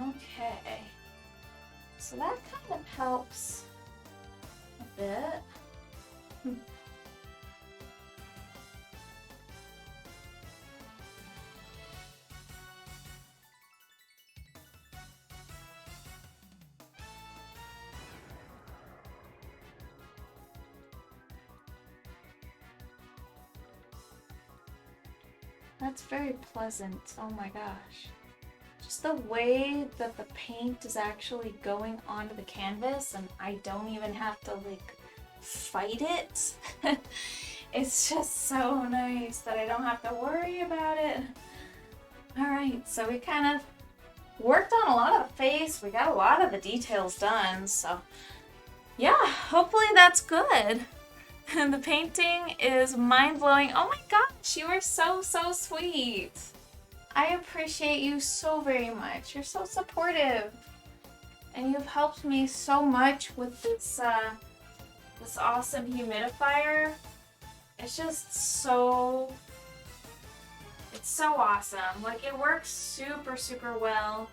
Okay, so that kind of helps a bit. That's very pleasant. Oh my gosh. Just the way that the paint is actually going onto the canvas and I don't even have to like fight it. It's just so nice that I don't have to worry about it. Alright, so we kind of worked on a lot of the face. We got a lot of the details done, so yeah, hopefully that's good. And the painting is mind-blowing. Oh my gosh, you are so sweet. I appreciate you so very much. You're so supportive. And you've helped me so much with this this awesome humidifier. It's just so... it's so awesome. Like, it works super well.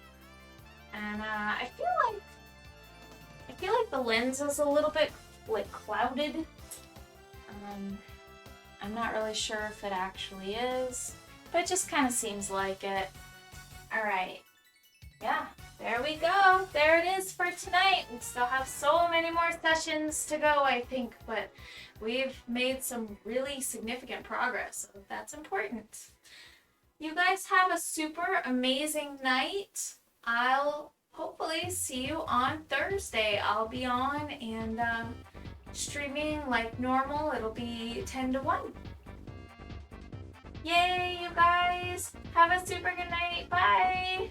And I feel like the lens is a little bit like clouded. I'm not really sure if it actually is, but it just kind of seems like it. Alright, yeah, there we go. There it is for tonight. We still have so many more sessions to go, I think, but we've made some really significant progress, so that's important. You guys have a super amazing night. I'll hopefully see you on Thursday. I'll be on and streaming like normal. It'll be 10 to 1. Yay, you guys! Have a super good night. Bye!